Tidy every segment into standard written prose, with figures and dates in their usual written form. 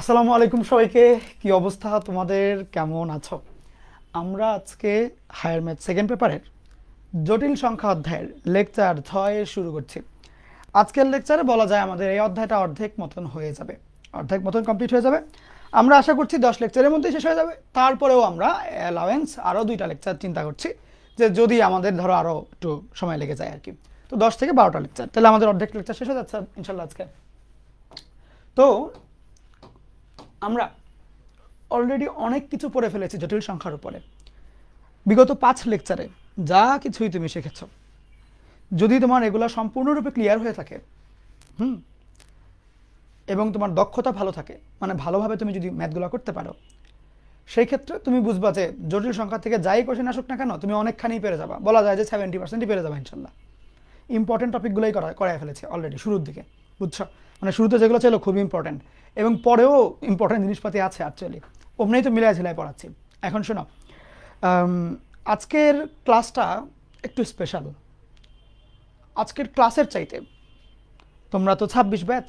আসসালামু আলাইকুম সবাইকে। কি অবস্থা তোমাদের, কেমন আছো? আমরা আজকে হায়ার ম্যাথ সেকেন্ড পেপারের জটিল সংখ্যা অধ্যায়ের লেকচার 6 শুরু করছি। আজকের লেকচারে বলা যায় আমাদের এই অধ্যায়টা অর্ধেক মতন হয়ে যাবে, অর্ধেক মতন কমপ্লিট হয়ে যাবে। আমরা আশা করছি 10 লেকচারের মধ্যে শেষ হয়ে যাবে। তারপরেও আমরা অ্যালাওয়েন্স আরও 2টা লেকচার চিন্তা করছি, যে যদি আমাদের ধরো আরও একটু সময় লেগে যায় আর কি। তো 10 থেকে 12টা লেকচার, তাহলে আমাদের অর্ধেক লেকচার শেষ হয়ে যাচ্ছে ইনশাল্লাহ আজকে। তো আমরা অলরেডি অনেক কিছু পড়ে ফেলেছি জটিল সংখ্যার উপরে। বিগত 5 লেকচারে যা কিছুই তুমি শিখেছ, যদি তোমার এগুলো সম্পূর্ণরূপে ক্লিয়ার হয়ে থাকে এবং তোমার দক্ষতা ভালো থাকে, মানে ভালোভাবে তুমি যদি ম্যাথগুলো করতে পারো, সেই ক্ষেত্রে তুমি বুঝবা যে জটিল সংখ্যা থেকে যাই কোশ্চেন আসুক না কেন তুমি অনেকখানি পেরে যাবা। বলা যায় যে 70% পেরে যাবা ইনশাল্লাহ। ইম্পর্টেন্ট টপিকগুলোই করাই ফেলেছে অলরেডি শুরুর দিকে, বুঝছো? মানে শুরুতে যেগুলো ছিল খুব ইম্পর্টেন্ট, এবং পরেও ইম্পর্টেন্ট জিনিসপাতি আছে অ্যাকচুয়ালি। অমনেই তো মিলাই ঝিলাই পড়াচ্ছি। এখন শোনো, আজকের ক্লাসটা একটু স্পেশাল। আজকের ক্লাসের চাইতে তোমরা তো 26 ব্যাচ,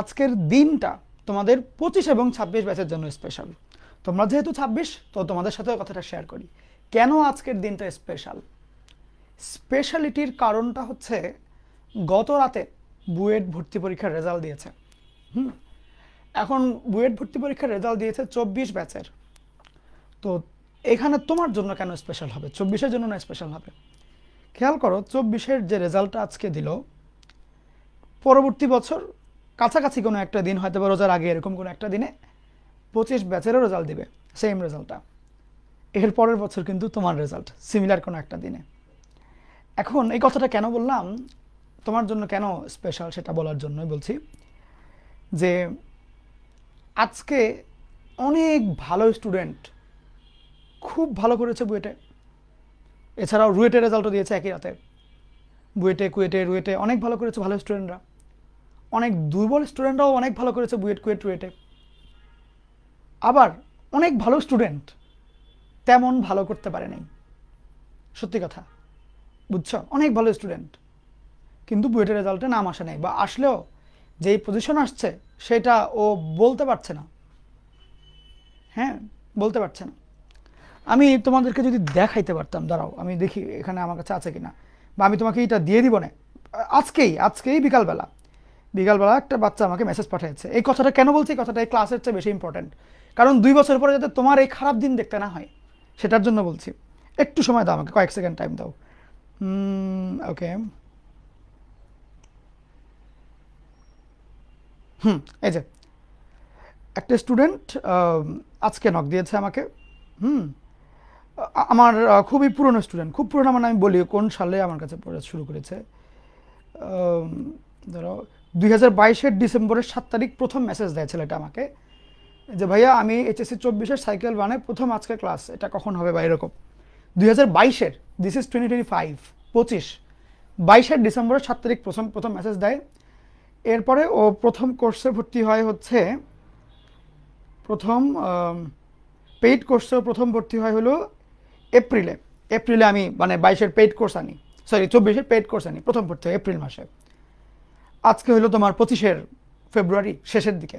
আজকের দিনটা তোমাদের 25 এবং 26 ব্যাচের জন্য স্পেশাল। তোমরা যেহেতু 26, তো তোমাদের সাথেও কথাটা শেয়ার করি কেন আজকের দিনটা স্পেশাল। স্পেশালিটির কারণটা হচ্ছে গত রাতে বুয়েট ভর্তি পরীক্ষার রেজাল্ট দিয়েছে। এখন বুয়েট ভর্তি পরীক্ষার রেজাল্ট দিয়েছে 24 ব্যাচের। তো এখানে তোমার জন্য কেন স্পেশাল হবে, 24-এর জন্য না স্পেশাল হবে? খেয়াল করো, 24-এর যে রেজাল্টটা আজকে দিল, পরবর্তী বছর কাছাকাছি কোনো একটা দিন, হয়তো বা রোজার আগে এরকম কোনো একটা দিনে 25 ব্যাচেরও রেজাল্ট দিবে, সেম রেজাল্টটা। এর পরের বছর কিন্তু তোমার রেজাল্ট সিমিলার কোনো একটা দিনে। এখন এই কথাটা কেন বললাম, তোমার জন্য কেন স্পেশাল সেটা বলার জন্যই বলছি, যে আজকে অনেক ভালো স্টুডেন্ট খুব ভালো করেছে বুয়েটে, এছাড়াও রুয়েটের রেজাল্টও দিয়েছে একই রাতে। বুয়েটে, কুয়েটে, রুয়েটে অনেক ভালো করেছে ভালো স্টুডেন্টরা। অনেক দুর্বল স্টুডেন্টরাও অনেক ভালো করেছে বুয়েট, কুয়েট, রুয়েটে। আবার অনেক ভালো স্টুডেন্ট তেমন ভালো করতে পারে নাই, সত্যি কথা, বুঝছো? অনেক ভালো স্টুডেন্ট কিন্তু বুয়েটের রেজাল্টে নাম আসে নাই, বা আসলেও যেই পজিশন আসছে সেটা ও বলতে পারছে না। হ্যাঁ, বলতে পারছে না। আমি তোমাদেরকে যদি দেখাইতে পারতাম, দাঁড়াও আমি দেখি এখানে আমার কাছে আছে কিনা, বা আমি তোমাকে এটা দিয়ে দিব না। আজকেই বিকালবেলা একটা বাচ্চা আমাকে মেসেজ পাঠিয়েছে। এই কথাটা কেন বলছি, এই কথাটা এই ক্লাসের চেয়ে বেশি ইম্পর্টেন্ট, কারণ 2 বছর পরে যাতে তোমার এই খারাপ দিন দেখতে না হয় সেটার জন্য বলছি। একটু সময় দাও আমাকে, কয়েক সেকেন্ড টাইম দাও। ওকে, এই যে একটা স্টুডেন্ট আজকে নক দিয়েছে আমাকে। আমার খুবই পুরনো স্টুডেন্ট, খুব পুরনো মানে আমি বলি কোন সালে আমার কাছে পড়া শুরু করেছে, ধরো 2022-এর ডিসেম্বরের 7 তারিখ প্রথম মেসেজ দেয় ছেলেটা আমাকে, যে ভাইয়া আমি এইচএসসি 24-এর সাইকেল বানে প্রথম আজকে ক্লাস, এটা কখন হবে বা এরকম। 2022-এর, দিস ইজ 2025, 22-এর ডিসেম্বরের 7 তারিখ প্রথম মেসেজ দেয়। এরপরে ও প্রথম কোর্সে ভর্তি হয় হচ্ছে, প্রথম পেইড কোর্সেও প্রথম ভর্তি হয় হলো এপ্রিলে আমি মানে 22-এর পেইড কোর্স আনি, সরি 24-এর পেইড কোর্স আনি, প্রথম ভর্তি হয় এপ্রিল মাসে। আজকে হলো তোমার 25-এর ফেব্রুয়ারি শেষের দিকে।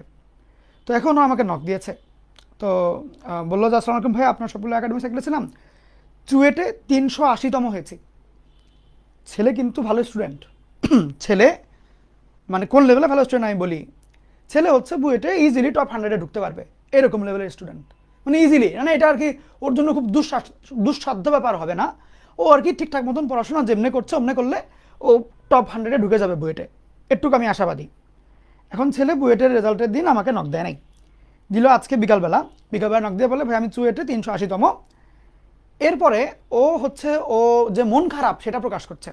তো এখনও আমাকে নক দিয়েছে। তো বললো যে আসসালামু আলাইকুম ভাই, আপনার সবগুলো একাডেমি সাইকেলেছিলাম, চুয়েটে 380তম হয়েছি। ছেলে কিন্তু ভালো স্টুডেন্ট। ছেলে মানে কোন লেভেলে ভালো স্টুডেন্ট আমি বলি, ছেলে হচ্ছে বুয়েটে ইজিলি টপ 100-এ ঢুকতে পারবে এরকম লেভেলের স্টুডেন্ট, মানে ইজিলি, মানে এটা আর কি ওর জন্য খুব দুঃসাধ্য ব্যাপার হবে না। ও আর কি ঠিকঠাক মতন পড়াশোনা যেমনি করছে অমনি করলে ও টপ 100-এ ঢুকে যাবে বুয়েটে, একটুকু আমি আশাবাদী। এখন ছেলে বুয়েটের রেজাল্টের দিন আমাকে নক দেয় নাই, দিল আজকে বিকালবেলা নক দিয়ে বলে ভাই আমি চুয়েটে 380তম। এরপরে ও যে মন খারাপ সেটা প্রকাশ করছে।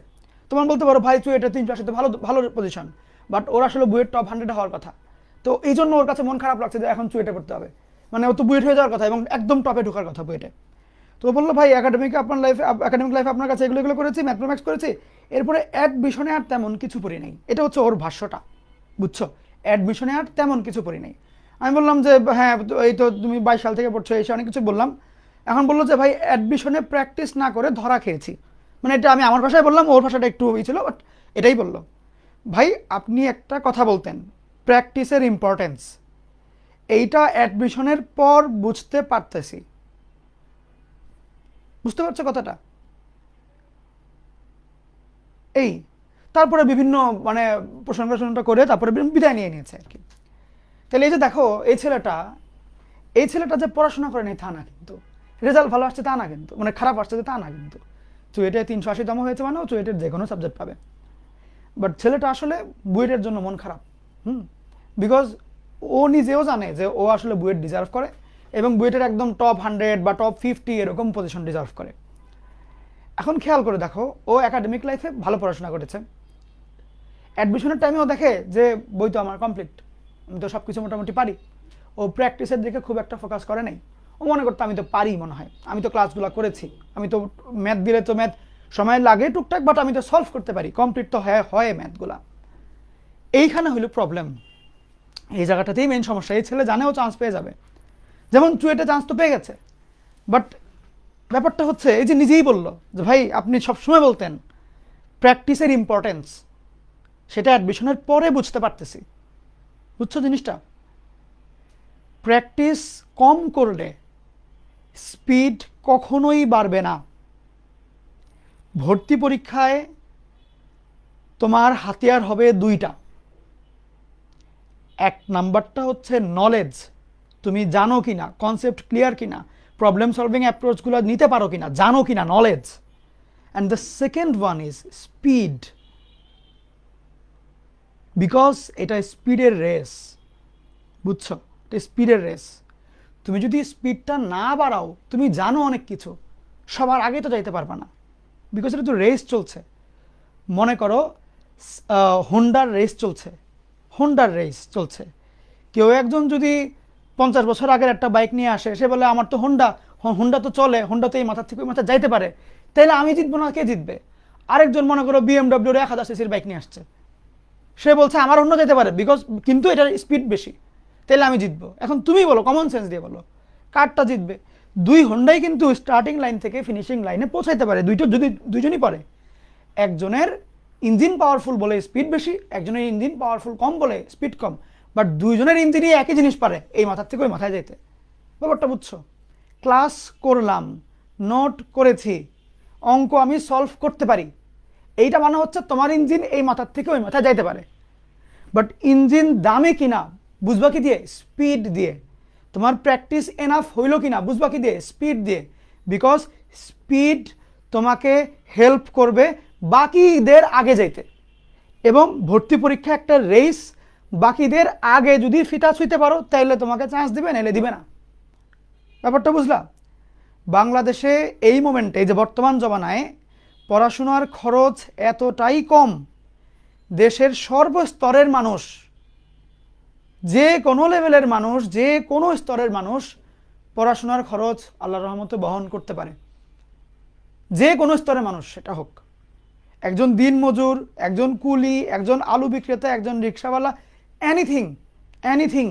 তোমার বলতে পারো ভাই চুয়েটে 380 ভালো ভালো পজিশন, বাট ওর আসলে বুয়েট টপ 100-এ হওয়ার কথা। তো এই জন্য ওর কাছে মন খারাপ লাগছে যে এখন চুয়েটে পড়তে হবে, মানে ও তো বুয়েট হয়ে যাওয়ার কথা এবং একদম টপে ঢোকার কথা বুয়েটে। তো বললো ভাই একাডেমিক লাইফে আপনার কাছে এগুলো করেছি, ম্যাথমেটিক্স করেছি, এরপরে অ্যাডমিশনে আর তেমন কিছু পড়ি নাই। এটা হচ্ছে ওর ভাষ্যটা, বুঝছো? অ্যাডমিশনে আর তেমন কিছু পড়ি নাই। আমি বললাম যে হ্যাঁ এই তো তুমি 22 সাল থেকে পড়ছো, এসে অনেক কিছু বললাম। এখন বললো যে ভাই অ্যাডমিশনে প্র্যাকটিস না করে ধরা খেয়েছি, মানে এটা আমি আমার ভাষায় বললাম, ওর ভাষাটা একটু ছিল, বাট এটাই বললো। ভাই আপনি একটা কথা বলতেন, প্র্যাকটিসের ইম্পর্টেন্স, এইটা অ্যাডমিশনের পর বুঝতে পারতেছি। বুঝতে পারছো কথাটা? এই তারপরে বিভিন্ন মানে প্রশংসা করে তারপরে বিদায় নিয়ে নিয়েছে আর কি। তাহলে এই যে দেখো, এই ছেলেটা যে পড়াশোনা করেনি তা না কিন্তু, রেজাল্ট ভালো আসছে তা না কিন্তু, মানে খারাপ আসছে তা না কিন্তু, চুয়েটে 380তম হয়েছে মানে ও চুয়েটের যে কোনো সাবজেক্ট পাবে। বাট ছেলেটা আসলে বুয়েটের জন্য মন খারাপ। বিকজ ও নিজেও জানে যে ও আসলে বুয়েট ডিজার্ভ করে এবং বুয়েটের একদম টপ 100 বা টপ 50 এরকম পজিশন ডিজার্ভ করে। এখন খেয়াল করে দেখো, ও একাডেমিক লাইফে ভালো পড়াশোনা করেছে, অ্যাডমিশনের টাইমেও দেখে যে বই তো আমার কমপ্লিট, আমি তো সব কিছু মোটামুটি পারি। ও প্র্যাকটিসের দিকে খুব একটা ফোকাস করে নাই। ও মনে করতো আমি তো পারি, মনে হয় আমি তো ক্লাসগুলো করেছি, আমি তো ম্যাথ দিলে তো ম্যাথ সময় লাগে টুকটাক, বাট আমি তো সলভ করতে পারি, কমপ্লিট তো হয় ম্যাথগুলা। এইখানে হইল প্রবলেম, এই জায়গাটাতেই মেন সমস্যা। এই ছেলে জানেও চান্স পেয়ে যাবে, যেমন চুয়েটে চান্স তো পেয়ে গেছে, বাট ব্যাপারটা হচ্ছে এই যে নিজেই বলল যে ভাই আপনি সবসময় বলতেন প্র্যাকটিসের ইম্পর্টেন্স, সেটা অ্যাডমিশনের পরে বুঝতে পারতেছি। বুঝছো জিনিসটা? প্র্যাকটিস কম করলে স্পিড কখনোই বাড়বে না। ভর্তি পরীক্ষায় তোমার হাতিয়ার হবে দুইটা। এক নাম্বারটা হচ্ছে নলেজ, তুমি জানো কিনা, কনসেপ্ট ক্লিয়ার কিনা, প্রবলেম সলভিং অ্যাপ্রোচগুলো নিতে পারো কিনা, জানো কিনা, knowledge. And the second one is speed, because এটা স্পিডের রেস। বুঝছো? এটা স্পিডের রেস। তুমি যদি স্পিডটা না বাড়াও, তুমি জানো অনেক কিছু, সবার আগে তো যাইতে পারবা না, বিকজ এটা তো রেস চলছে। মনে করো হোন্ডার রেস চলছে। কেউ একজন যদি 50 বছর আগের একটা বাইক নিয়ে আসে, সে বলে আমার তো হোন্ডা তো চলে, হোন্ডা তো এই মাথা থেকে ওই মাথা যাইতে পারে, তাইলে আমি জিতবো না, কে জিতবে? আরেকজন মনে করো BMW 1000 সিসির বাইক নিয়ে আসছে, সে বলছে আমার হোন্ডা যেতে পারে বিকজ, কিন্তু এটার স্পিড বেশি, তাহলে আমি জিতবো। এখন তুমি বলো, কমন সেন্স দিয়ে বলো, কারটা জিতবে? দুই হোন্ডাই কিন্তু স্টার্টিং লাইন থেকে ফিনিশিং লাইনে পৌঁছাইতে পারে, যদি দুইজনই পারে। একজনের ইঞ্জিন পাওয়ারফুল বলে স্পিড বেশি, একজনের ইঞ্জিন পাওয়ারফুল কম বলে স্পিড কম, বাট দুইজনের ইঞ্জিনই একই জিনিস পারে, এই মাথার থেকে ওই মাথায় যেতে। ব্যাপারটা বুঝছো? ক্লাস করলাম, নোট করেছি, অঙ্ক আমি সলভ করতে পারি, এইটা মানে হচ্ছে তোমার ইঞ্জিন এই মাথার থেকে ওই মাথায় যাইতে পারে। বাট ইঞ্জিন দামে কিনা বুঝবা কি দিয়ে? স্পিড দিয়ে। তোমার প্র্যাকটিস এনাফ হইল কিনা বুঝবা কি দিয়ে? স্পিড দিয়ে। বিকজ স্পিড তোমাকে হেল্প করবে বাকিদের আগে যাইতে, এবং ভর্তি পরীক্ষা একটা রেস, বাকিদের আগে যদি ফিতা ছুঁইতে পারো তাহলে তোমাকে চান্স দিবে, নাহলে দিবে না। ব্যাপারটা বুঝলা? বাংলাদেশে এই মোমেন্টে, যে বর্তমান জমানায় পড়াশোনার খরচ এতটাই কম, দেশের সর্বস্তরের মানুষ, যে কোনো লেভেলের মানুষ, যে কোনো স্তরের মানুষ পড়াশোনার খরচ আল্লাহর রহমতে বহন করতে পারে। যে কোনো স্তরের মানুষ সেটা হোক, একজন দিনমজুর, একজন কুলি, একজন আলু বিক্রেতা, একজন রিক্সাওয়ালা, এনিথিং,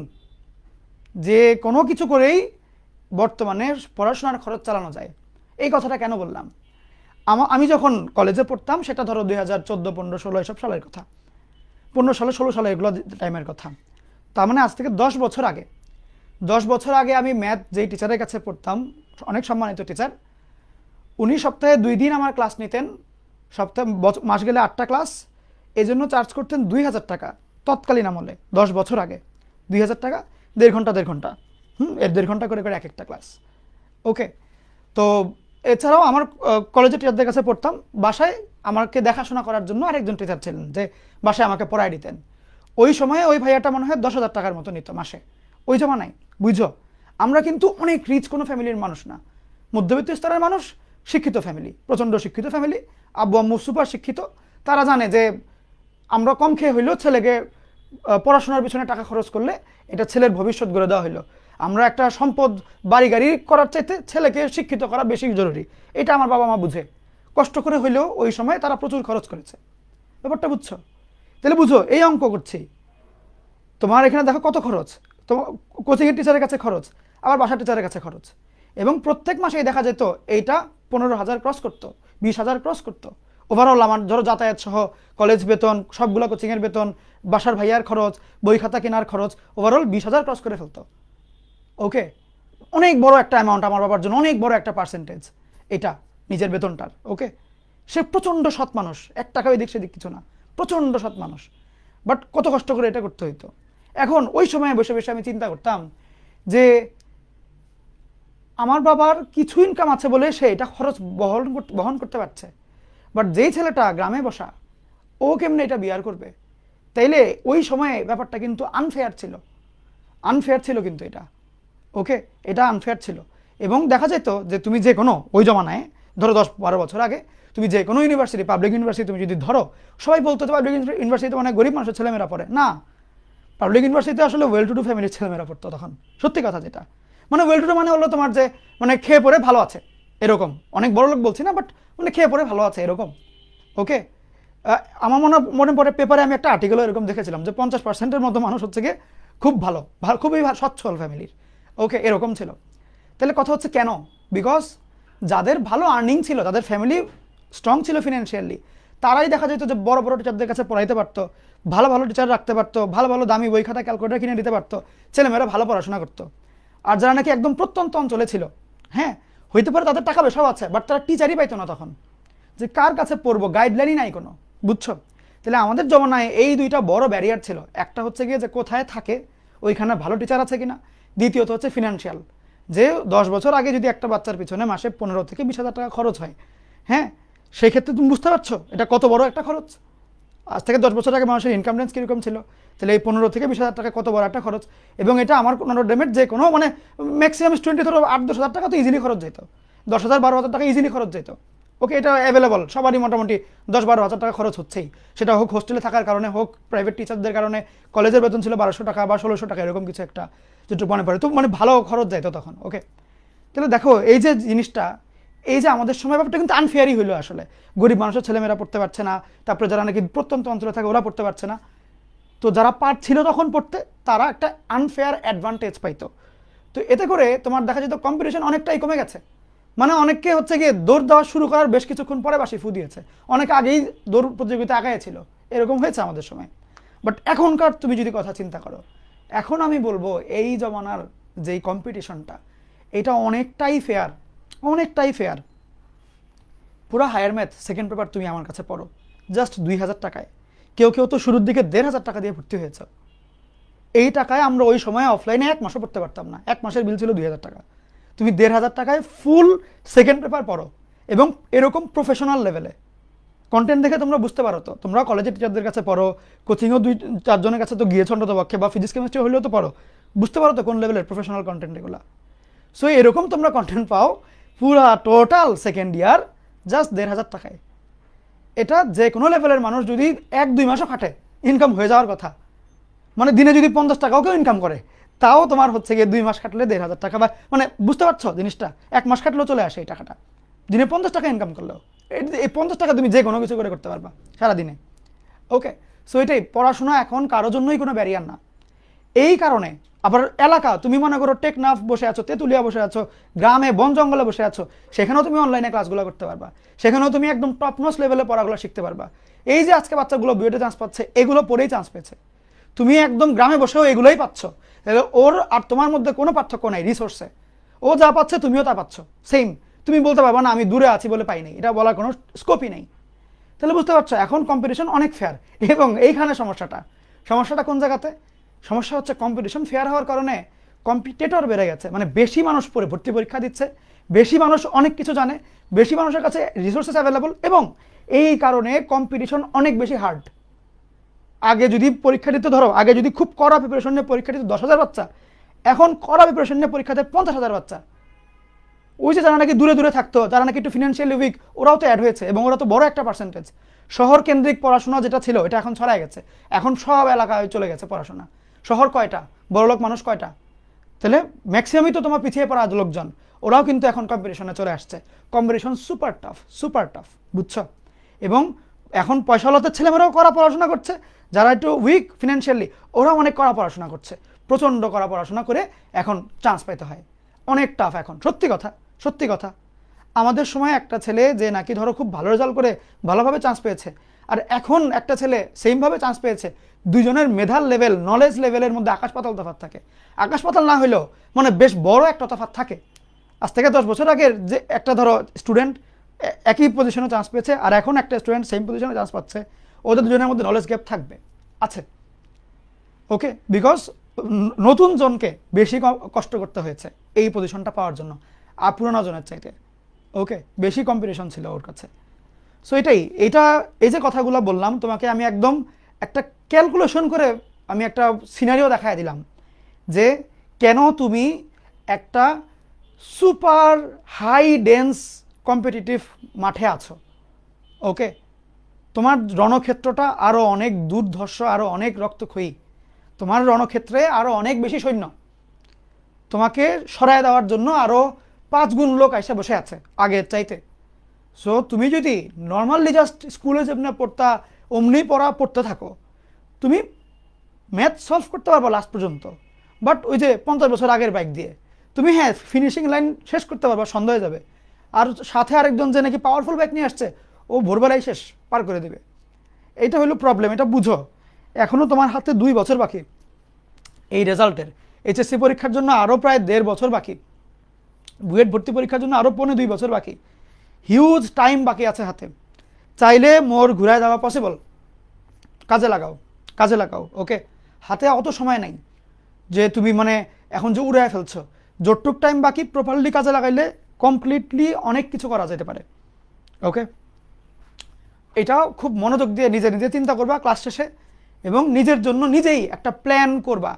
যে কোনো কিছু করেই বর্তমানে পড়াশোনার খরচ চালানো যায়। এই কথাটা কেন বললাম? আমি যখন কলেজে পড়তাম, সেটা ধরো 2014, 15, 16 এসব সালের কথা, 15 সালে 16 সালে এগুলো টাইমের কথা। তার মানে আজ থেকে 10 বছর আগে। 10 বছর আগে আমি ম্যাথ যেই টিচারের কাছে পড়তাম, অনেক সম্মানিত টিচার, উনি সপ্তাহে 2 দিন আমার ক্লাস নিতেন, সপ্তাহে মাস গেলে 8টা ক্লাস, এই জন্য চার্জ করতেন 2000 টাকা তৎকালীন আমলে, 10 বছর আগে 2000 টাকা, 1.5 ঘন্টা 1.5 ঘন্টা, এর 1.5 ঘন্টা করে এক একটা ক্লাস। ওকে, তো এছাড়াও আমার কলেজের টিচারদের কাছে পড়তাম, বাসায় আমাকে দেখাশোনা করার জন্য আরেকজন টিচার ছিলেন, যে বাসায় আমাকে পড়ায় দিতেন। ওই সময়ে ওই ভাইয়াটা মনে হয় 10,000 টাকার মতো নিত মাসে, ওই জমানায়। বুঝছো? আমরা কিন্তু অনেক রিচ কোনো ফ্যামিলির মানুষ না, মধ্যবিত্ত স্তরের মানুষ, শিক্ষিত ফ্যামিলি, প্রচণ্ড শিক্ষিত ফ্যামিলি, আব্বু আম্মু সুপার শিক্ষিত। তারা জানে যে আমরা কম খেয়ে হইলেও ছেলেকে পড়াশোনার পিছনে টাকা খরচ করলে এটা ছেলের ভবিষ্যৎ গড়ে দেওয়া হইলো। আমরা একটা সম্পদ বাড়ি গাড়ি করার চাইতে ছেলেকে শিক্ষিত করা বেশি জরুরি, এটা আমার বাবা মা বুঝে। কষ্ট করে হইলেও ওই সময় তারা প্রচুর খরচ করেছে। ব্যাপারটা বুঝছো? তাহলে বুঝো, এই অঙ্ক করছি, তোমার এখানে দেখো কত খরচ, তোমার কোচিংয়ের টিচারের কাছে খরচ, আবার বাসার টিচারের কাছে খরচ, এবং প্রত্যেক মাসেই দেখা যেত এইটা 15,000 ক্রস করতো, 20,000 ক্রস করতো। ওভারঅল আমার ধরো যাতায়াত সহ কলেজ বেতন, সবগুলো কোচিংয়ের বেতন, বাসার ভাইয়ার খরচ, বই খাতা কেনার খরচ, ওভারঅল 20,000 ক্রস করে ফেলতো। ওকে, অনেক বড় একটা অ্যামাউন্ট আমার বাবার জন্য, অনেক বড় একটা পার্সেন্টেজ এটা নিজের বেতনটার। ওকে, সে প্রচণ্ড সৎ মানুষ, 1 টাকা এদিক সেদিক কিছু না, প্রচণ্ড সৎ মানুষ, বাট কত কষ্ট করে এটা করতে হইতো। এখন ওই সময় বসে বসে আমি চিন্তা করতাম যে আমার বাবার কিছু ইনকাম আছে বলে সে এটা খরচ বহন করতে পারছে, বাট যেই ছেলেটা গ্রামে বসা ও কেমনে এটা বিয়ার করবে? তাইলে ওই সময়ে ব্যাপারটা কিন্তু আনফেয়ার ছিল, আনফেয়ার ছিল কিন্তু এটা। ওকে, এটা আনফেয়ার ছিল। এবং দেখা যেত যে তুমি যে কোনো ওই জমানায় ধরো 10-12 বছর আগে তুমি যে কোনো ইউনিভার্সিটি, পাবলিক ইউনিভার্সিটি তুমি যদি ধরো, সবাই বলতো যে পাবলিক ইউনিভার্সিটিতে মানে গরিব মানুষের ছেলেমেয়েরা পড়ে না। পাবলিক ইউনিভার্সিটিতে আসলে ওয়েল টু ডু ফ্যামিলির ছেলেমেয়েরা পড়তো তখন, সত্যি কথা যেটা। মানে ওয়েল টু ডু মানে হলো তোমার যে মানে খেয়ে পড়ে ভালো আছে এরকম, অনেক বড় লোক বলছি না, বাট মানে খেয়ে পড়ে ভালো আছে এরকম। ওকে, আমার মনে পড়ে পেপারে আমি একটা আর্টিকেলও এরকম দেখেছিলাম যে 50%-এর মতো মানুষ হচ্ছে গিয়ে খুব ভালো, খুবই সচ্ছল ফ্যামিলির। ওকে, এরকম ছিল। তাহলে কথা হচ্ছে কেন? বিকজ যাদের ভালো আর্নিং ছিল, যাদের ফ্যামিলি স্ট্রং ছিল ফিনান্সিয়ালি, তারাই দেখা যেত যে বড় বড় টিচারদের কাছে পড়াইতে পারতো, ভালো ভালো টিচার রাখতে পারতো, ভালো ভালো দামি বই খাতা ক্যালকুলেটার কিনে দিতে পারতো, ছেলেমেয়েরা ভালো পড়াশোনা করতো। আর যারা নাকি একদম প্রত্যন্ত অঞ্চলে ছিল, হ্যাঁ হইতে পারে তাদের টাকা পয়সাও আছে, বাট তারা টিচারই পাইতো না তখন, যে কার কাছে পড়বো, গাইডলাইনই নাই কোনো, বুঝছো? তাহলে আমাদের জমানায় এই দুইটা বড় ব্যারিয়ার ছিল। একটা হচ্ছে গিয়ে যে কোথায় থাকে, ওইখানে ভালো টিচার আছে কিনা, দ্বিতীয়ত হচ্ছে ফিনান্সিয়াল, যে 10 বছর আগে যদি একটা বাচ্চার পিছনে মাসে 15 থেকে 20 হাজার টাকা খরচ হয়, হ্যাঁ সেই ক্ষেত্রে তুমি বুঝতে পারছো এটা কত বড় একটা খরচ। আজ থেকে 10 বছর আগে মানুষের ইনকাম রেঞ্জ কীরকম ছিল, তাহলে এই 15 থেকে 20 হাজার টাকা কত বড় একটা খরচ। এবং এটা আমার কোনো ডেমেট যে কোনো মানে ম্যাক্সিমাম স্টুডেন্ট ধরো 8-10 হাজার টাকা তো ইজিলি খরচ যেত, 10,000-12,000 টাকা ইজিলি খরচ যেত। ওকে, এটা অ্যাভেলেবল, সবারই মোটামুটি 10-12 হাজার টাকা খরচ হচ্ছেই, সেটা হোক হোস্টেলে থাকার কারণে, হোক প্রাইভেট টিচারদের কারণে। কলেজের বেতন ছিল 1200 টাকা বা 1600 টাকা এরকম কিছু একটা, যেটুকু মনে পড়ে, তো মানে ভালো খরচ যাইতো তখন। ওকে, তাহলে দেখো এই যে জিনিসটা, এই যে আমাদের সময় ব্যাপারটা কিন্তু আনফেয়ারই হইলো আসলে। গরিব মানুষের ছেলেমেয়েরা পড়তে পারছে না, তারপরে যারা নাকি প্রত্যন্ত অঞ্চলে থাকে ওরা পড়তে পারছে না, তো যারা পারছিল তখন পড়তে তারা একটা আনফেয়ার অ্যাডভান্টেজ পাইতো। তো এতে করে তোমার দেখা যেত কম্পিটিশন অনেকটাই কমে গেছে। মানে অনেককে হচ্ছে গিয়ে দৌড় দেওয়া শুরু করার বেশ কিছুক্ষণ পরে বাসি ফু দিয়েছে, অনেকে আগেই দৌড় প্রতিযোগিতা আগাইছিল, এরকম হয়েছে আমাদের সময়। বাট এখনকার তুমি যদি কথা চিন্তা করো, এখন আমি বলবো এই জমানার যেই কম্পিটিশনটা, এটা অনেকটাই ফেয়ার, অনেকটাই ফেয়ার। পুরো হায়ার ম্যাথ সেকেন্ড পেপার তুমি আমার কাছে পড়ো জাস্ট 2000 টাকায়, কেউ কেউ তো শুরুর দিকে 1500 টাকা দিয়ে ভর্তি হয়েছে। এই টাকায় আমরা ওই সময় অফলাইনে 1 মাসও পড়তে পারতাম না, 1 মাসের বিল ছিল 2000 টাকা। তুমি 1500 টাকায় ফুল সেকেন্ড পেপার পড়ো, এবং এরকম প্রফেশনাল লেভেলে কন্টেন্ট দেখে তোমরা বুঝতে পারো। তো তোমরা কলেজের টিচারদের কাছে পড়ো, কোচিংও 2-4 জনের কাছে তো গিয়েছো অন্তত পক্ষে, বা ফিজিক্স কেমিস্ট্রি হলেও তো পড়ো, বুঝতে পারো তো কোন লেভেলের প্রফেশনাল কন্টেন্ট এগুলো। সো এরকম তোমরা কন্টেন্ট পাও পুরা টোটাল সেকেন্ড ইয়ার জাস্ট 1500 টাকায়। এটা যে কোনো লেভেলের মানুষ যদি 1-2 মাসও খাটে ইনকাম হয়ে যাওয়ার কথা। মানে দিনে যদি 50 টাকাও কেউ ইনকাম করে, তাও তোমার হচ্ছে গিয়ে 2 মাস খাটলে 1500 টাকা, বা মানে বুঝতে পারছো জিনিসটা, 1 মাস খাটলেও চলে আসে এই টাকাটা, দিনে 50 টাকা ইনকাম করলেও। এই 50 টাকা তুমি যে কোনো কিছু করে করতে পারবা সারাদিনে। ওকে, সো এটাই, পড়াশোনা এখন কারোর জন্যই কোনো ব্যারিয়ার না। এই কারণে আবার এলাকা, তুমি মনে করো টেকনাফ বসে আছো, তেঁতুলিয়া বসে আছো, গ্রামে বন জঙ্গলে বসে আছো, সেখানেও তুমি অনলাইনে ক্লাসগুলো করতে পারবা, সেখানেও তুমি একদম টপ নোচ লেভেলে পড়াগুলো শিখতে পারবা। এই যে আজকে বাচ্চাগুলো বুয়েটে চান্স পাচ্ছে, এগুলো পড়েই চান্স পেয়েছে, তুমি একদম গ্রামে বসেও এগুলোই পাচ্ছ। তাহলে ওর আর তোমার মধ্যে কোনো পার্থক্য নাই রিসোর্সে, ও যা পাচ্ছে তুমিও তা পাচ্ছ সেম। তুমি বলতে পারবা না আমি দূরে আছি বলে পাই নাই, এটা বলার কোনো স্কোপই নেই। তাহলে বুঝতে পারছো এখন কম্পিটিশন অনেক ফেয়ার। এবং এইখানে সমস্যাটা কোন জায়গাতে? সমস্যা হচ্ছে কম্পিটিশন ফেয়ার হওয়ার কারণে কম্পিটিটর বেড়ে গেছে, মানে বেশি মানুষ পড়ে ভর্তি পরীক্ষা দিচ্ছে, বেশি মানুষ অনেক কিছু জানে, বেশি মানুষের কাছে রিসোর্সেস অ্যাভেলেবল, এবং এই কারণে কম্পিটিশন অনেক বেশি হার্ড। আগে যদি পরীক্ষা দিতে ধরো, আগে যদি খুব কড়া প্রিপারেশন নিয়ে পরীক্ষা দিত 10,000 বাচ্চা, এখন কড়া প্রিপারেশন নিয়ে পরীক্ষা দেয় 50,000 বাচ্চা। ওই যে যারা নাকি দূরে দূরে থাকতো, যারা নাকি একটু ফিনান্সিয়ালি উইক, ওরাও তো অ্যাড হয়েছে, এবং ওরা তো বড় একটা পার্সেন্টেজ। শহর কেন্দ্রিক পড়াশোনা যেটা ছিল এটা এখন ছড়ায় গেছে, এখন সব এলাকায় চলে গেছে পড়াশোনা। শহর কয়টা, বড়লোক মানুষ কয়টা? তাহলে ম্যাক্সিমামই তো তোমার পিছিয়ে পড়া লোকজন, ওরাও কিন্তু এখন কম্পিটিশনে চলে আসছে। Competition super tough, super tough, বুঝছো? এবং এখন পয়সাওয়ালাদের ছেলেমেয়েরাও করা পড়াশোনা করছে, যারা একটু উইক ফিনান্সিয়ালি ওরাও অনেক কড়া পড়াশোনা করছে, প্রচণ্ড কড়া পড়াশোনা করে এখন চান্স পেতে হয়। অনেক টাফ এখন, সত্যি কথা, সত্যি কথা। আমাদের সময় একটা ছেলে যে নাকি ধরো খুব ভালো রেজাল্ট করে ভালোভাবে চান্স পেয়েছে, আর এখন একটা ছেলে সেমভাবে চান্স পেয়েছে, দুইজনের মেধার লেভেল, নলেজ লেভেলের মধ্যে আকাশ পাতাল তফাৎ থাকে। আকাশ পাতাল না হলেও মানে বেশ বড় একটা তফাৎ থাকে। আজ থেকে 10 বছর আগের যে একটা ধরো স্টুডেন্ট একই পজিশনে চান্স পেয়েছে, আর এখন একটা স্টুডেন্ট সেম পজিশনে চান্স পাচ্ছে, ওদের দুজনের মধ্যে নলেজ গ্যাপ থাকবে, আছে। ওকে, বিকজ নতুন জনকে বেশি কষ্ট করতে হয়েছে এই পজিশনটা পাওয়ার জন্য আর পুরোনো জনের চাইতে। ওকে, বেশি কম্পিটিশন ছিল ওর কাছে। সো এটা এই যে কথাগুলো বললাম তোমাকে, আমি একদম একটা ক্যালকুলেশন করে আমি একটা সিনারিও দেখায় দিলাম যে কেন তুমি একটা সুপার হাই ডেন্স কম্পিটিটিভ মাঠে আছো। ওকে, তোমার রণক্ষেত্রটা আরও অনেক দুর্ধর্ষ, আরও অনেক রক্তক্ষয়ী, তোমার রণক্ষেত্রে আরও অনেক বেশি সৈন্য, তোমাকে সরায় দেওয়ার জন্য আরও 5 গুণ লোক এসে বসে আছে আগের চাইতে। সো তুমি যদি নর্মালি জাস্ট স্কুলে যেমনি পড়তা অমনি পড়তে থাকো, তুমি ম্যাথ সলভ করতে পারবো লাস্ট পর্যন্ত, বাট ওই যে 50 বছর আগের বাইক দিয়ে তুমি হ্যাঁ ফিনিশিং লাইন শেষ করতে পারবা, সন্দেহ হয়ে যাবে। আর সাথে আরেকজন যে নাকি পাওয়ারফুল বাইক নিয়ে আসছে, ও ভোরবেলায় শেষ পার করে দেবে। এইটা হলো প্রবলেম, এটা বুঝো। এখনও তোমার হাতে 2 বছর বাকি এই রেজাল্টের। এইচএসসি পরীক্ষার জন্য আরও প্রায় 1.5 বছর বাকি, বুয়েট ভর্তি পরীক্ষার জন্য আরও 2.5 বছর বাকি, হিউজ টাইম বাকি আছে হাতে। চাইলে মোর ঘুরায় দেওয়া পসিবল, কাজে লাগাও। ওকে, হাতে অত সময় নাই যে তুমি মানে এখন যে উড়ায় ফেলছো। যতটুক টাইম বাকি প্রপারলি কাজে লাগাইলে কমপ্লিটলি অনেক কিছু করা যেতে পারে। ওকে, এটাও খুব মনোযোগ দিয়ে নিজে নিজে চিন্তা করবা ক্লাস শেষে, এবং নিজের জন্য নিজেই একটা প্ল্যান করবা,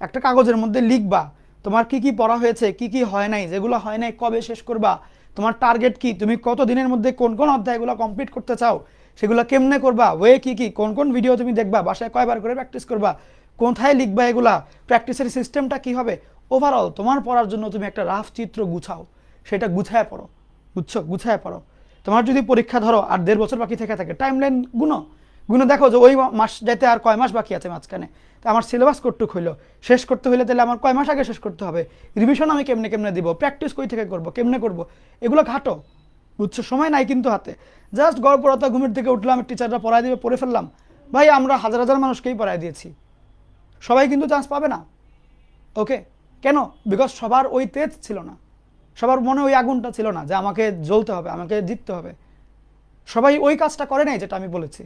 একটা কাগজের মধ্যে লিখবা তোমার কি কি পড়া হয়েছে, কি কি হয় নাই, যেগুলো হয় নাই কবে শেষ করবা, তোমার টার্গেট কি, তুমি কত দিনের মধ্যে কোন কোন অধ্যায়গুলো কমপ্লিট করতে চাও, সেগুলো কেমনে করবা, ওয়ে কি কি, কোন কোন ভিডিও তুমি দেখবা, বাসায় কয়বার করে প্র্যাকটিস করবা, কোথায় লিখবা, এগুলা প্র্যাকটিসের সিস্টেমটা কি হবে। ওভারঅল তোমার পড়ার জন্য তুমি একটা রাফ চিত্র গুছাও, সেটা গুছায় পড়ো, বুঝছো, গুছায় পড়ো। তোমার যদি পরীক্ষা ধরো আর 1.5 বছর বাকি থেকে থাকে, টাইম লাইন গুনো দেখো যে ওই মাস যাইতে আর কয় মাস বাকি আছে মাঝখানে, তো আমার সিলেবাস কতটুক হইলো, শেষ করতে হইলে তাহলে আমার কয় মাস আগে শেষ করতে হবে, রিভিশন আমি কেমনে কেমনে দিব, প্র্যাকটিস কই থেকে করবো, কেমনে করবো, এগুলো ঘাটো, বুঝছো। সময় নাই কিন্তু হাতে, জাস্ট গড়পড়তা ঘুমের থেকে উঠলাম, টিচাররা পড়ায় দিবে, পড়ে ফেললাম। ভাই আমরা হাজার হাজার মানুষকেই পড়ায় দিয়েছি, সবাই কিন্তু চান্স পাবে না। ওকে, কেন? বিকজ সবার ওই তেজ ছিল না, সবার মনে ওই আগুনটা ছিল না যে আমাকে জ্বলতে হবে, আমাকে জিততে হবে। সবাই ওই কাজটা করে নাই যেটা আমি বলেছি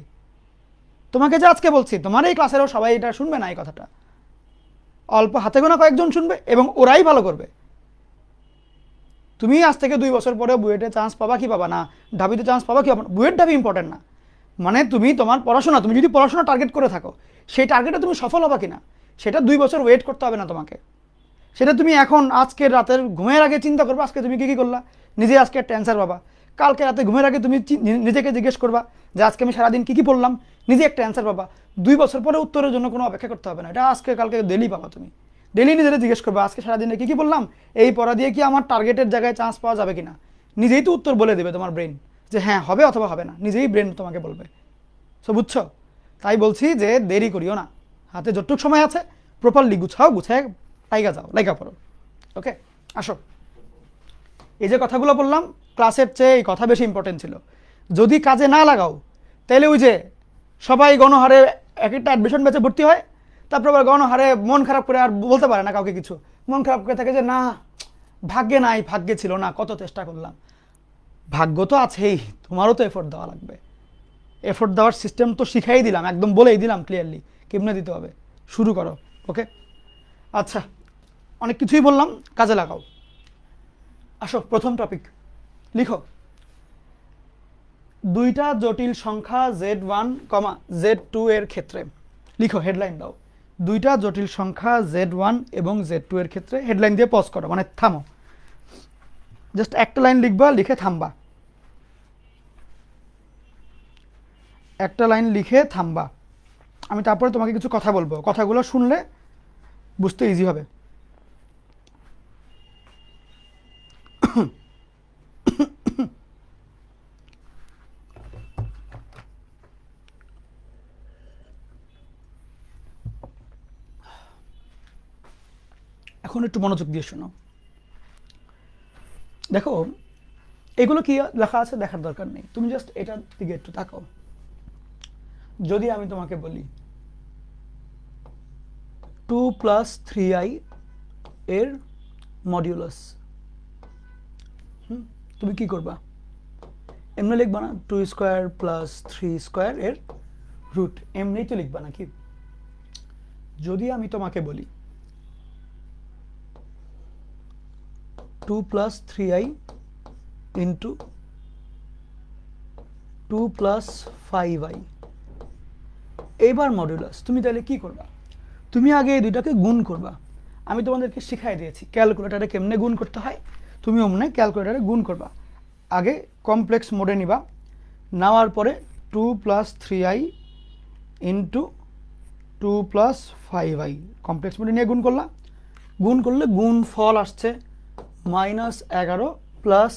তোমাকে, যে আজকে বলছি। তোমার এই ক্লাসেরও সবাই এটা শুনবে না, এই কথাটা অল্প হাতে গোনা কয়েকজন শুনবে, এবং ওরাই ভালো করবে। তুমি আজ থেকে 2 বছর পরে বুয়েটে চান্স পাবা কি পাবা না, ঢাবিতে চান্স পাবা কি পাবা না, বুয়েট ঢাবি ইম্পর্টেন্ট না। মানে তুমি তোমার পড়াশোনা, তুমি যদি পড়াশোনা টার্গেট করে থাকো, সেই টার্গেটে তুমি সফল হবা কিনা সেটা 2 বছর ওয়েট করতে হবে না তোমাকে। সেটা তুমি এখন আজকে রাতের ঘুমের আগে চিন্তা করবা, আজকে তুমি কী কী করলা, নিজে আজকে একটা অ্যান্সার পাবা। কালকে রাতে ঘুমের আগে তুমি নিজেকে জিজ্ঞেস করবা যে আজকে আমি সারাদিন কী কী পড়লাম, নিজে একটা অ্যান্সার পাবা। 2 বছর পরে উত্তরের জন্য কোনো অপেক্ষা করতে হবে না, এটা আজকে কালকে ডেলি পাবা। তুমি ডেলি নিজেরা জিজ্ঞেস করবা আজকে সারাদিনে কী কী বললাম, এই পড়া দিয়ে কি আমার টার্গেটের জায়গায় চান্স পাওয়া যাবে কিনা। নিজেই তো উত্তর বলে দেবে তোমার ব্রেন, যে হ্যাঁ হবে অথবা হবে না, নিজেই ব্রেন তোমাকে বলবে। সো বুঝছো, তাই বলছি যে দেরি করিও না, হাতে যতটুকু সময় আছে প্রপারলি গুছাও, গুছায় লাইগা পড়ো। ওকে, আসো। এই যে কথাগুলো বললাম ক্লাসের চেয়ে এই কথা বেশি ইম্পর্টেন্ট ছিল। যদি কাজে না লাগাও তাহলে ওই যে সবাই গণহারে এক একটা অ্যাডমিশন ব্যাচে ভর্তি হয়, তারপর আবার গণহারে মন খারাপ করে আর বলতে পারে না কাউকে কিছু, মন খারাপ করে থাকে যে না ভাগ্যে নাই, ভাগ্যে ছিল না, কত চেষ্টা করলাম। ভাগ্য তো আছেই, তোমারও তো এফোর্ট দেওয়া লাগবে। এফোর্ট দেওয়ার সিস্টেম তো শিখাই দিলাম, একদম বলেই দিলাম ক্লিয়ারলি কেমনে দিতে হবে। শুরু করো। ওকে, আচ্ছা, অনেক কিছুই বললাম, কাজে লাগাও। আসো, প্রথম টপিক লিখো। 2টা জটিল সংখ্যা Z1, Z2 এর ক্ষেত্রে লিখো, হেডলাইন দাও। 2টা জটিল সংখ্যা Z1 এবং Z2 এর ক্ষেত্রে, হেডলাইন দিয়ে পজ করো, মানে থামো, জাস্ট একটা লাইন লিখবা, লিখে থামবা, একটা লাইন লিখে থামবা। আমি তারপরে তোমাকে কিছু কথা বলবো, কথাগুলো শুনলে বুঝতে ইজি হবে। এখন একটু মনোযোগ দিয়ে শোনো। দেখো এগুলো কি লেখা আছে দেখার দরকার নেই, তুমি জাস্ট এটার দিকে একটু তাকাও। যদি আমি তোমাকে বলি 2 প্লাস 3i এর মডিউলাস, তুমি কি করবা? এমনি লিখবা না 2 স্কোয়ার প্লাস 3 স্কোয়ার এর রুট, এমনি তো লিখবা নাকি? যদি আমি তোমাকে বলি 2 plus 3i into 2 plus 5i এইবার মডুলাস, তুমি তাহলে কি করবা? তুমি আগে এই দুইটাকে গুণ করবা। আমি তোমাদেরকে শিখাই দিয়েছি ক্যালকুলেটারে কেমনে গুণ করতে হয়, তুমি অমনে ক্যালকুলেটারে গুণ করবা। আগে কমপ্লেক্স মোডে নিবা, নেওয়ার পরে 2 plus 3i into 2 plus 5i complex মোডে নিয়ে গুণ করলা। গুণ করলে গুণ ফল আসছে -11 প্লাস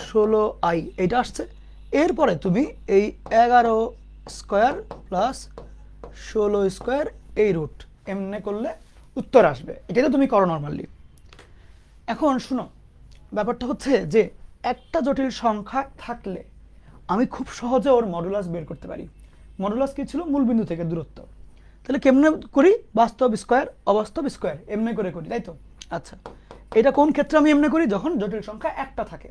16i, এটা আসছে। এরপরে তুমি এই 11 স্কোয়ার প্লাস 16 স্কোয়ার এই রুট এমনি করলে উত্তর আসবে। এটাই তো তুমি করো নর্মালি। এখন শুনো, ব্যাপারটা হচ্ছে যে একটা জটিল সংখ্যা থাকলে আমি খুব সহজে ওর মডুলাস বের করতে পারি। মডুলাস কি ছিল? মূলবিন্দু থেকে দূরত্ব। তাহলে কেমনে করি? বাস্তব স্কোয়ার অবাস্তব স্কোয়ার এমনি করে করি, তাই তো? আচ্ছা, এটা কোন ক্ষেত্রে আমি এমনি করি? যখন জটিল সংখ্যা একটা থাকে।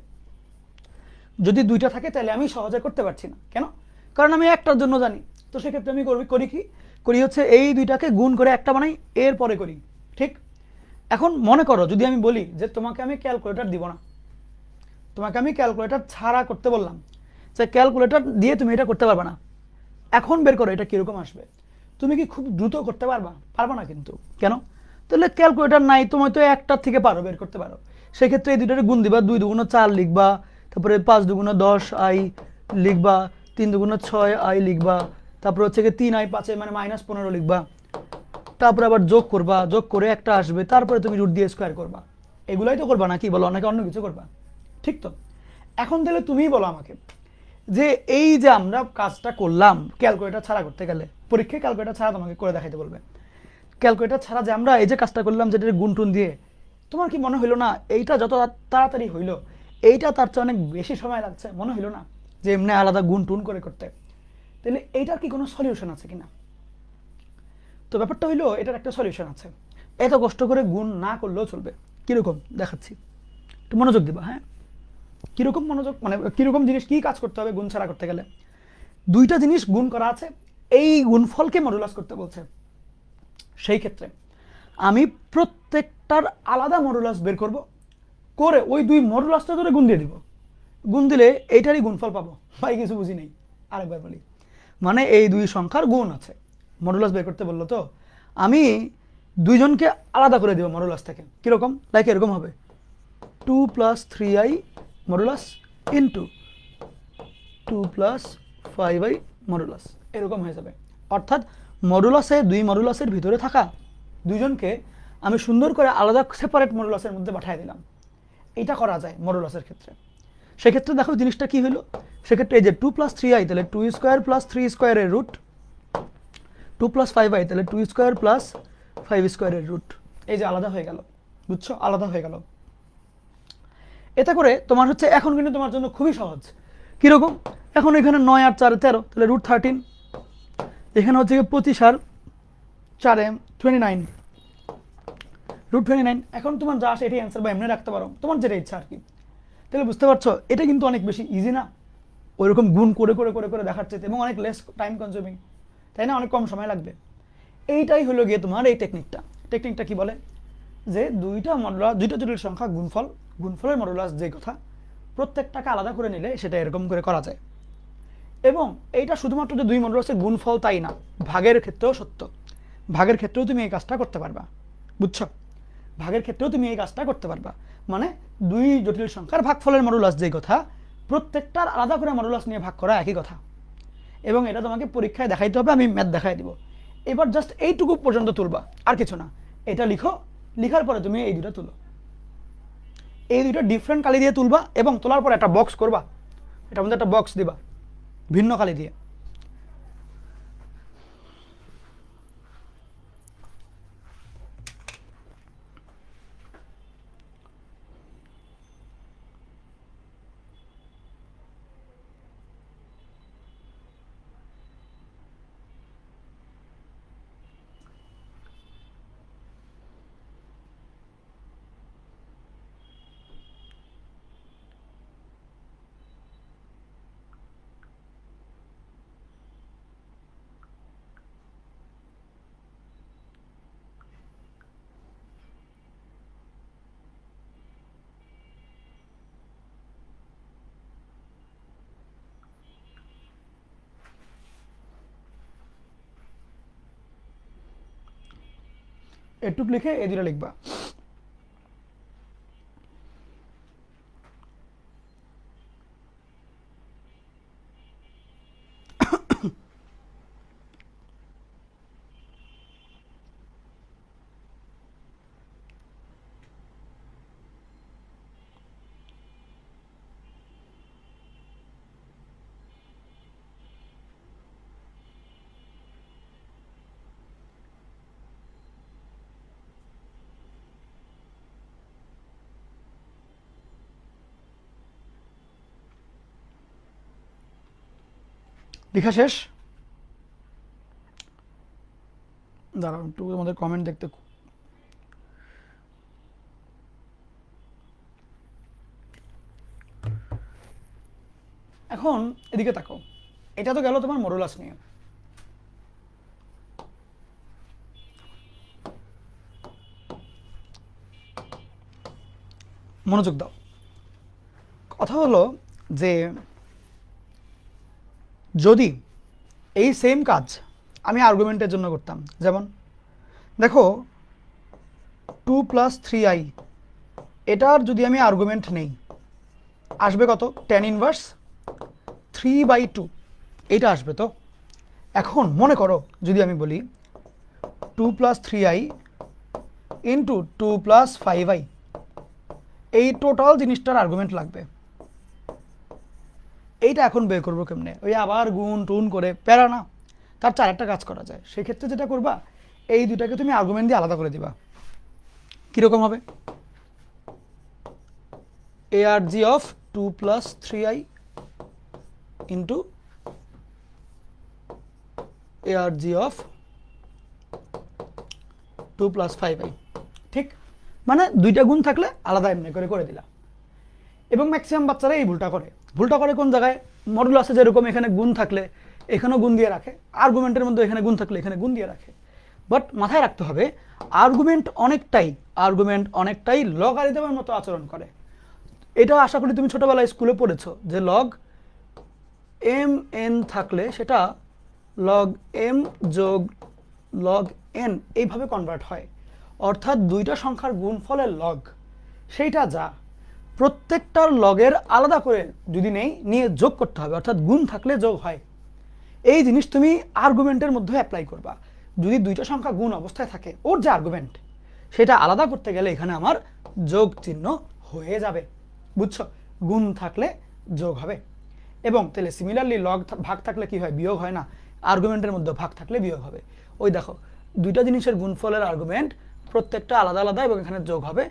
যদি দুইটা থাকে তাহলে আমি সহজে করতে পারছি না। কেন? কারণ আমি একটার জন্য জানি। তো সেক্ষেত্রে আমি করি কি? করি হচ্ছে এই দুইটাকে গুণ করে একটা বানাই, এরপরে করি। ঠিক? এখন মনে করো যদি আমি বলি যে তোমাকে আমি ক্যালকুলেটর দিব না, তোমাকে আমি ক্যালকুলেটর ছাড়া করতে বললাম, যে ক্যালকুলেটর দিয়ে তুমি এটা করতে পারবে না, এখন বের করো এটা কিরকম আসবে। তুমি কি খুব দ্রুত করতে পারবা? পারবা না কিন্তু। কেন? তাহলে ক্যালকুলেটর নাই, তুমি তো একটার থেকে পারো, বের করতে পারো। সেক্ষেত্রে এই দুইটারে গুণ দিবা, 2 দুগুণ 4 লিখবা, তারপরে 5 দুগুণ 10i লিখবা, 3 দুগুণ 6i লিখবা, তারপরে হচ্ছে কি 3i 5 মানে -15 লিখবা, তারপরে আবার যোগ করবা, যোগ করে একটা আসবে, তারপরে তুমি রুট দিয়ে স্কোয়ার করবা। এগুলাই তো করবা নাকি বলো? নাকি অন্য কিছু করবা? ঠিক তো? এখন তাহলে তুমিই বলো আমাকে যে এই যে আমরা কাজটা করলাম ক্যালকুলেটর ছাড়া করতে গেলে, পরীক্ষায় ক্যালকুলেটর ছাড়া তোমাকে করে দেখাইতে বলবে। ক্যালকুলেটর ছাড়া যে আমরা এই যে কাজটা করলাম যেটা গুণ টুন দিয়ে, তোমার কি মনে হইলো না এইটা যত তাড়াতাড়ি হইলো এইটা তার চেয়ে অনেক বেশি সময় লাগছে? মনে হইলো না যে এমনি আলাদা গুণ টুন করে করতে? তাহলে এইটার কি কোনো সলিউশন আছে কিনা? তো ব্যাপারটা হইলো এটার একটা সলিউশন আছে। এত কষ্ট করে গুণ না করলেও চলবে। কিরকম দেখাচ্ছি, একটু মনোযোগ দিবা। হ্যাঁ, কিরকম মনোযোগ, মানে কিরকম জিনিস, কি কাজ করতে হবে গুণ ছাড়া করতে গেলে? দুইটা জিনিস গুণ করা আছে, এই গুণফলকে মডুলাস করতে বলছে। সেই ক্ষেত্রে আমি প্রত্যেকটার আলাদা মডুলাস বের করব, করে ওই দুই মডুলাসটা ধরে গুণ দিয়ে দিব। গুণ দিলে এইটারই গুণফল পাবো। ভাই কিছু বুঝি নেই, আরেকবার বলি। মানে এই দুই সংখ্যার গুণ আছে, মডুলাস বের করতে বললো, তো আমি দুইজনকে আলাদা করে দেব মডুলাস থেকে। কিরকম? লাইক এরকম হবে 2 plus 3i modulus into 2 plus 5i modulus, এরকম হয়ে যাবে। অর্থাৎ মডুলাসে দুই মডুলাসের ভিতরে থাকা দুইজনকে আমি সুন্দর করে আলাদা সেপারেট মডুলাসের মধ্যে পাঠিয়ে দিলাম। এটা করা যায় মডুলাসের ক্ষেত্রে। সেক্ষেত্রে দেখো জিনিসটা কি হলো, সেক্ষেত্রে এই যে 2 প্লাস 3i তাহলে 2 স্কোয়ার প্লাস 3 স্কোয়ারের রুট, 2 প্লাস 5i তাহলে 2 স্কোয়ার প্লাস 5 স্কোয়ারের রুট, এই যে আলাদা হয়ে গেল। বুঝছো? আলাদা হয়ে গেল। এতে করে তোমার হচ্ছে এখন কিন্তু তোমার জন্য খুবই সহজ। কিরকম? এখন এখানে 9 আর 4 13, তাহলে রুট 13। এখানে হচ্ছে 25 আর 4 29, রুট 29। এখন তোমার যা আসে এটাই অ্যান্সার, বা এমনি রাখতে পারো, তোমার যেটা ইচ্ছা আর কি। তাহলে বুঝতে পারছো এটা কিন্তু অনেক বেশি ইজি না ওইরকম গুণ করে করে করে করে দেখার চাইতে, এবং অনেক লেস টাইম কনজিউমিং, তাই না? অনেক কম সময় লাগবে। এইটাই হলো গিয়ে তোমার এই টেকনিকটা। টেকনিকটা কি বলে? যে দুইটা জটিল সংখ্যা গুণফল, গুণফলের মডুলাস যে কথা, প্রত্যেকটাকে আলাদা করে নিলে সেটা এরকম করে করা যায়। এবং এইটা শুধুমাত্র যে দুই মডুলাসের গুণফল তাই না, ভাগের ক্ষেত্রেও সত্য। ভাগের ক্ষেত্রেও তুমি এই কাজটা করতে পারবা। বুঝছো? ভাগের ক্ষেত্রেও তুমি এই কাজটা করতে পারবা। মানে দুই জটিল সংখ্যার ভাগফলের মডুলাস যে কথা, প্রত্যেকটার আলাদা করে মডুলাস নিয়ে ভাগ করা একই কথা। এবং এটা তোমাকে পরীক্ষায় দেখাইতে হবে, আমি ম্যাথ দেখাই দিব। এবার জাস্ট এইটুকু পর্যন্ত তুলবা, আর কিছু না। এটা লিখো, লিখার পরে তুমি এই দুটো তুলো, এই দুটো ডিফারেন্ট কালি দিয়ে তুলবা, এবং তোলার পর একটা বক্স করবা, এটার মধ্যে একটা বক্স দিবা ভিন্ন কালি দিয়ে। এটুক লিখে এই দুটো লিখবা। লেখা শেষ? দাঁড়াও একটু আমাদের কমেন্ট দেখতে। এখন এদিকে তাকাও, এটা তো গেল তোমার মডুলাস নিয়ে। মনোযোগ দাও। কথা হলো যে যদি এই সেম কাজ আমি আর্গুমেন্টের জন্য করতাম, যেমন দেখো 2 + 3i, এটার যদি আমি আর্গুমেন্ট নেই আসবে কত? tan ইনভার্স 3/2, এটা আসবে। তো এখন মনে করো যদি আমি বলি 2 + 3i ইন্টু 2 + 5i, এই টোটাল জিনিসটার আর্গুমেন্ট লাগবে। এইটা এখন বের করবো কেমনে? ওই আবার গুণ টুন করে প্যারা না, তার চার একটা কাজ করা যায়। সেই ক্ষেত্রে যেটা করবা, এই দুটাকে তুমি আর্গুমেন্ট দিয়ে আলাদা করে দিবা। কীরকম হবে? arg of 2 + 3i into arg of 2 + 5i, ঠিক? মানে দুইটা গুণ থাকলে আলাদা এমনি করে করে দিলা। এবং ম্যাক্সিমাম বাচ্চারা এই ভুলটা করে। ভুলটা করে কোন জায়গায়? মডুলাসে যেরকম এখানে গুণ থাকলে এখানেও গুণ দিয়ে রাখে, আর্গুমেন্টের মধ্যে এখানে গুণ থাকলে এখানে গুণ দিয়ে রাখে। বাট মাথায় রাখতে হবে আর্গুমেন্ট অনেকটাই লগারিদমের মতো আচরণ করে। এটা আশা করি তুমি ছোটবেলায় স্কুলে পড়েছো যে লগ এম এন থাকলে সেটা লগ এম যোগ লগ এন এইভাবে কনভার্ট হয়। অর্থাৎ দুইটা সংখ্যার গুণফলের লগ সেইটা যা প্রত্যেকটার লগের আলাদা করে যদি নেই নিয়ে যোগ করতে হবে, অর্থাৎ গুণ থাকলে যোগ হয়। এই জিনিস তুমি আর্গুমেন্টের মধ্যে অ্যাপ্লাই করবা। যদি দুইটা সংখ্যা গুণ অবস্থায় থাকে, ওর যে আর্গুমেন্ট সেটা আলাদা করতে গেলে এখানে আমার যোগ চিহ্ন হয়ে যাবে। বুঝছো? গুণ থাকলে যোগ হবে। এবং তাহলে সিমিলারলি লগ ভাগ থাকলে কি হয়? বিয়োগ হয় না? আর্গুমেন্টের মধ্যে ভাগ থাকলে বিয়োগ হবে। ওই দেখো দুইটা জিনিসের গুণফলের আর্গুমেন্ট প্রত্যেকটা আলাদা আলাদা এবং এখানে যোগ হবে,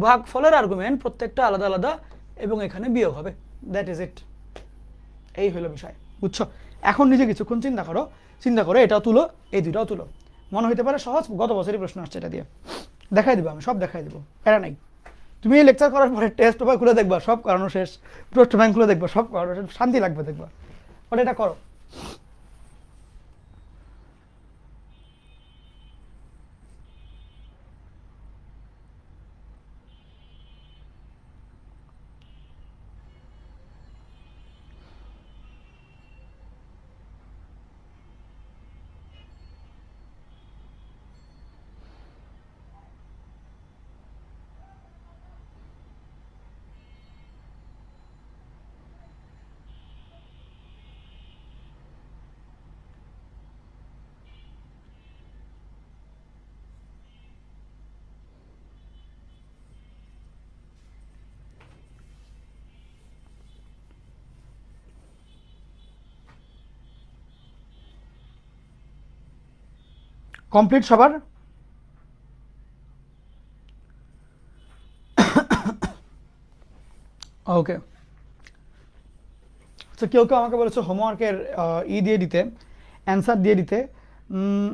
ভাগফলের আর্গুমেন্ট প্রত্যেকটা আলাদা আলাদা এবং এখানে বিয়োগ হবে। That is it. এই হলো বিষয়। বুঝছো? এখন নিজে কিছুক্ষণ চিন্তা করো, এটাও তুলো, এই দুইটাও তুলো। মনে হইতে পারে সহজ, গত বছরই প্রশ্ন আসছে এটা দিয়ে। দেখাই দিব, আমি সব দেখাই দিব, এরা নাই। তুমি এই লেকচার করার পরে টেস্ট পেপার খুলে দেখবা, সব করানো শেষ। প্রশ্ন ব্যাংক খুলে দেখবা, সব করানো শেষ, শান্তি লাগবে দেখবা। বাট এটা করো। কমপ্লিট সবার? ওকে। তো কেউ আমাকে বলেছে হোমওয়ার্কের দিয়ে দিতে, অ্যান্সার দিয়ে দিতে।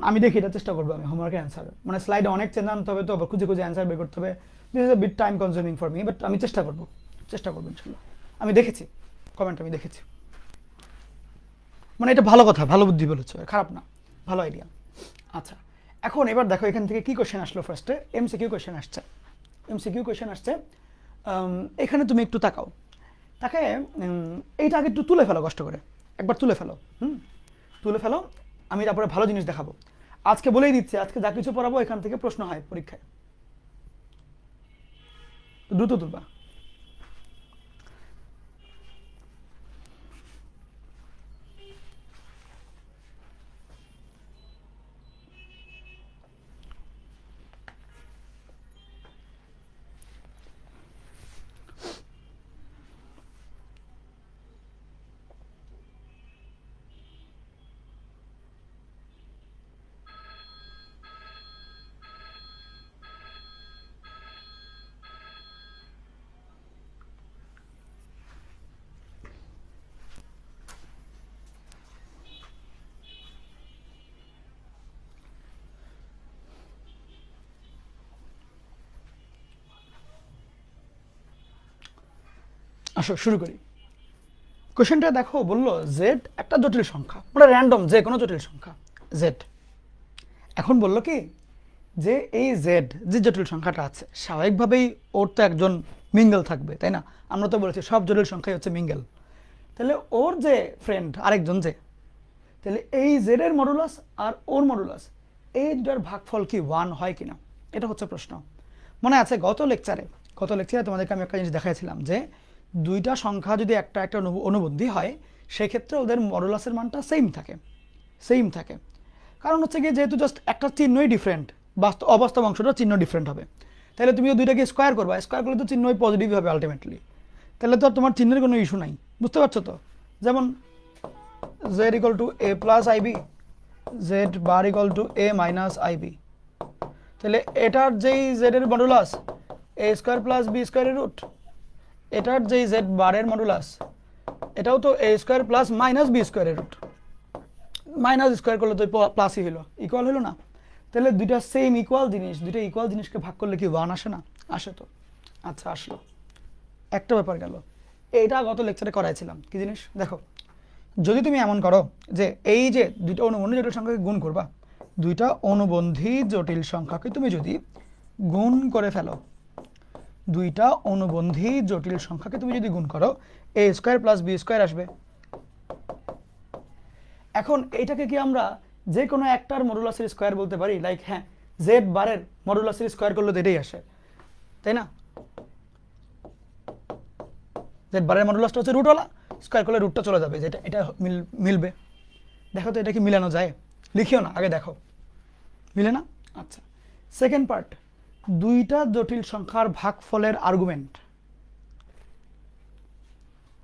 আমি দেখি, এটা চেষ্টা করবো আমি হোমওয়ার্কের অ্যান্সার। মানে স্লাইডে অনেক চেঞ্জ আনতে হবে, তো আবার খুঁজে অ্যান্সার বের করতে হবে। This is a bit time consuming for me, but আমি চেষ্টা করবো ইনশাল্লাহ। আমি দেখেছি কমেন্ট, আমি দেখেছি। মানে এটা ভালো কথা, ভালো বুদ্ধি বলেছো, খারাপ না, ভালো আইডিয়া। আচ্ছা, এখন এবার দেখো এখান থেকে কি কোয়েশ্চেন আসলো। ফার্স্টে এমসিকিউ কোয়েশ্চেন আসছে। এখানে তুমি একটু তাকাও, তাকে এইটা আগে একটু তুলে ফেলো, কষ্ট করে একবার তুলে ফেলো। তুলে ফেলো, আমি তারপরে ভালো জিনিস দেখাবো। আজকে বলেই দিচ্ছি, আজকে যা কিছু পড়াবো এখান থেকে প্রশ্ন হয় পরীক্ষায়, দ্রুত তুলবা। আসো শুরু করি। কোশ্চেনটা দেখো, বললো জেড একটা জটিল সংখ্যা, ওটা র্যান্ডম যে কোনো জটিল সংখ্যা জেড। এখন বললো কি যে এই জেড যে জটিল সংখ্যাটা আছে স্বাভাবিকভাবেই ওর তো একজন মিঙ্গেল থাকবে, তাই না? আমরা তো বলেছি সব জটিল সংখ্যাই হচ্ছে মিঙ্গেল। তাহলে ওর যে ফ্রেন্ড আরেকজন যে, তাহলে এই জেড এর মডুলাস আর ওর মডুলাস এই দুটার ভাগফল কি 1 হয় কিনা, এটা হচ্ছে প্রশ্ন। মনে আছে গত লেকচারে তোমাদেরকে আমি একটা জিনিস দেখাইছিলাম যে দুইটা সংখ্যা যদি একটা একটা অনুবন্ধী হয় সেক্ষেত্রে ওদের মডুলাসের মানটা সেম থাকে। কারণ হচ্ছে কি যেহেতু জাস্ট একটা চিহ্নই ডিফারেন্ট, অবাস্তব অংশটা চিহ্ন ডিফারেন্ট হবে। তাহলে তুমি দুইটাকে স্কোয়ার করলে তো চিহ্নই পজিটিভ হবে আলটিমেটলি। তাহলে তো তোমার চিহ্নের কোনো ইস্যু নাই, বুঝতে পারছো তো? যেমন z equal to a plus ib, z bar equal to a minus ib, তাহলে এটার যেই z এর modulus a square plus b স্কোয়ারের রুট, এটার যেই z বারের মডুলাস এটাও তো a square plus minus b স্কোয়ারের রুট, মাইনাস স্কোয়ার করলে তো প্লাসই হলো, ইকুয়াল হলো না? তাহলে দুইটা সেম দুইটা ইকুয়াল জিনিসকে ভাগ করলে কি 1 আসে না? আসে তো। আচ্ছা আসলো, একটা ব্যাপার গেল। এইটা গত লেকচারে করাইছিলাম, কি জিনিস দেখো, যদি তুমি এমন করো যে এই যে দুইটা অনুবন্ধী জটিল সংখ্যাকে গুণ করবা, দুইটা অনুবন্ধী জটিল সংখ্যাকে তুমি যদি গুণ করে ফেলো, দুইটা অনুবন্ধী জটিল সংখ্যাকে তুমি যদি গুণ করো a square plus b square আসবে। এখন এইটাকে কি আমরা যে কোনো একটার মডুলাসের স্কোয়ার বলতে পারি? লাইক হ্যাঁ, জেড বারের মডুলাসের স্কোয়ার করলে তো এটাই আসে, তাই না? জেড বারের মডুলাসটা হচ্ছে রুটওয়ালা, স্কোয়ার করলে রুটটা চলে যাবে, যেটা এটা মিলবে। দেখো তো এটা কি মিলানো যায়? লিখিও না, আগে দেখো মিলে না। আচ্ছা, সেকেন্ড পার্ট, দুইটা জটিল সংখ্যার ভাগফলের আর্গুমেন্ট,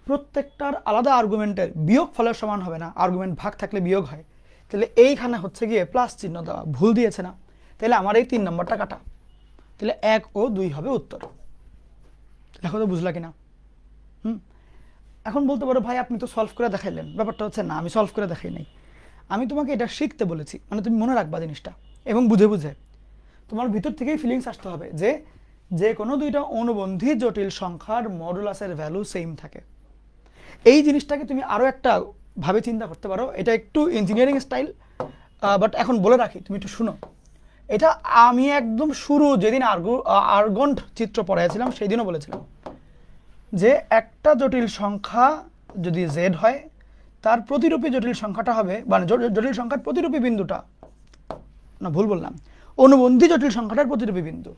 প্রত্যেকটার আলাদা আর্গুমেন্টের বিয়োগ ফলের সমান হবে না, আর্গুমেন্ট ভাগ থাকলে বিয়োগ হয়। তাহলে এইখানে হচ্ছে গিয়ে প্লাস চিহ্ন দেওয়া ভুল দিয়েছে না? তাহলে আমার এই 3 নম্বরটা কাটা, তাহলে 1 ও 2 হবে উত্তর। দেখো তো বুঝলা কিনা? এখন বলতে পারো ভাই আপনি তো সলভ করে দেখাইলেন। ব্যাপারটা হচ্ছে না, আমি সলভ করে দেখাই নাই, আমি তোমাকে এটা শিখতে বলেছি, মানে তুমি মনে রাখবা জিনিসটা এবং বুঝে তোমার ভিতর থেকেই ফিলিংস আসতে হবে যে যে কোনো দুইটা অনুবন্ধী জটিল সংখ্যার মডুলাসের ভ্যালু সেম থাকে। এই জিনিসটাকে তুমি আরও একটা ভাবে চিন্তা করতে পারো, এটা একটু ইঞ্জিনিয়ারিং স্টাইল, বাট এখন বলে রাখি, তুমি একটু শুনো। এটা আমি একদম শুরু যেদিন আর্গন্ট চিত্র পড়াইছিলাম সেই দিনও বলেছিলাম যে একটা জটিল সংখ্যা যদি জেড হয় তার প্রতিরূপী জটিল সংখ্যাটা হবে, মানে জটিল সংখ্যার প্রতিরূপী বিন্দুটা, না ভুল বললাম, অনুবন্ধী জটিল সংখ্যাটার প্রতিরূপী বিন্দু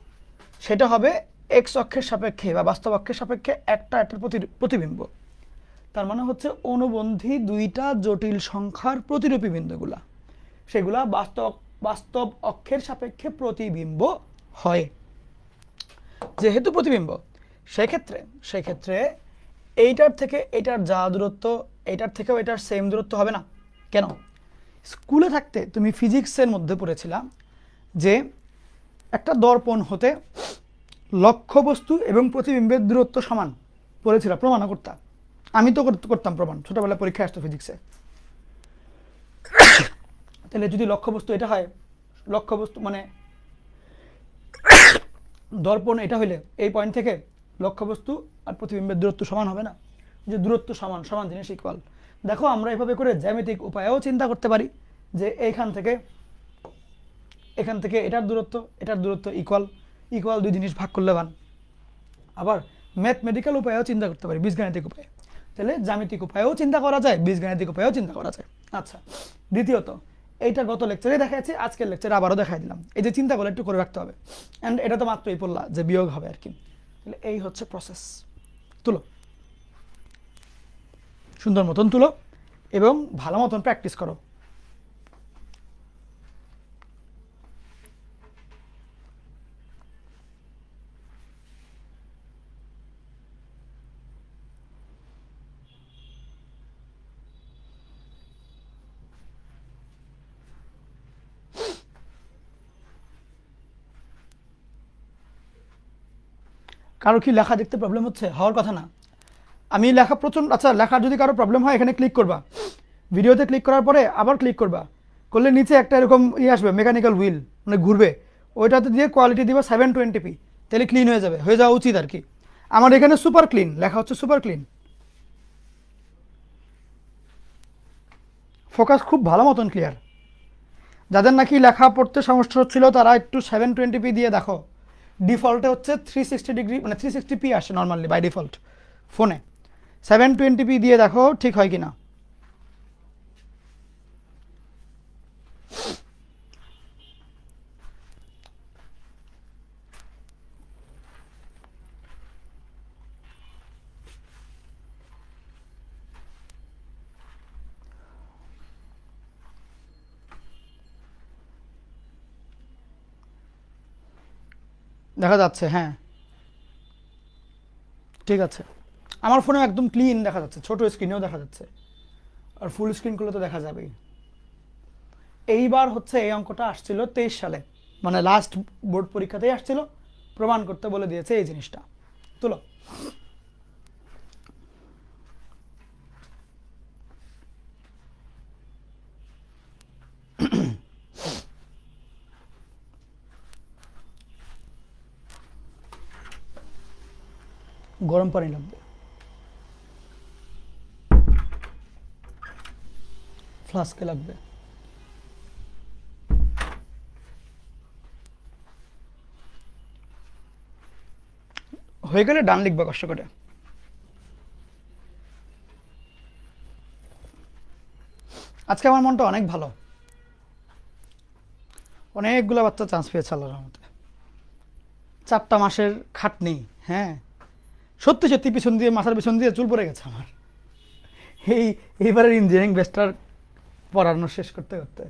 সেটা হবে এক্স অক্ষের সাপেক্ষে বা বাস্তব অক্ষের সাপেক্ষে একটার প্রতিবিম্ব। তার মানে হচ্ছে অনুবন্ধী দুইটা জটিল সংখ্যার প্রতিরূপী বিন্দুগুলা সেগুলা বাস্তব অক্ষের সাপেক্ষে প্রতিবিম্ব হয়। যেহেতু প্রতিবিম্ব, সেক্ষেত্রে এইটার থেকে এটার যা দূরত্ব এইটার থেকেও এটার সেম দূরত্ব হবে না। কেন? স্কুলে থাকতে তুমি ফিজিক্সের মধ্যে পড়েছিলা যে একটা দর্পণ হতে লক্ষ্যবস্তু এবং প্রতিবিম্বের দূরত্ব সমান, পড়েছিলাম, প্রমাণও করতাম। আমি তো করতাম প্রমাণ, ছোটবেলায় পরীক্ষায় আসতো ফিজিক্সে। তাহলে যদি লক্ষ্যবস্তু এটা হয়, লক্ষ্যবস্তু মানে দর্পণ এটা হইলে এই পয়েন্ট থেকে লক্ষ্যবস্তু আর প্রতিবিম্বের দূরত্ব সমান হবে না? যে দূরত্ব সমান জিনিস ইকুয়াল। দেখো আমরা এভাবে করে জ্যামিতিক উপায়েও চিন্তা করতে পারি যে এখান থেকে এটার দূরত্ব ইকুয়াল দুই জিনিস ভাগ করলে 1। আবার ম্যাথমেটিক্যাল উপায়েও চিন্তা করতে পারি, বীজগাণিতিক উপায়ে। তাহলে জ্যামিতিক উপায়েও চিন্তা করা যায়, বীজগাণিতিক উপায়েও চিন্তা করা যায়। আচ্ছা, দ্বিতীয়ত এইটা গত লেকচারে দেখাচ্ছি, আজকের লেকচারে আবারও দেখাই দিলাম। এই যে চিন্তাগুলো একটু করে রাখতে হবে। অ্যান্ড এটা তো মাত্রই পড়লা যে বিয়োগ হবে আর কি। তাহলে এই হচ্ছে প্রসেস। তুলো, সুন্দর মতন তুলো এবং ভালো মতন প্র্যাকটিস করো। কারো কি লেখা দেখতে প্রবলেম হচ্ছে? হওয়ার কথা না। আমি লেখা প্রচণ্ড, আচ্ছা লেখার যদি কারো প্রবলেম হয় এখানে ক্লিক করবা, ভিডিওতে ক্লিক করার পরে আবার ক্লিক করবা, করলে নিচে একটা এরকম আসবে মেকানিক্যাল হুইল, মানে ঘুরবে, ওইটাতে দিয়ে কোয়ালিটি দিবা 720p, তাহলে ক্লিন হয়ে যাওয়া উচিত আর কি। আমার এখানে সুপার ক্লিন লেখা হচ্ছে, সুপার ক্লিন। ফোকাস খুব ভালো মতন ক্লিয়ার। যাদের নাকি লেখা পড়তে সমস্যা হচ্ছিল তারা একটু 720p দিয়ে দেখো। ডিফল্টে হচ্ছে 360 ডিগ্রি, মানে 360p আসে নর্মালি বাই ডিফল্ট ফোনে। 720p দিয়ে দেখো ঠিক হয় কিনা। দেখা যাচ্ছে? হ্যাঁ ঠিক আছে। আমার ফোনে একদম ক্লিন দেখা যাচ্ছে, ছোট স্ক্রিনেও দেখা যাচ্ছে, আর ফুল স্ক্রিন করলে তো দেখা যাবেই। এইবার হচ্ছে এই অঙ্কটা আসছিল 23 সালে, মানে লাস্ট বোর্ড পরীক্ষাতেই আসছিল, প্রমাণ করতে বলে দিয়েছে এই জিনিসটা। তুলো, গরম পানি লাগবে, ফ্লাস্কে লাগবে। হয়ে গেলে ডান লিখবে কষ্ট করে। আজকে আমার মনটা অনেক ভালো, অনেকগুলো বাচ্চা চান্স পেয়েছে আল্লাহর রহমতে। 4টা মাসের খাটনি, হ্যাঁ সত্যি সত্যি পিছন দিয়ে, মাথার পিছন দিয়ে চুল পড়ে গেছে আমার। এইবারের ইঞ্জিনিয়ারিং ব্যাচটার পড়ানো শেষ করতে করতে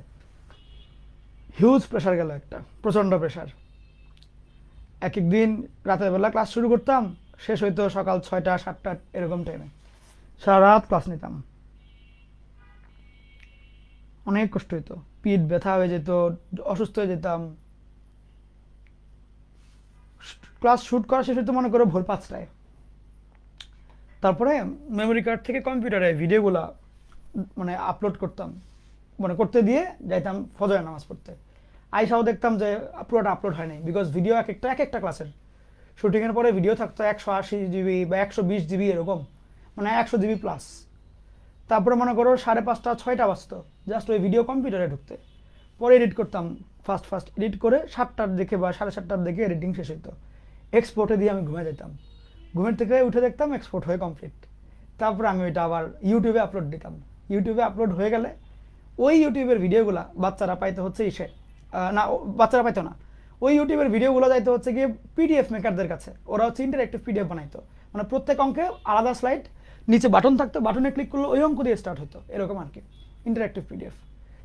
হিউজ প্রেশার গেল, একটা প্রচণ্ড প্রেশার। এক এক দিন রাতের বেলা ক্লাস শুরু করতাম, শেষ হইতো সকাল 6টা 7টা এরকম টাইমে, সারা রাত ক্লাস নিতাম। অনেক কষ্ট হইতো, পিঠ ব্যথা হয়ে যেত, অসুস্থ হয়ে যেতাম। ক্লাস শুট করা শেষ হইতো মনে করো ভোর 5টায়। তারপরে মেমোরি কার্ড থেকে কম্পিউটারে ভিডিওগুলা মানে আপলোড করতাম, মানে করতে দিয়ে যাইতাম ফজরের নামাজ পড়তে। আইসাও দেখতাম যে পুরোটা আপলোড হয় নাই, বিকজ ভিডিও এক একটা ক্লাসের শুটিংয়ের পরে ভিডিও থাকতো 180 GB বা 120 GB এরকম, মানে 100 GB প্লাস। তারপরে মনে করো 5:30 6টা বাজতো জাস্ট ওই ভিডিও কম্পিউটারে ঢুকতে, পরে এডিট করতাম। ফার্স্ট এডিট করে 7টার দিকে বা 7:30টার দিকে এডিটিং শেষ হইতো, এক্সপোর্টে দিয়ে আমি ঘুমিয়ে যেতাম। ঘুমের থেকে উঠে দেখতাম এক্সপোর্ট হয়ে কমপ্লিট। তারপরে আমি ওইটা আবার ইউটিউবে আপলোড দিতাম। ইউটিউবে আপলোড হয়ে গেলে ওই ইউটিউবের ভিডিওগুলো বাচ্চারা পাইতে হচ্ছে না, বাচ্চারা পাইতো না, ওই ইউটিউবের ভিডিওগুলো যাইতে হচ্ছে গিয়ে পিডিএফ মেকারদের কাছে। ওরা হচ্ছে ইন্টারেক্টিভ পিডিএফ বানাইতো, মানে প্রত্যেক অঙ্কে আলাদা স্লাইড, নিচে বাটন থাকতো, বাটনে ক্লিক করলে ওই অঙ্ক দিয়ে স্টার্ট হতো, এরকম আর কি ইন্টারেক্টিভ পিডিএফ।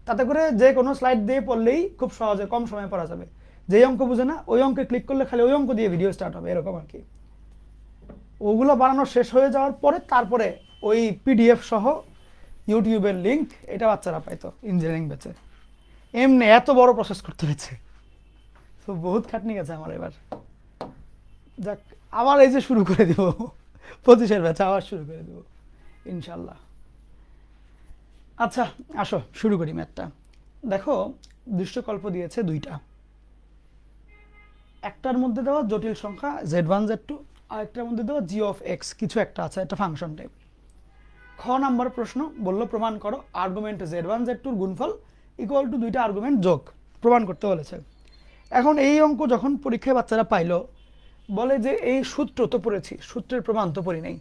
তাতে করে যে কোনো স্লাইড দিয়ে পড়লেই খুব সহজে কম সময়ে পড়া যাবে। যেই অঙ্ক বুঝে না ওই অঙ্কে ক্লিক করলে খালি ওই অঙ্ক দিয়ে ভিডিও স্টার্ট হবে, এরকম আর কি। ওগুলো বানানো শেষ হয়ে যাওয়ার পরে তারপরে ওই পিডিএফ সহ ইউটিউবের লিঙ্ক, এটা বাচ্চারা পাইতো ইঞ্জিনিয়ারিং ব্যাচে। এমনি এত বড় প্রসেস করতে হয়েছে, তো বহুত খাটনি গেছে আমার এবার। যাক, আবার এই যে শুরু করে দিব 25-এর ব্যাচ, আবার শুরু করে দেব ইনশাল্লাহ। আচ্ছা আসো শুরু করি ম্যাথটা। দেখো দৃশ্যকল্প দিয়েছে 2টা, একটার মধ্যে দেওয়া জটিল সংখ্যা z1 z2, আর একটার মধ্যে দেওয়া g(x) কিছু একটা আছে, একটা ফাংশন টাইপ। খ নাম্বার প্রশ্ন বললো প্রমাণ করো আর্গুমেন্ট z1 z2 গুণফল ইকুয়াল টু 2টা আর্গুমেন্ট যোগ, প্রমাণ করতে বলেছে। এখন এই অঙ্ক যখন পরীক্ষায় বাচ্চারা পাইলো, বলে যে এই সূত্র তো পড়েছি, সূত্রের প্রমাণ তো পড়ি নাই।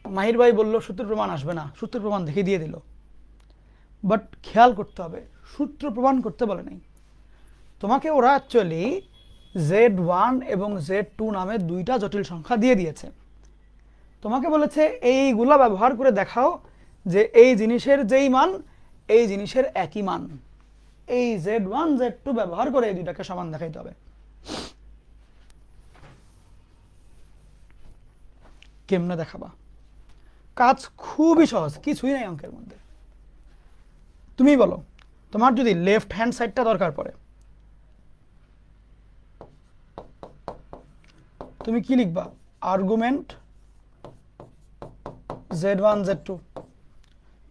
মাহির ভাই বললো সূত্রের প্রমাণ আসবে না, সূত্রের প্রমাণ দেখে দিয়ে দিল। বাট খেয়াল করতে হবে, সূত্র প্রমাণ করতে বলে নাই তোমাকে। ওরা অ্যাকচুয়ালি Z1 এবং Z2 নামে দুইটা জটিল সংখ্যা দিয়ে দিয়েছে। তোমাকে বলেছে এইগুলা ব্যবহার করে দেখাও যে এই জিনিসের যেই মান এই জিনিসের একই মান। এই Z1 Z2 ব্যবহার করে এই দুইটাকে সমান দেখাইতে হবে। কেমনে দেখাবা? কাজ খুবই সহজ, কিছুই নাই অঙ্কের মধ্যে। তুমি বলো, তোমার যদি লেফট হ্যান্ড সাইডটা দরকার পড়ে, তুমি কি লিখবা? Argument Z1 Z2।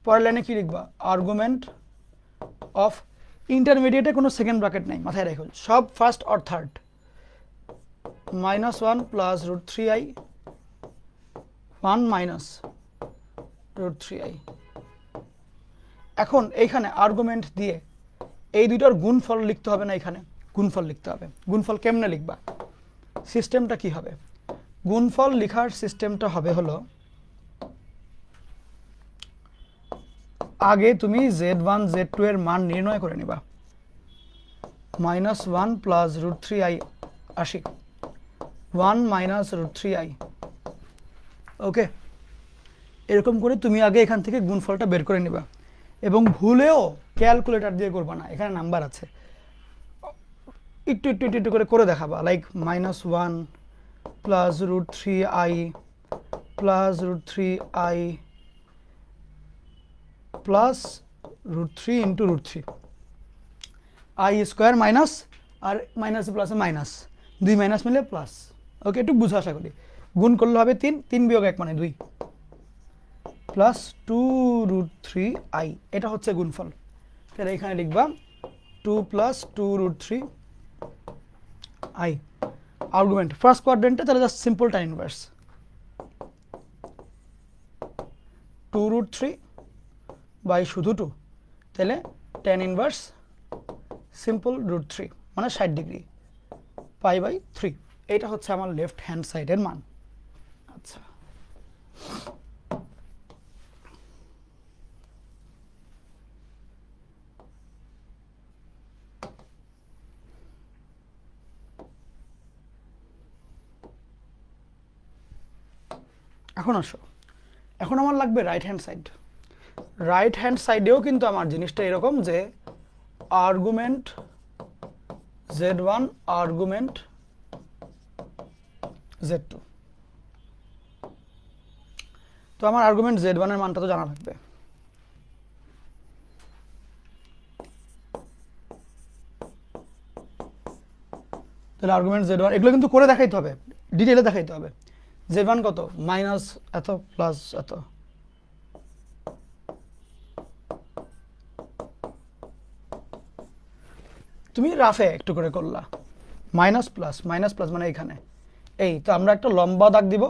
পরের লাইনে কি লিখবা? আর্গুমেন্ট অফ, ইন্টারমিডিয়েটে কোনো সেকেন্ড ব্র্যাকেট নাই, মাথায় রেখো, সব first or third. -1 plus √3i 1 minus √3i। এখন এইখানে আর্গুমেন্ট দিয়ে এই দুইটার গুণফল লিখতে হবে না, এখানে গুণফল লিখতে হবে। গুণফল কেমনে লিখবা? সিস্টেমটা কি হবে? গুণফল লেখার সিস্টেমটা হবে হলো, আগে তুমি Z1 Z2 এর মান নির্ণয় করে নিবা। -1 প্লাস √3i 80, 1 মাইনাস √3i। ওকে, এরকম করে তুমি আগে এখান থেকে গুণফলটা বের করে নিবা, এবং ভুলেও ক্যালকুলেটর দিয়ে করবা না, এখানে নাম্বার আছে, একটু একটু একটু করে করে দেখাবা। Like -1 plus √3i plus √3i plus √3 into √3 i square minus, আর মাইনাস প্লাস মাইনাস, দুই মাইনাস মিলে প্লাস। ওকে, একটু বুঝা আশা করি। গুণ করলে হবে 3, 3 বিয়োগ 1 মানে 2, প্লাস 2√3i, এটা হচ্ছে গুণফল। তাহলে এখানে লিখবা 2 প্লাস 2√3i। আর্গুমেন্ট ফার্স্ট কোয়াড্রেন্টে, তাহলে just simple tan inverse 2√3 by শুধু 2, তাহলে tan ইনভার্স সিম্পল √3 মানে 60 ডিগ্রি, পাই বাই 3। এটা হচ্ছে আমার লেফট হ্যান্ড সাইডের মান। আচ্ছা, এখন আসো, এখন আমার লাগবে right hand side. Right hand সাইডেও কিন্তু আমার জিনিসটা এরকম যে আর্গুমেন্ট Z1 আর্গুমেন্ট Z2। তো আমার আর্গুমেন্ট Z1 এর মানটা তো জানা থাকবে। তাহলে আর্গুমেন্ট Z1, এগুলো কিন্তু করে দেখাইতে হবে, ডিটেইলে দেখাইতে হবে। Z1 কত? মাইনাস এত প্লাস এত। তুমি রাফে একটু করে করলা, মাইনাস প্লাস মানে এখানে এই, তো আমরা একটা লম্বা দাগ দিব।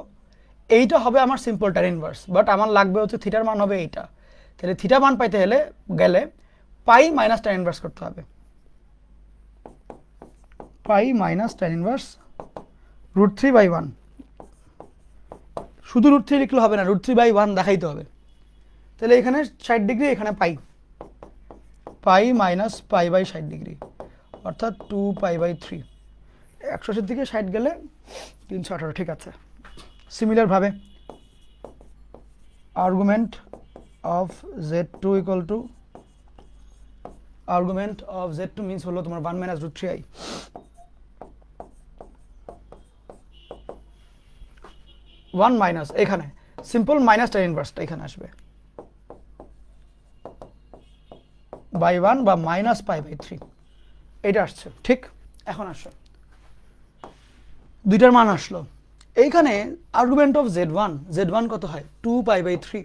এইটা হবে আমার সিম্পল tan ইনভার্স, বাট আমার লাগবে হচ্ছে থিটার মান হবে এইটা। তাহলে থিটা মান পাইতে গেলে পাই মাইনাস tan ইনভার্স করতে হবে। পাই মাইনাস tan ইনভার্স √3/1। শুধু √3 লিখলে হবে না, √3/1 দেখাইতে হবে। তাহলে এখানে 60 ডিগ্রি, এখানে পাই মাইনাস পাই বাই 60 ডিগ্রি, অর্থাৎ 2π/3। 180 থেকে 60 গেলে 318, ঠিক আছে। সিমিলার ভাবে argument of Z2 equal to argument of Z2 means হলো তোমার 1 মাইনাস √3i। 1 মাইনাস, এখানে সিম্পল মাইনাস tan ইনভার্সটা এখানে আসবে বাই 1 বা মাইনাস π/3, এটা আসছে, ঠিক। এখন আসো, দুইটার মান আসলো। এইখানে আর্গুমেন্ট অফ Z1 কত হয়? 2π/3।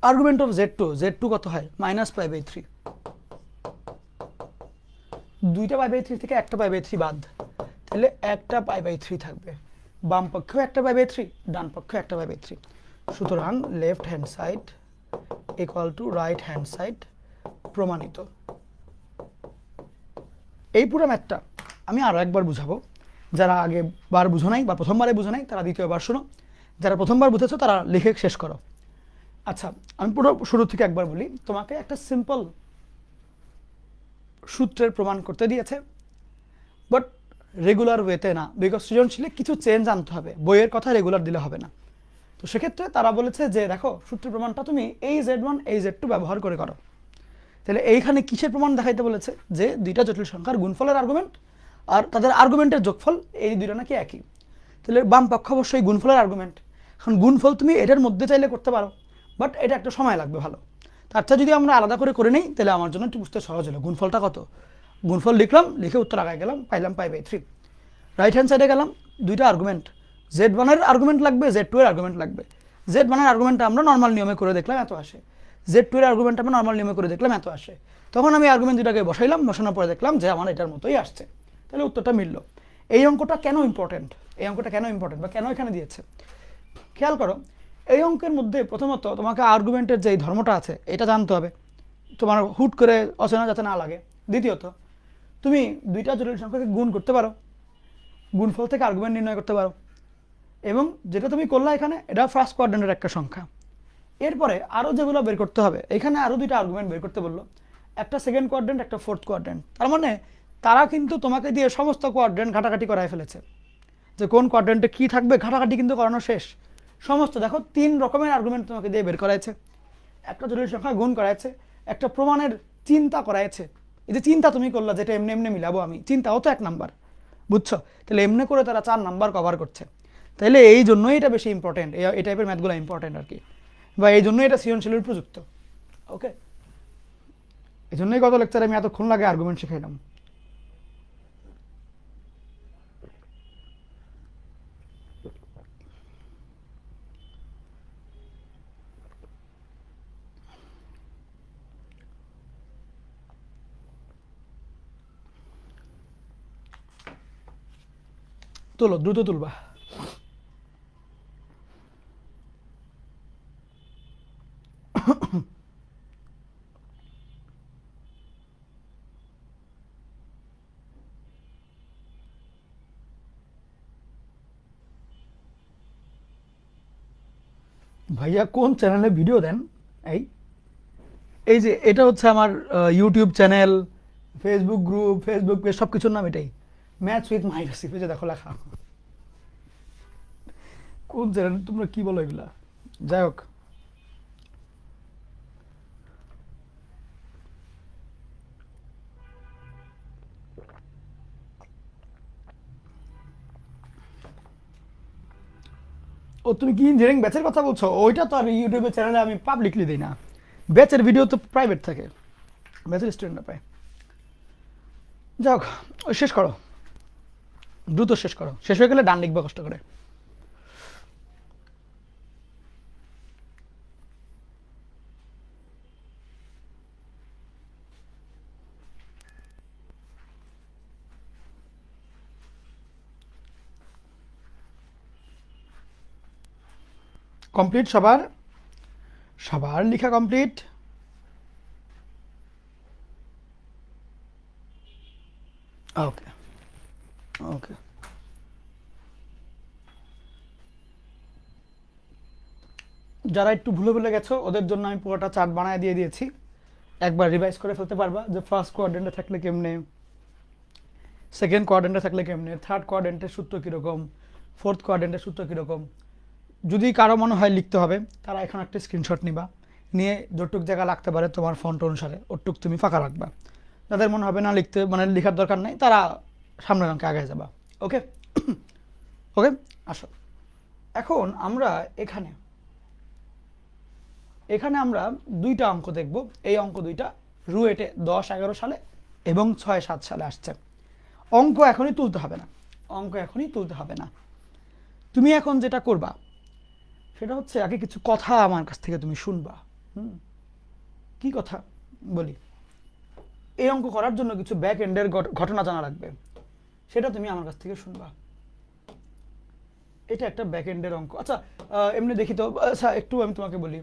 আর্গুমেন্ট অফ Z2 কত হয়? মাইনাস π/3। দুইটা π/3 থেকে একটা π/3 বাদ, তাহলে একটা π/3 থাকবে। বাম পক্ষেও একটা π/3, ডান পক্ষেও একটা π/3। সুতরাং left hand side equal to right hand side প্রমাণিত। এই পুরো ম্যাথটা আমি আরো একবার বুঝাবো। যারা আগেবার বুঝো নাই বা প্রথমবারে বুঝো নাই তারা দ্বিতীয়বার শোনো, যারা প্রথমবার বুঝেছো তারা লিখে শেষ করো। আচ্ছা, আমি পুরো শুরু থেকে একবার বলি। তোমাকে একটা সিম্পল সূত্রের প্রমাণ করতে দিয়েছে, বাট রেগুলার ওয়েতে না, বিকজ সৃজনশীলে কিছু চেঞ্জ আনতে হবে, বইয়ের কথা রেগুলার দিলে হবে না। তো সেক্ষেত্রে তারা বলেছে যে দেখো, সূত্রের প্রমাণটা তুমি এই Z1 এই Z2 ব্যবহার করে করো। তাহলে এইখানে কিসের প্রমাণ দেখাইতে বলেছে? যে দুইটা জটিল সংখ্যার গুণফলের আর্গুমেন্ট আর তাদের আর্গুমেন্টের যোগফল, এই দুইটা নাকি একই। তাহলে বাম পক্ষ অবশ্যই গুণফলের আর্গুমেন্ট। এখন গুণফল তুমি এটার মধ্যে চাইলে করতে পারো, বাট এটা একটা সময় লাগবে ভালো। তার চেয়ে যদি আমরা আলাদা করে নিই, তাহলে আমার জন্য একটু বুঝতে সহজ হলো। গুণফলটা কত, গুণফল লিখলাম, লিখে উত্তর আগায় গেলাম, পাইলাম π/3। রাইট হ্যান্ড সাইডে গেলাম, দুইটা আর্গুমেন্ট, Z1 এর আর্গুমেন্ট লাগবে, Z2 এর আর্গুমেন্ট লাগবে। Z1 এর আর্গুমেন্টটা আমরা নর্মাল নিয়মে করে দেখলাম, এত আসে। Z2 এর আর্গুমেন্ট আমরা নর্মাল নিয়মে করে দেখলাম, এত আসে। তখন আমি আর্গুমেন্ট দুটাকে বসাইলাম, বসানোর পরে দেখলাম যে আমার এটার মতোই আসছে, তাহলে উত্তরটা মিলল। এই অঙ্কটা কেন ইম্পর্টেন্ট, এই অঙ্কটা কেন ইম্পর্টেন্ট বা কেন এখানে দিয়েছে, খেয়াল করো। এই অঙ্কের মধ্যে প্রথমত তোমাকে আর্গুমেন্টের যে ধর্মটা আছে এটা জানতে হবে, তোমার হুট করে অচেনা যাতে না লাগে। দ্বিতীয়ত, তুমি দুইটা জটিল সংখ্যাকে গুণ করতে পারো, গুণফল থেকে আর্গুমেন্ট নির্ণয় করতে পারো। এবং যেটা তুমি করলা এখানে, এটা ফার্স্ট কোয়াড্রেন্টের একটা সংখ্যা। এরপরে আরও যেগুলো বের করতে হবে, এখানে আরও দুইটা আর্গুমেন্ট বের করতে বললো, একটা সেকেন্ড কোয়াড্রেন্ট, একটা ফোর্থ কোয়াড্রেন্ট। তার মানে তারা কিন্তু তোমাকে দিয়ে সমস্ত কোয়াড্রেন্ট ঘাটাঘাটি করায় ফেলেছে, যে কোন কোয়াড্রেন্টে কী থাকবে, ঘাটাঘাটি কিন্তু করানো শেষ। সমস্ত দেখো 3 রকমের আর্গুমেন্ট তোমাকে দিয়ে বের করাইছে, একটা জটিল সংখ্যা গুণ করাইছে, একটা প্রমাণের চিন্তা করাইছে। এই যে চিন্তা তুমি করলা, যেটা এমনি এমনি মিলাবো আমি, চিন্তাও তো 1 নাম্বার, বুঝছো? তাহলে এমনি করে তারা 4 নাম্বার কভার করছে। তাহলে এই জন্যই এটা বেশি ইম্পর্টেন্ট, এই টাইপের ম্যাথগুলো ইম্পর্টেন্ট আর কি, বা এই জন্যই এটা সৃজনশীলের উপযুক্ত। ওকে, এই জন্যই গত লেকচারে আমি এতক্ষণ লাগে আর্গুমেন্ট শিখাইলাম। তোলো, দ্রুত তুলবা। ভাইয়া কোন চ্যানেলে ভিডিও দেন? এই এই যে এটা হচ্ছে আমার YouTube channel, Facebook group, Facebook page, সব কিছুর নাম এটাই, ম্যাথস উইথ মাহিরাসিফ। এই যে দেখো লেখা। কোন চ্যানেল, তোমরা কি বলো এগুলা? যাই হোক, ও তুমি কি ইঞ্জিনিয়ারিং ব্যাচের কথা বলছো? ওইটা তো আর ইউটিউবের চ্যানেলে আমি পাবলিকলি দিই না, ব্যাচের ভিডিও তো প্রাইভেট থাকে, ব্যাচের স্টুডেন্টরা পায়। যাই হোক, ওই শেষ করো, দ্রুত শেষ করো, শেষ হয়ে গেলে ডান লিখবা কষ্ট করে। কমপ্লিট সবার? সবার লেখা কমপ্লিট? ওকে ওকে, যারা একটু ভুলে গেছো ওদের জন্য আমি পুরোটা চার্ট বানায় দিয়ে দিয়েছি, একবার রিভাইজ করে ফেলতে পারবা যে ফার্স্ট কোয়াড্রেন্টে থাকলে কেমনে, সেকেন্ড কোয়াড্রেন্টে থাকলে কেমনে, থার্ড কোয়াড্রেন্টের সূত্র কীরকম, ফোর্থ কোয়াড্রেন্টের সূত্র কীরকম। যদি কারো মনে হয় লিখতে হবে, তারা এখন একটা স্ক্রিনশট নিবা, নিয়ে যতটুক জায়গা লাগতে পারে তোমার ফন্ট অনুসারে ওটুক তুমি ফাঁকা রাখবা। যাদের মনে হবে না লিখতে, মানে লেখার দরকার নেই, তারা সামনের অঙ্কে আগে যাবা। ওকে ওকে, আসো। এখন আমরা এখানে আমরা দুইটা অঙ্ক দেখব। এই অঙ্ক দুইটা রুয়েটে 10-11 সালে এবং 6-7 সালে আসছে। অঙ্ক এখনই তুলতে হবে না, অঙ্ক এখনই তুলতে হবে না। তুমি এখন যেটা করবা সেটা হচ্ছে আগে কিছু কথা আমার কাছ থেকে তুমি শুনবা। কি কথা বলি? এই অঙ্ক করার জন্য কিছু ব্যাক এন্ডের ঘটনা জানা লাগবে, সেটা তুমি আমার কাছ থেকে শুনবা। এটা একটা ব্যাক এন্ডের অঙ্ক। আচ্ছা এমনি দেখি তো, আচ্ছা একটু আমি তোমাকে বলি,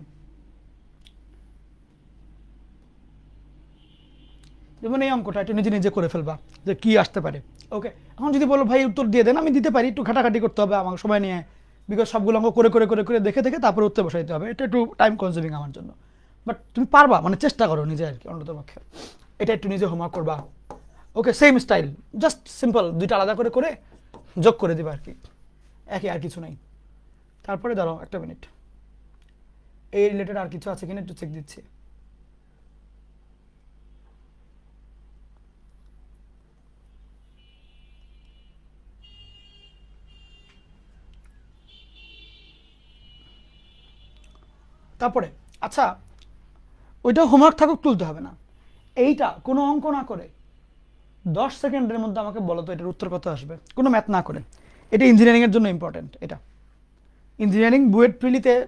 যেমন এই অঙ্কটা একটু নিজে নিজে করে ফেলবা যে কি আসতে পারে। ওকে, এখন যদি বলো ভাই উত্তর দিয়ে দেন, আমি দিতে পারি, একটু ঘাটাঘাটি করতে হবে, আমার সময় নিয়ে বিকজ সবগুলো অঙ্ক করে করে করে করে দেখে দেখে তারপরে উত্তর বসাইতে হবে, এটা একটু টাইম কনজিউমিং আমার জন্য। বাট তুমি পারবা, মানে চেষ্টা করো নিজে আর কি অন্তত পক্ষে, এটা একটু নিজে হোমওয়ার্ক করবা। ওকে, সেম স্টাইল, জাস্ট সিম্পল দুইটা আলাদা করে করে যোগ করে দিবা আর কি, একই, আর কিছু নাই। তারপরে দাঁড়াও একটা মিনিট, এই রিলেটেড আর কিছু আছে কিনা একটু চেক দিচ্ছি। তারপরে আচ্ছা, ওইটা হোমওয়ার্ক থাকুক, তুলতে হবে না। এইটা কোনো অঙ্ক না করে 10 সেকেন্ডের মধ্যে আমাকে বলো তো এটার উত্তর কত আসবে, কোনো ম্যাথ না করে। এটা ইঞ্জিনিয়ারিংয়ের জন্য ইম্পর্টেন্ট, এটা ইঞ্জিনিয়ারিং বুয়েট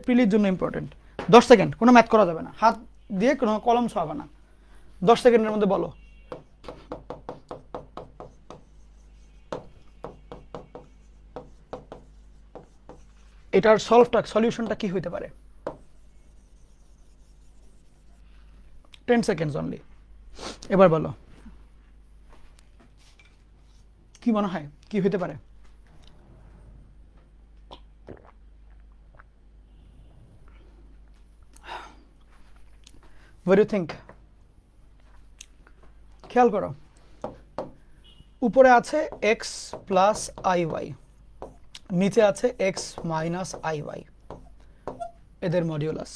প্রিলির জন্য ইম্পর্টেন্ট। 10 সেকেন্ড, কোনো ম্যাথ করা যাবে না, হাত দিয়ে কোনো কলম ছোঁয়াবে না, 10 সেকেন্ডের মধ্যে বলো এটার সলিউশনটা কি হইতে পারে। 10 সেকেন্ডস অনলি। এবার বলো কি মনে হয় কি হইতে পারে। What do you think? খেয়াল করো, উপরে আছে x প্লাস iy, নিচে আছে x মাইনাস iy, এদের মডিউলাস।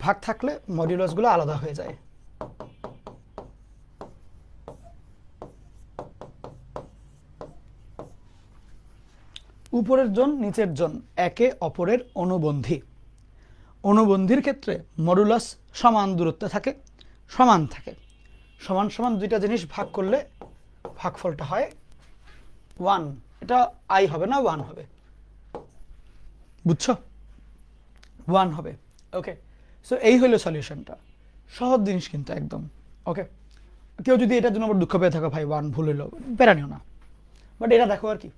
ভাগ থাকলে মডিউলাসগুলো আলাদা হয়ে যায়। উপরের জন নিচের জন একে অপরের অনুবন্ধী। অনুবন্ধীর ক্ষেত্রে মডুলাস সমান দূরত্বে থাকে, সমান থাকে। সমান সমান দুইটা জিনিস ভাগ করলে ভাগফলটা হয় 1। এটা i হবে না 1 হবে, বুঝছো? 1 হবে। ওকে, সো এই হলো সলিউশনটা। সহজ জিনিস কিন্তু একদম। ওকে, কেউ যদি এটার জন্য আবার দুঃখ পেয়ে থাকো, ভাই 1 ভুল হইলো, প্যারা নিও না, বাট এটা দেখো আর কি।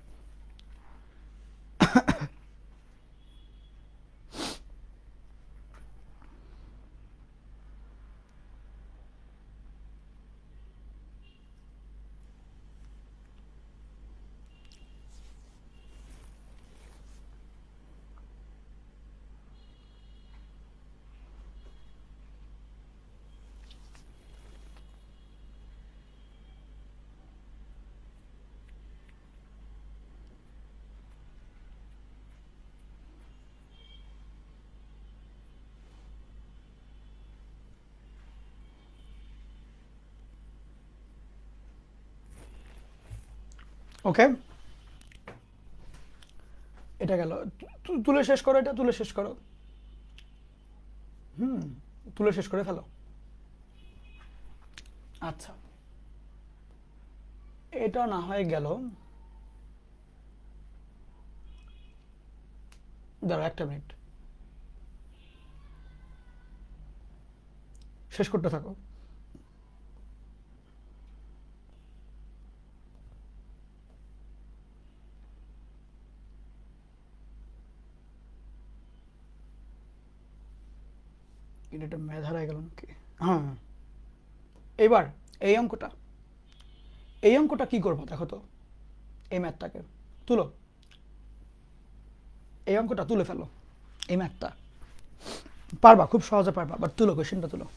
ওকে, এটা গেল, তুলে শেষ করো, এটা তুলে শেষ করো। তুলে শেষ করে ফেলো। আচ্ছা, এটা না হয়ে গেল, দাঁড়াও একটা মিনিট, শেষ করতে থাকো। এটা মেধ হারাই গেল নাকি? হ্যাঁ, এবার এই অঙ্কটা কি করবো দেখো তো। এই ম্যাথটাকে তুলো, এই অঙ্কটা তুলে ফেলো, এই ম্যাথটা পারবা, খুব সহজে পারবা, বাট তুলো, কোয়েশ্চেনটা তুলো।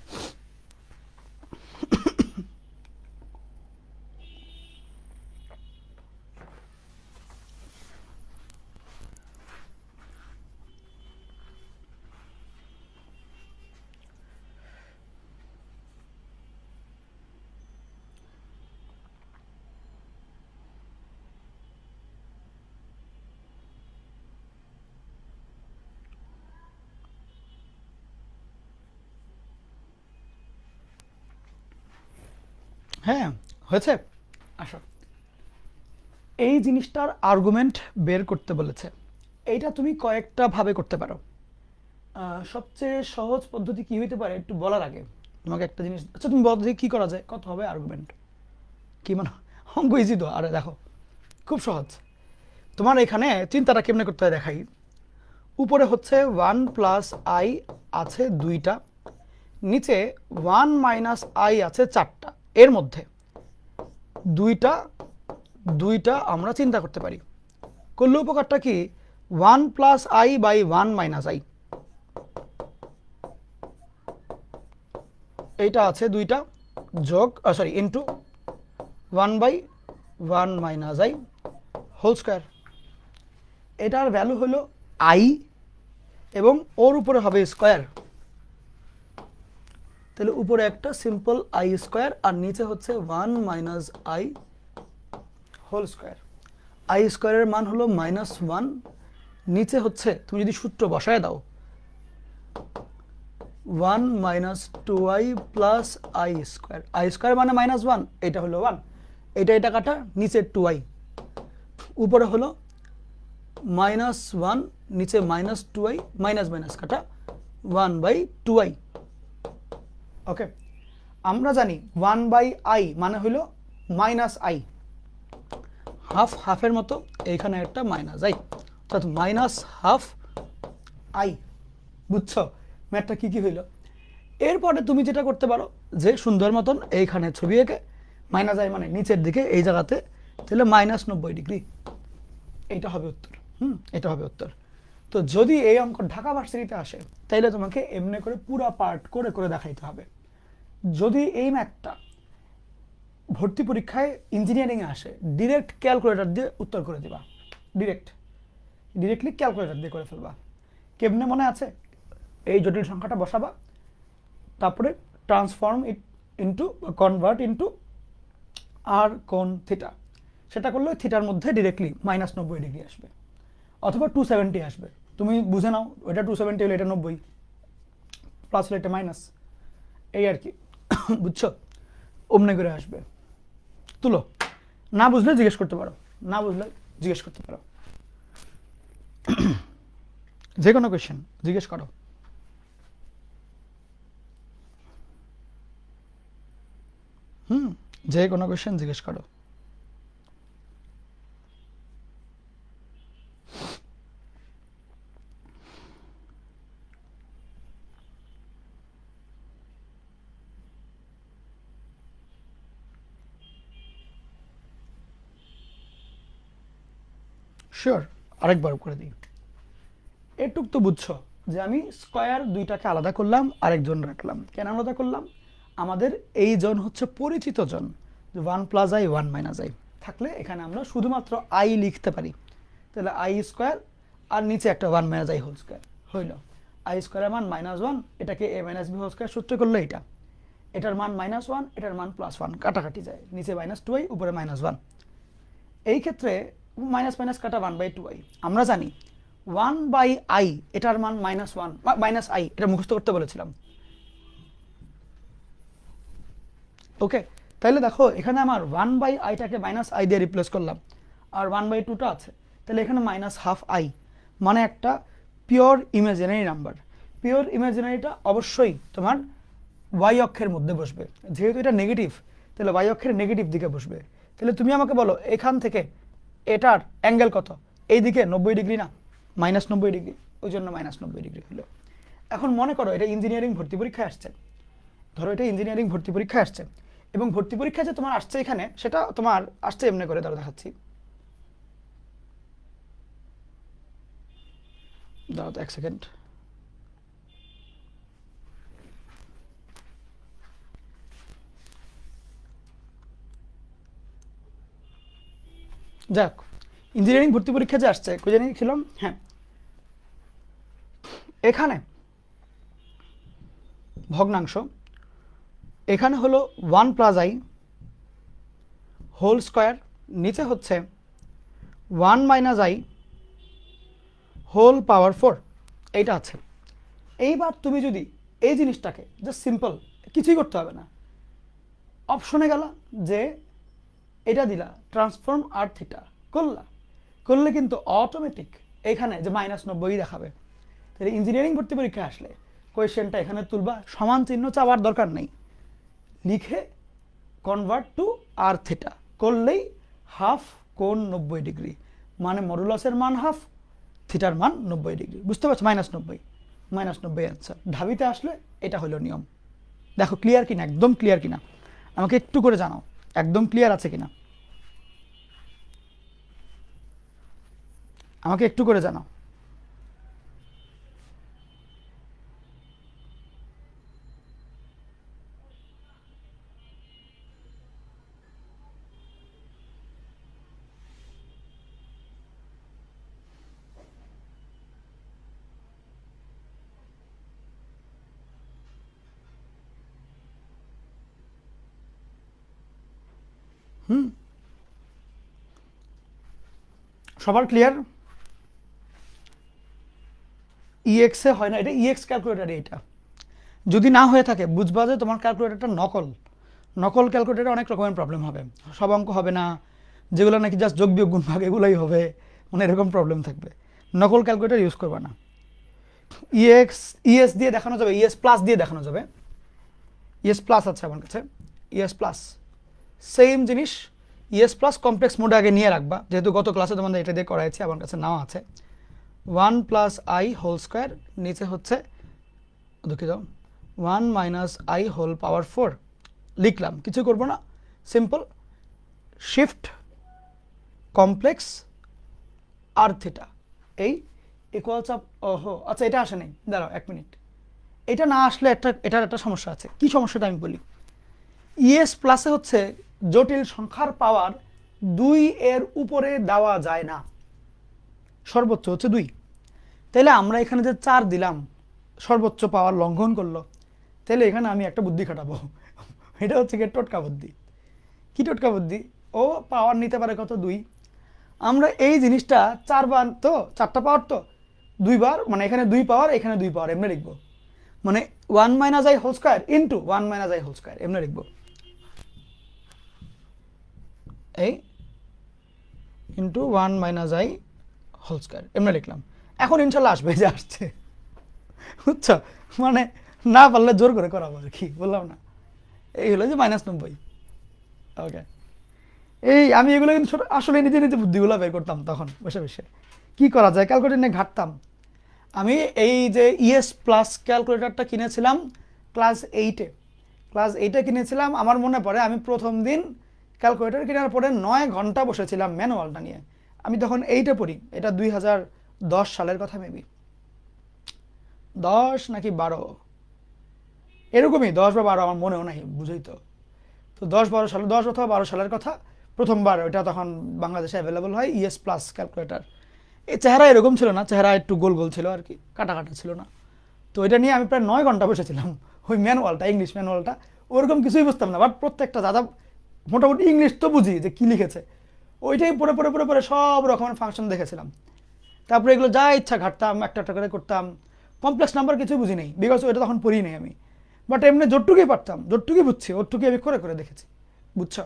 হ্যাঁ, হয়েছে। আসো, এই জিনিসটার আর্গুমেন্ট বের করতে বলেছে। এইটা তুমি কয়েকটা ভাবে করতে পারো। সবচেয়ে সহজ পদ্ধতি কি হইতে পারে একটু বলার আগে তোমাকে একটা জিনিস, আচ্ছা তুমি বলো দেখি কি করা যায়, কত হবে আর্গুমেন্ট, কি মানে অঙ্ক ইজি তো। আরে দেখো খুব সহজ, তোমার এখানে চিন্তাটা কেমনে করতে হয় দেখাই। উপরে হচ্ছে 1 প্লাস আই আছে 2টা, নিচে 1 মাইনাস আই আছে 4টা। এর মধ্যে দুইটা আমরা চিন্তা করতে পারি। করলে উপকারটা কি, one plus i by one minus i, এইটা আছে দুইটা যোগ sorry into one by one minus i whole square. এটার ভ্যালু হলো আই এবং ওর উপরে হবে স্কোয়ার, তাহলে উপরে একটা সিম্পল আই স্কোয়ার আর নিচে হচ্ছে one minus i whole square. I স্কোয়ারের মান হলো -1, নিচে হচ্ছে তুমি যদি সূত্র বসায় দাও 1 - 2i plus I square, I square মানে -1, এটা হলো 1, এটা কাটা, নিচে 2i, উপরে হলো -1, নিচে -2i, মাইনাস মাইনাস কাটা 1/2i। ওকে, আমরা জানি 1/i মানে হলো -i, হাফ হাফের মতো এইখানে একটা -i, অর্থাৎ -12i। বুঝছো ম্যাথটা কি হইল? এরপরে তুমি যেটা করতে পারো যে সুন্দর মতন এইখানে ছবি এঁকে -i মানে নিচের দিকে এই জায়গাতে, তাহলে -90°, এইটা হবে উত্তর। এটা হবে উত্তর। তো যদি এই অঙ্ক ঢাকা ভার্সিটিতে আসে তাইলে তোমাকে এমনি করে পুরো পার্ট করে করে দেখাইতে হবে। যদি এই ম্যাথটা ভর্তি পরীক্ষায় ইঞ্জিনিয়ারিংয়ে আসে, ডিরেক্ট ক্যালকুলেটর দিয়ে উত্তর করে দিবা, ডিরেক্টলি ক্যালকুলেটর দিয়ে করে ফেলবা। কেমনে মনে আছে? এই জটিল সংখ্যাটা বসাবা, তারপরে transform it into convert into আর কোণ থিটা, সেটা করলে থিটার মধ্যে ডিরেক্টলি -90° আসবে অথবা 270 আসবে। তুমি বুঝে নাও, ওইটা 270 হলে এটা 90, প্লাস হলে এটা মাইনাস, এই আর কি। বুঝছো? অমনে করে আসবে। তুলো, না বুঝলে জিজ্ঞেস করতে পারো, না বুঝলে জিজ্ঞেস করতে পারো, যে কোনো কোয়েশ্চেন জিজ্ঞেস করো। যে কোনো কোয়েশ্চেন জিজ্ঞেস করো। শিওর, আরেকবার করে দিই। এটুক তো বুঝছো যে আমি স্কয়ার দুইটাকে আলাদা করলাম, আরেকজন রাখলাম। কেন আলাদা করলাম? আমাদের এই জন হচ্ছে পরিচিত জন, 1 + i 1 - i থাকলে এখানে আমরা শুধুমাত্র আই লিখতে পারি, তাহলে আই স্কোয়ার আর নিচে একটা 1 - i হোল স্কোয়ার হইল। আই স্কোয়ারের মান -1, এটাকে a - b হোল স্কোয়ার সূত্র করলে এটা, এটার মান -1, এটার মান +1, কাটাকাটি যায়, নিচে -2i উপরে -1। এই ক্ষেত্রে মাইনাস মাইনাস কাটা 1/2i। আমরা জানি 1/i এটার মান -1 -i, এটা মুখস্থ করতে বলেছিলাম। ওকে, তাহলে দেখো এখানে আমার 1/iটাকে -i দিয়ে রিপ্লেস করলাম, আর 1/2টা আছে, তাহলে এখানে -12i, মানে একটা পিওর ইমাজিনারি নাম্বার। পিওর ইমাজিনারিটা অবশ্যই তোমার y অক্ষের মধ্যে বসবে, যেহেতু এটা নেগেটিভ তাহলে y অক্ষের নেগেটিভ দিকে বসবে। তাহলে তুমি আমাকে বলো এখান থেকে এটার অ্যাঙ্গেল কত? এইদিকে 90° না, -90°, ওই জন্য -90° হলো। এখন মনে করো এটা ইঞ্জিনিয়ারিং ভর্তি পরীক্ষায় আসছে, ধরো এটা ইঞ্জিনিয়ারিং ভর্তি পরীক্ষায় আসছে, এবং ভর্তি পরীক্ষায় যে তোমার আসছে এখানে, সেটা তোমার আসছে এমনি করে, ধরো দেখাচ্ছি, দাঁড়াও তো 1 সেকেন্ড। যাক, ইঞ্জিনিয়ারিং ভর্তি পরীক্ষা যে আসছে, কই জানি ছিলাম, হ্যাঁ, এখানে ভগ্নাংশ, এখানে হলো 1 + i হোল স্কোয়ার, নিচে হচ্ছে 1 - i হোল পাওয়ার 4, এইটা আছে। এইবার তুমি যদি এই জিনিসটাকে জাস্ট সিম্পল, কিছুই করতে হবে না, অপশনে গেলা যে এটা দিলা ট্রান্সফর্ম আর থিটা করলে কিন্তু অটোমেটিক এখানে যে -90 দেখাবে। তাহলে ইঞ্জিনিয়ারিং ভর্তি পরীক্ষায় আসলে কোয়েশ্চেনটা এখানে তুলবা, সমান চিহ্ন চাওয়ার দরকার নেই, লিখে কনভার্ট টু আর থিটা করলেই হাফ কোণ 90°, মানে মডুলাসের মান হাফ, থিটার মান 90°। বুঝতে পারছো? -90 অ্যান্সার। ঢাবিতে আসলে এটা হলো নিয়ম। দেখো ক্লিয়ার কিনা, একদম ক্লিয়ার কিনা, আমাকে একটু করে জানাও একদম ক্লিয়ার আছে কিনা। আমাকে একটু করে জানাও। সবার ক্লিয়ার? ইএক্স এ হয় না, এটা ইএক্স ক্যালকুলেটার। এটা যদি না হয়ে থাকে বুঝবা যে তোমার ক্যালকুলেটারটা নকল। নকল ক্যালকুলেটারে অনেক রকমের প্রবলেম হবে, সব অঙ্ক হবে না, যেগুলো নাকি জাস্ট যোগ বিয়োগ গুণ ভাগ এগুলোই হবে, মানে এরকম প্রবলেম থাকবে। নকল ক্যালকুলেটার ইউজ করবা না। ইএস দিয়ে দেখানো যাবে, ইএস প্লাস দিয়ে দেখানো যাবে। ইএস প্লাস আছে আমার কাছে, ইএস প্লাস সেম জিনিস। ইএস প্লাস কমপ্লেক্স মোডে আগে নিয়ে রাখবা, যেহেতু গত ক্লাসে তোমাদের এটা দিয়ে করাইছি, আমার কাছে নাও আছে। 1 প্লাস আই হোল স্কোয়ার, নিচে হচ্ছে দুঃখিত 1 মাইনাস আই হোল পাওয়ার 4 লিখলাম, কিছু করব না, সিম্পল শিফট কমপ্লেক্স আর থিটা এই ইকুয়ালস অফ, ওহো আচ্ছা এটা আসে নাই, দাঁড়াও 1 মিনিট। এটা না আসলে এটার একটা সমস্যা আছে। কি সমস্যাটা আমি বলি। ইএস প্লাসে হচ্ছে জটিল সংখ্যার পাওয়ার 2 এর উপরে দেওয়া যায় না, সর্বোচ্চ হচ্ছে 2। তাহলে আমরা এখানে যে 4 দিলাম সর্বোচ্চ পাওয়ার লঙ্ঘন করলো, তাহলে এখানে আমি একটা বুদ্ধি খাটাবো। এটা হচ্ছে কি টোটকা বুদ্ধি। কি টোটকা বুদ্ধি? ও পাওয়ার নিতে পারে কত? 2। আমরা এই জিনিসটা 4 বার, তো 4টা পাওয়ার তো 2 বার, মানে এখানে 2 পাওয়ার এখানে 2 পাওয়ার এমনি লিখবো, মানে 1 minus i whole square into 1 minus i whole square এমনি লিখবো, এই into 1 minus i whole square এমনি লিখলাম। এখন ইনশাল্লাহ আসবে, যে আসছে, বুঝছো? মানে না পারলে জোর করে করাবো আর কি, বললাম না? এই হলো যে -90। ওকে, এই আমি এগুলো কিন্তু আসলে নিজে নিজে বুদ্ধিগুলো বের করতাম তখন বসে বসে, কি করা যায় ক্যালকুলেটর নিয়ে ঘাটতাম। আমি এই যে ইএস প্লাস ক্যালকুলেটরটা কিনেছিলাম ক্লাস 8-এ, ক্লাস 8-এ কিনেছিলাম। আমার মনে পড়ে আমি প্রথম দিন ক্যালকুলেটর কেনার পরে 9 ঘন্টা বসেছিলাম ম্যানুয়ালটা নিয়ে। আমি তখন 8-এ পড়ি, এটা 2010 সালের কথা, মেবি 10 নাকি 12 এরকমই, 10 বা 12 আমার মনেও নাই, বুঝেই তো। তো 10-12 সালে, 10 অথবা 12 সালের কথা, প্রথমবার ওইটা তখন বাংলাদেশে অ্যাভেলেবল হয়, ইএস প্লাস ক্যালকুলেটর। এই চেহারা এরকম ছিল না, চেহারা একটু গোল গোল ছিল আর কি, কাটা কাটা ছিল না। তো এটা নিয়ে আমি প্রায় 9 ঘন্টা বসেছিলাম, ওই ম্যানুয়ালটা, ইংলিশ ম্যানুয়ালটা। ওরকম কিছুই বুঝতাম না, বাট প্রত্যেকটা দাদা মোটামুটি ইংলিশ তো বুঝি যে কী লিখেছে, ওইটাই পড়ে পড়ে পড়ে পড়ে সব রকমের ফাংশন দেখেছিলাম। তারপরে এগুলো যা ইচ্ছা ঘাটতাম, একটা একটা করে করতাম। কমপ্লেক্স নাম্বার কিছুই বুঝি নেই, বিকজ ওইটা তখন পড়ি নাই আমি। বাট এমনি যতটুকুই পারতাম, যতটুকুই বুঝছি, ওরটুকুই আমি করে করে দেখেছি, বুঝছো?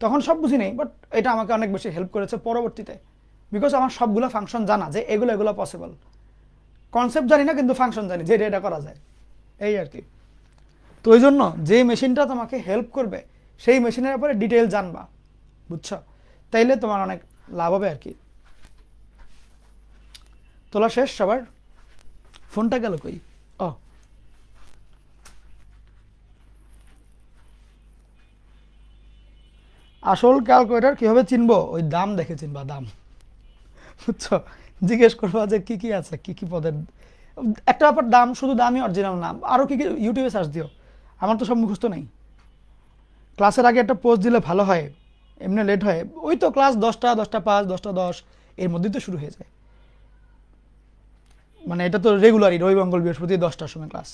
তখন সব বুঝি নেই, বাট এটা আমাকে অনেক বেশি হেল্প করেছে পরবর্তীতে, বিকজ আমার সবগুলো ফাংশন জানা, যে এগুলো এগুলো পসিবল। কনসেপ্ট জানি না, কিন্তু ফাংশন জানি যে এটা করা যায়, এই আর কি। তো ওই জন্য যে মেশিনটা তোমাকে হেল্প করবে সেই মেশিনের ব্যাপারে ডিটেল জানবা, বুঝছো? তাইলে তোমার অনেক লাভ হবে আর কি। তোলা শেষ সবার? ফোনটা গেল কই? ও, আসল ক্যালকুলেটর কিভাবে চিনবো? ওই দাম দেখে চিনবা, দাম, বুঝছো? জিজ্ঞেস করবা যে কি কি আছে, কি কি পদের একটা ব্যাপার, দাম, শুধু দামই অরিজিনাল নাম, আরও কি কি ইউটিউবে সার্চ দিও, আমার তো সব মুখস্থ নেই। ক্লাসের আগে একটা পোস্ট দিলে ভালো হয়, এমনি লেট হয়। ওই তো ক্লাস 10টা, 10টা 5, 10টা 10 এর মধ্যেই তো শুরু হয়ে যায়। মানে এটা তো রেগুলারই, রবি মঙ্গল বৃহস্পতি 10টার সময় ক্লাস।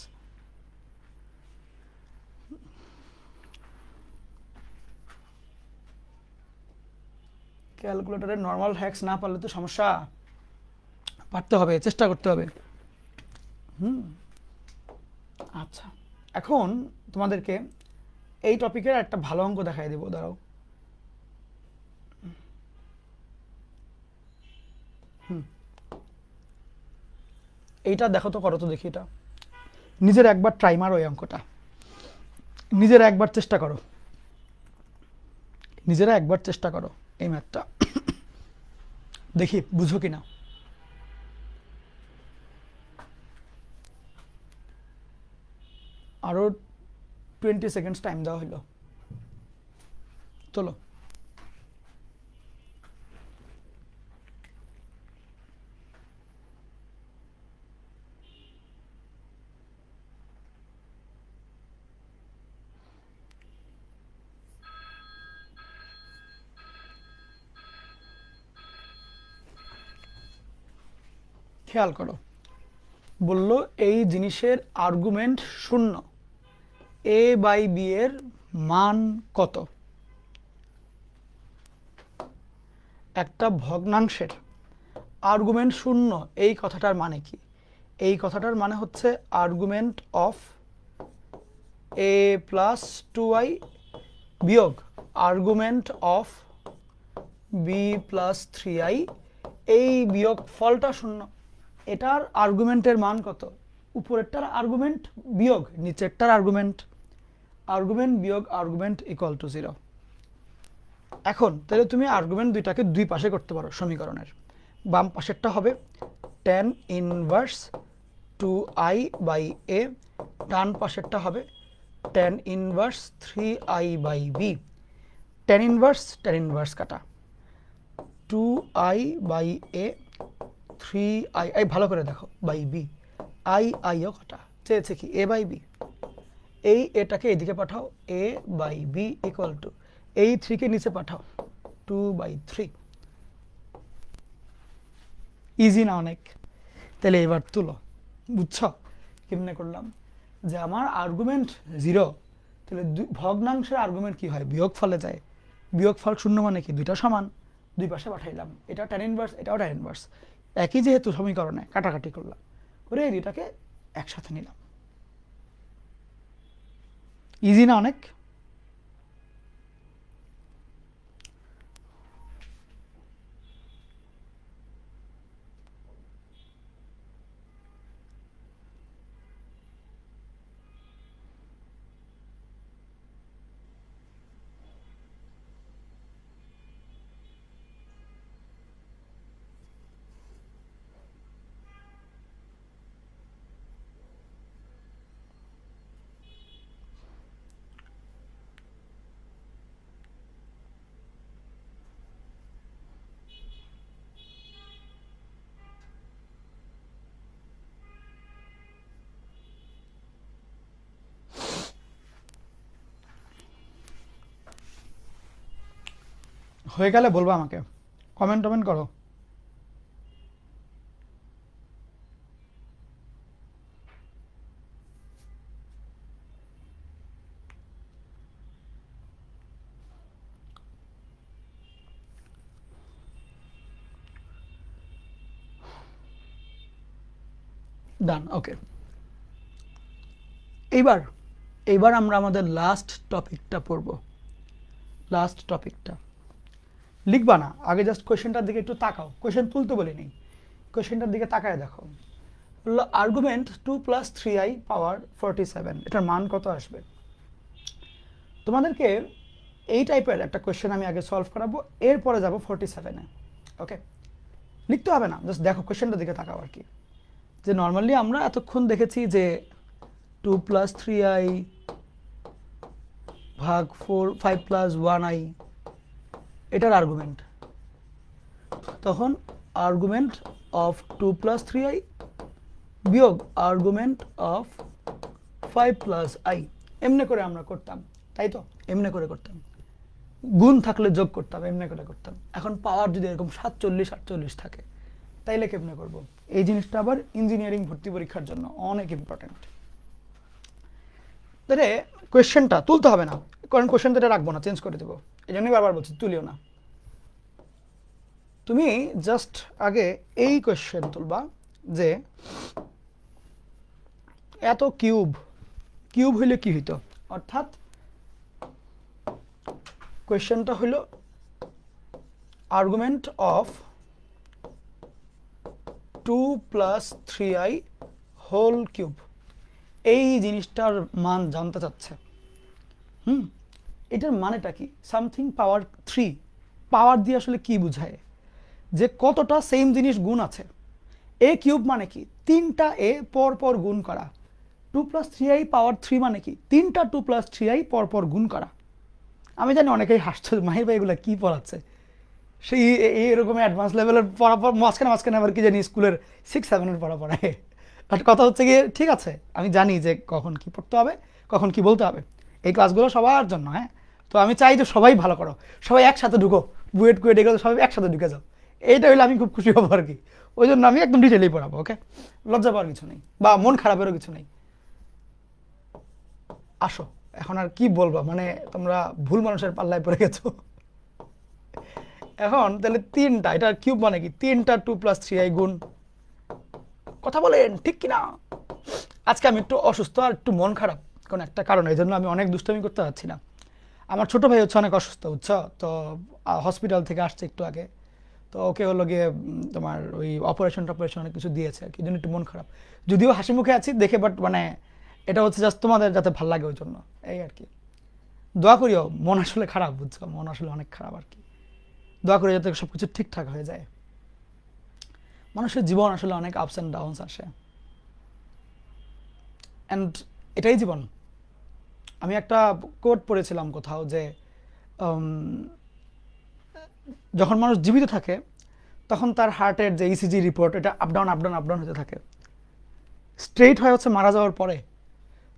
ক্যালকুলেটরের নর্মাল হ্যাক্স না পারলে তো সমস্যা, পারতে হবে, চেষ্টা করতে হবে। আচ্ছা, এখন তোমাদেরকে এই টপিকের একটা ভালো অঙ্ক দেখাই দেবো, দাঁড়াও। এইটা দেখো তো, করো তো দেখি, এটা নিজের একবার ট্রাই মারো, এই অঙ্কটা নিজেরা একবার চেষ্টা করো, নিজেরা একবার চেষ্টা করো এই ম্যাথটা, দেখি বুঝো কিনা। আরও 20 সেকেন্ডস টাইম দেওয়া হলো, চলো। খেয়াল করো, বলল এই জিনিসের আর্গুমেন্ট 0, a বাই b এর মান কত? একটা ভগ্নাংশের আর্গুমেন্ট 0 এই কথাটার মানে কি? এই কথাটার মানে হচ্ছে argument of a plus 2i বিয়োগ argument of b plus 3i, এই বিয়োগ ফলটা 0। এটার আর্গুমেন্টের মান কত? উপরেরটার আর্গুমেন্ট বিয়োগ নিচেরটার আর্গুমেন্ট, আর্গুমেন্ট বিয়োগ আর্গুমেন্ট ইকুয়াল টু 0। এখন তাহলে তুমি আর্গুমেন্ট দুইটাকে দুই পাশে করতে পারো সমীকরণের। বাম পাশেরটা হবে tan inverse 2i by a, ডান পাশেরটা হবে tan inverse 3i by b। tan inverse কাটা, 2i বাই a 3i, এই ভালো করে দেখো, বাই b, আইও কাটা, চেয়েছে কি a বাই b। এই এটাকে এদিকে পাঠাও, a বাই b ইকুয়াল টু এই 3 কে নিচে পাঠাও 2/3। ইজি না অনেক? তাহলে এবার তুলো, বুঝছো কেমনে করলাম? যে আমার আর্গুমেন্ট 0, তাহলে ভগ্নাংশের আর্গুমেন্ট কি হয়? বিয়োগ ফলে যায়। বিয়োগ ফল 0 মানে কি? দুইটা সমান, দুই পাশে পাঠাইলাম। এটা tan ইনভার্স, এটাও tan ইনভার্স, একই যেহেতু সমীকরণে কাটাকাটি করলাম, করে এই দুইটাকে একসাথে নিলাম। ইজি না অনেক? হয়ে গেলে বলবো আমাকে, কমেন্ট করো। ডান, ওকে। এইবার আমরা আমাদের লাস্ট টপিকটা পড়ব। লাস্ট টপিকটা লিখবা না, আগে জাস্ট কোয়েশ্চেনটার দিকে একটু তাকাও। কোয়েশ্চেন তুলতে বলি নেই, কোয়েশ্চেনটার দিকে তাকায় দেখো। আর্গুমেন্ট 2 প্লাস 3i পাওয়ার 47, এটার মান কত আসবে? তোমাদেরকে এই টাইপের একটা কোয়েশ্চেন আমি আগে সলভ করাবো, এরপরে যাব 47-এ। ওকে, লিখতে হবে না, জাস্ট দেখো কোয়েশ্চেনটার দিকে তাকাও আর কি। যে নর্মালি আমরা এতক্ষণ দেখেছি যে 2 প্লাস 3i ভাগ 5 প্লাস 1i এটার আর্গুমেন্ট, তখন আর্গুমেন্ট অফ 2 প্লাস 3i বিয়োগ আর্গুমেন্ট অফ 5 প্লাস i, এমনি করে আমরা করতাম, তাই তো? এমনি করে করতাম, গুণ থাকলে যোগ করতাম, এমনি করে করতাম। এখন পাওয়ার যদি এরকম 47-48 থাকে, তাইলে কেমনে করব? এই জিনিসটা আবার ইঞ্জিনিয়ারিং ভর্তি পরীক্ষার জন্য অনেক ইম্পর্টেন্ট। তাহলে কোয়েশ্চেনটা তুলতে হবে না, কারণ কোয়েশ্চেনটা এটা রাখবো না, চেঞ্জ করে দেবো, এই জন্যই বারবার বলছি তুলিও না। তুমি জাস্ট আগে এই কোয়েশ্চেন তুলবা যে এত কিউব হইলে কি হইতো, অর্থাৎ কোয়েশ্চেনটা হলো argument of 2 plus 3i whole cube, এই জিনিসটার মান জানতে চাচ্ছে। এটার মানেটা কি? সামথিং পাওয়ার 3, পাওয়ার দিয়ে আসলে কি বোঝায়? যে কতটা সেম জিনিস গুণ আছে। এ কিউব মানে কি? 3টা এ পর পর গুণ করা। 2 প্লাস 3i পাওয়ার 3 মানে কি? 3টা 2 প্লাস 3i পর পর গুণ করা। আমি জানি অনেকেই হাসছে, মাহির ভাই এগুলো কি পড়াচ্ছে, সেই এরকম অ্যাডভান্স লেভেলের পড়া মাঝখানে আবার কি জানি স্কুলের 6-7-এর পড়ায়। বাট কথা হচ্ছে গিয়ে, ঠিক আছে, আমি জানি যে কখন কি পড়তে হবে, কখন কি বলতে হবে। এই ক্লাসগুলো সবার জন্য, হ্যাঁ। তো আমি চাই যে সবাই ভালো করো, সবাই একসাথে ঢুকো, বুয়েট কুয়েট এগুলো সবাই একসাথে ঢুকে যাও। এইটা হইলে আমি খুব খুশি হবো আর কি। ওই জন্য আমি একদম ডিটেলেই পড়াবো। ওকে, লজ্জা পাওয়ার কিছু নেই বা মন খারাপেরও কিছু নেই। আসো, এখন আর কি বলবো, মানে তোমরা ভুল মানুষের পাল্লায় পড়ে গেছো। এখন তাহলে তিনটা, এটা কিউব মানে কি, তিনটা 2+3i গুণ, কথা বলেন ঠিক কিনা? আজকে আমি একটু অসুস্থ আর একটু মন খারাপ, কোন একটা কারণে, এই জন্য আমি অনেক দুষ্টামি করতে পারছি না। আমার ছোট ভাই হচ্ছে অনেক অসুস্থ, বুঝছো তো, হসপিটাল থেকে আসছে একটু আগে। তো ওকে হলো গিয়ে তোমার ওই অপারেশন টপারেশন অনেক কিছু দিয়েছে আর কি, এই জন্য একটু মন খারাপ। যদিও হাসি মুখে আছি দেখে, বাট মানে এটা হচ্ছে জাস্ট তোমাদের যাতে ভালো লাগে ওই জন্য, এই আর কি। দোয়া করিও, মন আসলে খারাপ, বুঝছো, মন আসলে অনেক খারাপ আর কি। দোয়া করি যাতে সব কিছু ঠিকঠাক হয়ে যায়। মানুষের জীবন আসলে অনেক আপস অ্যান্ড ডাউনস আসে, অ্যান্ড এটাই জীবন। আমি একটা কোট পড়েছিলাম কোথাও যে যখন মানুষ জীবিত থাকে তখন তার হার্টের যে ইসিজি রিপোর্ট, এটা up down up down up down হতে থাকে, স্ট্রেইট হয় হচ্ছে মারা যাওয়ার পরে।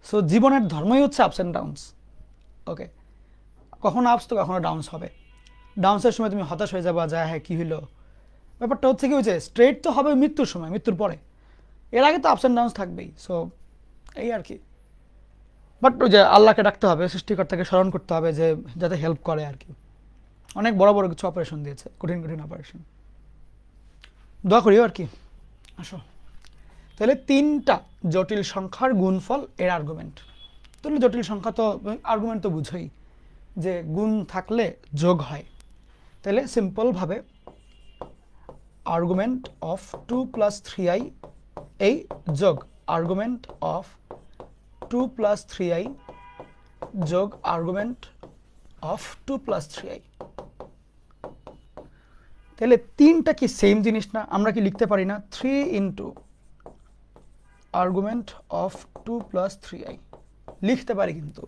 সো জীবনের ধর্মই হচ্ছে আপস অ্যান্ড ডাউনস। ওকে, কখনো আপস তো কখনো ডাউনস হবে। ডাউন্সের সময় তুমি হতাশ হয়ে যাবা, যা হ্যাঁ কী হইলো, ব্যাপারটা হচ্ছে কি হয়েছে, স্ট্রেইট তো হবে মৃত্যুর সময়, মৃত্যুর পরে। এর আগে তো আপস অ্যান্ড ডাউনস থাকবেই। সো এই আর কি। বাট ওই যে আল্লাহকে ডাকতে হবে, সৃষ্টিকর্তাকে স্মরণ করতে হবে যে যাতে হেল্প করে আর কি। অনেক বড় বড় কিছু অপারেশন দিয়েছে, কঠিন কঠিন অপারেশন, দোয়া করিও আর কি। আসো, তাহলে তিনটা জটিল সংখ্যার গুণফল এর আর্গুমেন্ট। তাহলে জটিল সংখ্যা তো আর্গুমেন্ট তো বুঝোই যে গুণ থাকলে যোগ হয়। তাহলে সিম্পলভাবে আর্গুমেন্ট অফ 2+3i এই যোগ আর্গুমেন্ট অফ 2+3i যোগ আর্গুমেন্ট অফ 2+3i। তাহলে তিনটা কি সেম জিনিস না? আমরা কি লিখতে পারি না 3 ইন্টু আর্গুমেন্ট অফ 2+3i? লিখতে পারি কিন্তু।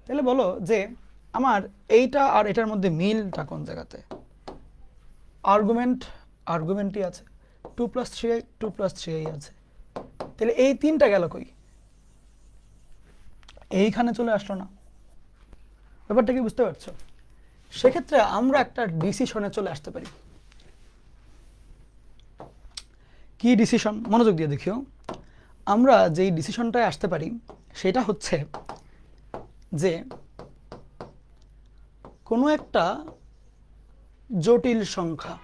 তাহলে বলো যে আমার এইটা আর এটার মধ্যে মিলটা কোন জায়গাতে? আর্গুমেন্টই আছে, 2+3i আছে। তাহলে এই তিনটা গেল কই? এইখানে চলে আসলো না? ব্যাপারটা কি বুঝতে পারছো? সেক্ষেত্রে আমরা একটা ডিসিশনে চলে আসতে পারি। কি ডিসিশন? মনোযোগ দিয়ে দেখিও। আমরা যেই ডিসিশনটায় আসতে পারি সেটা হচ্ছে যে কোনো একটা জটিল সংখ্যা,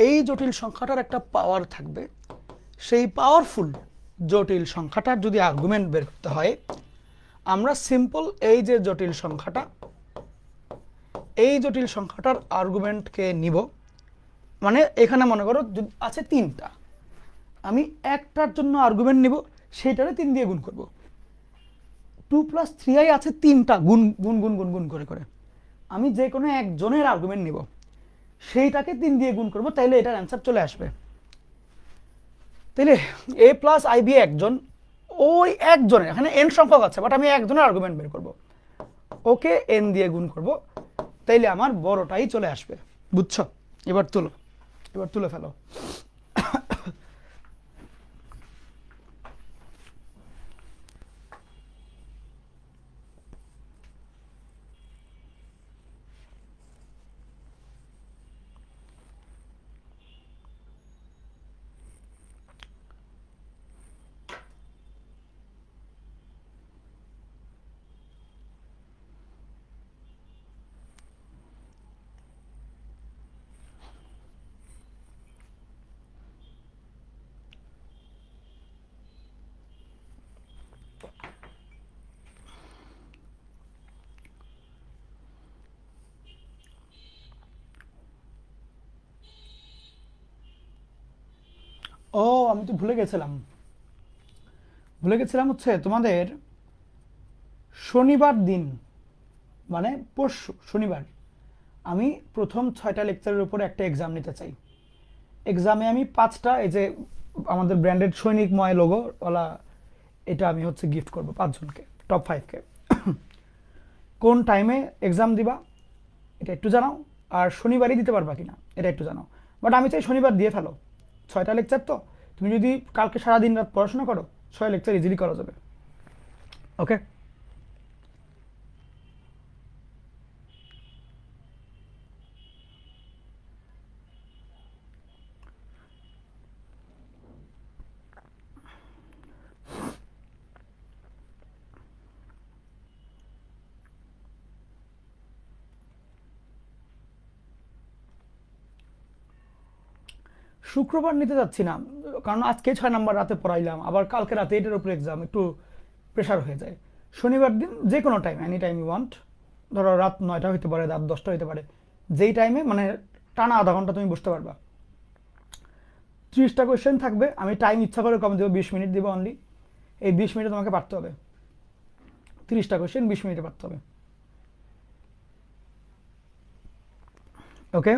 এই জটিল সংখ্যাটার একটা পাওয়ার থাকবে, সেই পাওয়ারফুল জটিল সংখ্যাটার যদি আর্গুমেন্ট বের করতে হয়, আমরা সিম্পল এই যে জটিল সংখ্যাটা, এই জটিল সংখ্যাটার আর্গুমেন্টকে নিব। মানে এখানে মনে করো আছে তিনটা, আমি একটার জন্য আর্গুমেন্ট নিব, সেইটারে 3 দিয়ে গুণ করব। 2+3i আছে তিনটা, গুণ গুণ গুণ গুণ গুণ করে করে আমি যে কোনো একজনের আর্গুমেন্ট নিব, সেইটাকে 3 দিয়ে গুণ করব, তাইলে এটার অ্যান্সার চলে আসবে। তাইলে a+ib একজন, ওই একজনের, এখানে n সংখ্যক আছে, বাট আমি একজনের আর্গুমেন্ট বের করব, ওকে n দিয়ে গুণ করব, তাইলে আমার বড়টাই চলে আসবে। বুঝছো? এবার তুলে ফেলো। ও, আমি তো ভুলে গেছিলাম হচ্ছে তোমাদের শনিবার দিন, মানে পরশু শনিবার, আমি প্রথম 6টা লেকচারের উপরে একটা এক্সাম নিতে চাই। এক্সামে আমি 5টা এই যে আমাদের ব্র্যান্ডেড সৈনিকময় লোগোওয়ালা, এটা আমি হচ্ছে গিফট করব 5জনকে, টপ 5কে। কোন টাইমে এক্সাম দিবা এটা একটু জানাও, আর শনিবারই দিতে পারবা কিনা এটা একটু জানাও। বাট আমি চাই শনিবার দিয়ে ফেলো, 6টা লেকচার তো, তুমি যদি কালকে সারাদিন রাত পড়াশোনা করো 6 লেকচার ইজিলি করা যাবে। ওকে, শুক্রবার নিতে যাচ্ছি না, কারণ আজকে 6 নাম্বার রাতে পড়াইলাম, আবার কালকে রাতে এটার উপরে এক্সাম, একটু প্রেশার হয়ে যায়। শনিবার দিন যে কোনো time, any time you want, ধরো রাত 9টা হইতে পারে, রাত 10টা হইতে পারে, যেই টাইমে মানে টানা আধা ঘন্টা তুমি বসতে পারবা। 30টা কোয়েশ্চেন থাকবে, আমি টাইম ইচ্ছা করে কম দেবো, 20 মিনিট দেবো অনলি। এই 20 মিনিটে তোমাকে পারতে হবে, 30টা কোয়েশ্চেন 20 মিনিটে পারতে হবে। ওকে,